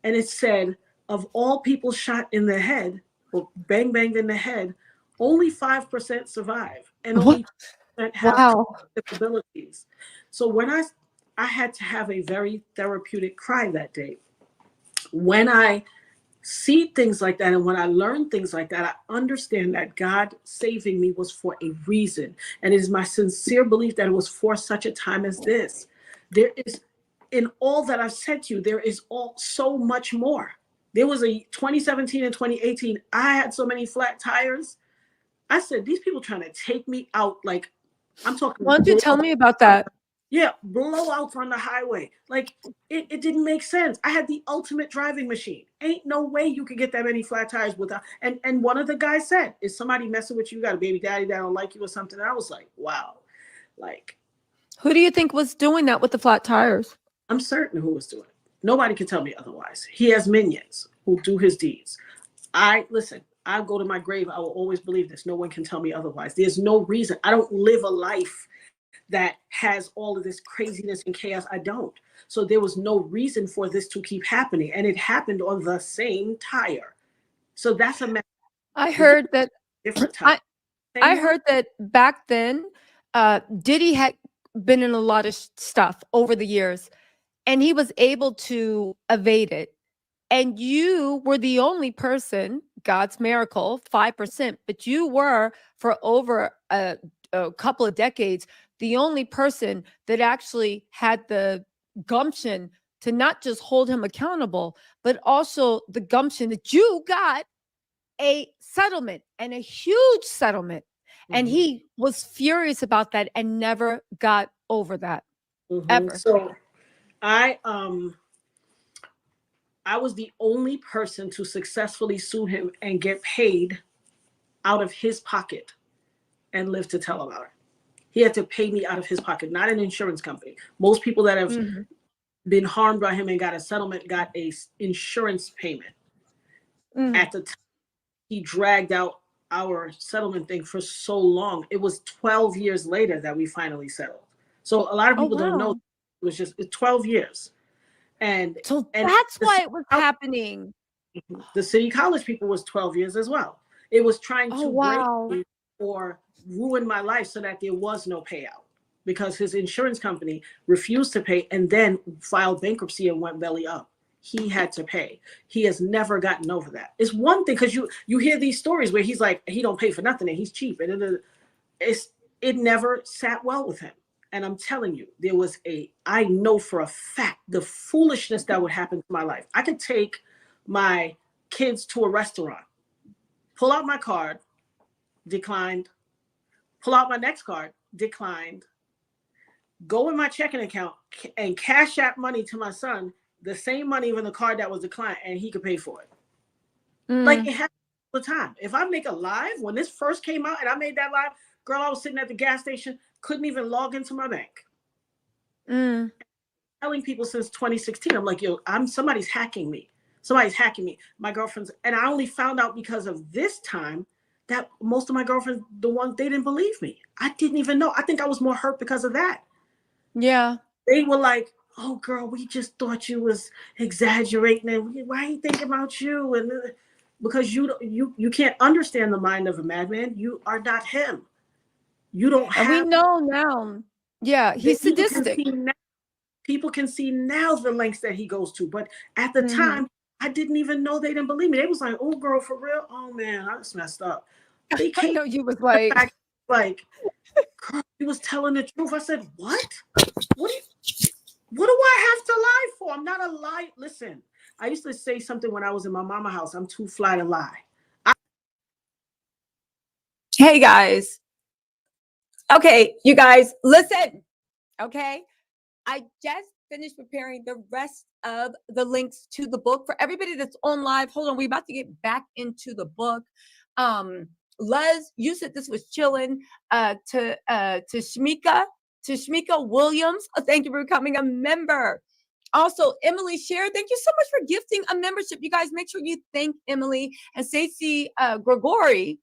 And it said, of all people shot in the head, or banged in the head, only 5% survive. And only that have Wow. capabilities. So when I had to have a very therapeutic cry that day. When I see things like that and when I learn things like that, I understand that God saving me was for a reason. And it is my sincere belief that it was for such a time as this. There is, in all that I've said to you, there is all so much more. There was a 2017 and 2018, I had so many flat tires. I said, these people trying to take me out. Like, I'm talking. Why don't you tell me about that? Yeah, blowouts on the highway. Like, it didn't make sense. I had the ultimate driving machine. Ain't no way you could get that many flat tires without. And one of the guys said, "Is somebody messing with you? You got a baby daddy that don't like you or something?" And I was like, "Wow." Like, Who do you think was doing that with the flat tires? I'm certain who was doing it. Nobody can tell me otherwise. He has minions who do his deeds. Listen. I'll go to my grave. I will always believe this. No one can tell me otherwise. There's no reason. I don't live a life that has all of this craziness and chaos. I don't. So there was no reason for this to keep happening. And it happened on the same tire. So that's a I heard that different tire. I heard that back then, Diddy had been in a lot of stuff over the years, and he was able to evade it. And you were the only person, God's miracle, 5%, but you were for over a couple of decades, the only person that actually had the gumption to not just hold him accountable, but also the gumption that you got a settlement, and a huge settlement. And he was furious about that and never got over that ever. So I was the only person to successfully sue him and get paid out of his pocket and live to tell about it. He had to pay me out of his pocket, not an insurance company. Most people that have been harmed by him and got a settlement got a insurance payment. At the time, he dragged out our settlement thing for so long. It was 12 years later that we finally settled. So a lot of people don't know. It was just 12 years. And so that's why it was happening. The city college people was 12 years as well. It was trying to break me or ruin my life so that there was no payout because his insurance company refused to pay and then filed bankruptcy and went belly up. He had to pay. He has never gotten over that. It's one thing because you hear these stories where he's like, he don't pay for nothing and he's cheap. And it never sat well with him. And I'm telling you, I know for a fact the foolishness that would happen to my life. I could take my kids to a restaurant, pull out my card, declined, pull out my next card, declined, go in my checking account and cash out money to my son, the same money in the card that was declined, and he could pay for it. Like it happens all the time. If I make a live, when this first came out and I made that live, girl, I was sitting at the gas station, couldn't even log into my bank. Telling people since 2016, I'm like, yo, somebody's hacking me. Somebody's hacking me. My girlfriends, and I only found out because of this time that most of my girlfriends, the ones, they didn't believe me. I didn't even know. I think I was more hurt because of that. Yeah. They were like, oh, girl, we just thought you was exaggerating. And why are you thinking about you? And because you can't understand the mind of a madman. You are not him. You don't have. And we know now. Yeah, he's sadistic. People can see now the lengths that he goes to. But at the time, I didn't even know they didn't believe me. They was like, oh, girl, for real? Oh, man, I just messed up. They came. No, you was like, girl, he was telling the truth. I said, what? What do I have to lie for? I'm not a lie. Listen, I used to say something when I was in my mama house. I'm too fly to lie. Hey, guys. Okay, you guys, listen. Okay. I just finished preparing the rest of the links to the book for everybody that's on live. Hold on, we're about to get back into the book. Les, you said this was chilling. To Shmika Williams, thank you for becoming a member. Also, Emily Sher, thank you so much for gifting a membership. You guys, make sure you thank Emily. And Stacey Gregory,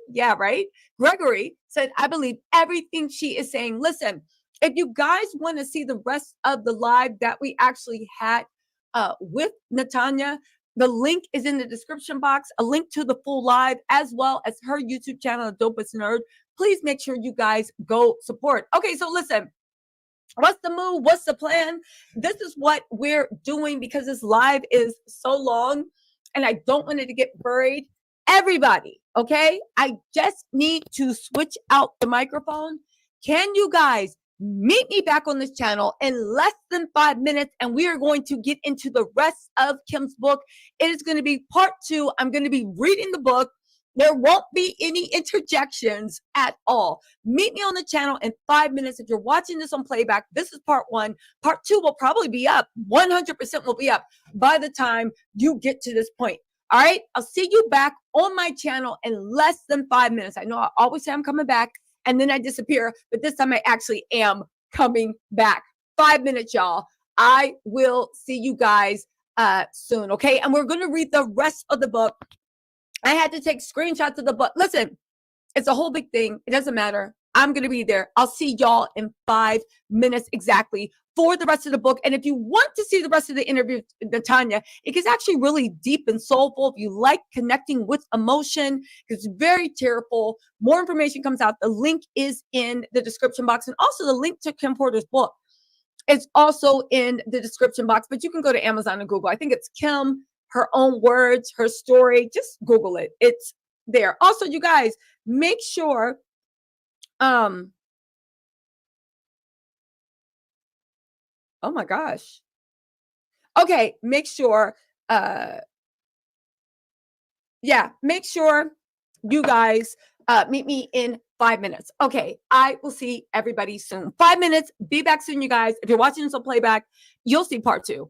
yeah, right? Gregory said, I believe everything she is saying. Listen, if you guys want to see the rest of the live that we actually had with Natania, the link is in the description box, a link to the full live, as well as her YouTube channel, The Dopest Nerd. please make sure you guys go support. Okay, so listen. What's the move? What's the plan? This is what we're doing because this live is so long and I don't want it to get buried. Everybody, okay? I just need to switch out the microphone. Can you guys meet me back on this channel in less than 5 minutes and we are going to get into the rest of Kim's book. It is going to be part 2. I'm going to be reading the book. There won't be any interjections at all. Meet me on the channel in 5 minutes. If you're watching this on playback, this is part 1. Part 2 will probably be up. 100% will be up by the time you get to this point. All right. I'll see you back on my channel in less than 5 minutes. I know I always say I'm coming back and then I disappear, but this time I actually am coming back. 5 minutes, y'all. I will see you guys soon. Okay. And we're going to read the rest of the book. I had to take screenshots of the book. Listen, it's a whole big thing. It doesn't matter. I'm going to be there. I'll see y'all in 5 minutes exactly for the rest of the book. And if you want to see the rest of the interview with Natania, it gets actually really deep and soulful. If you like connecting with emotion, it's very tearful. More information comes out. The link is in the description box. And also the link to Kim Porter's book is also in the description box. But you can go to Amazon and Google. I think it's Kim, her own words, her story. Just Google it. It's there. Also, you guys, make sure oh my gosh. Okay, make sure make sure you guys meet me in 5 minutes. Okay, I will see everybody soon. 5 minutes. Be back soon, you guys. If you're watching this on playback, you'll see part 2.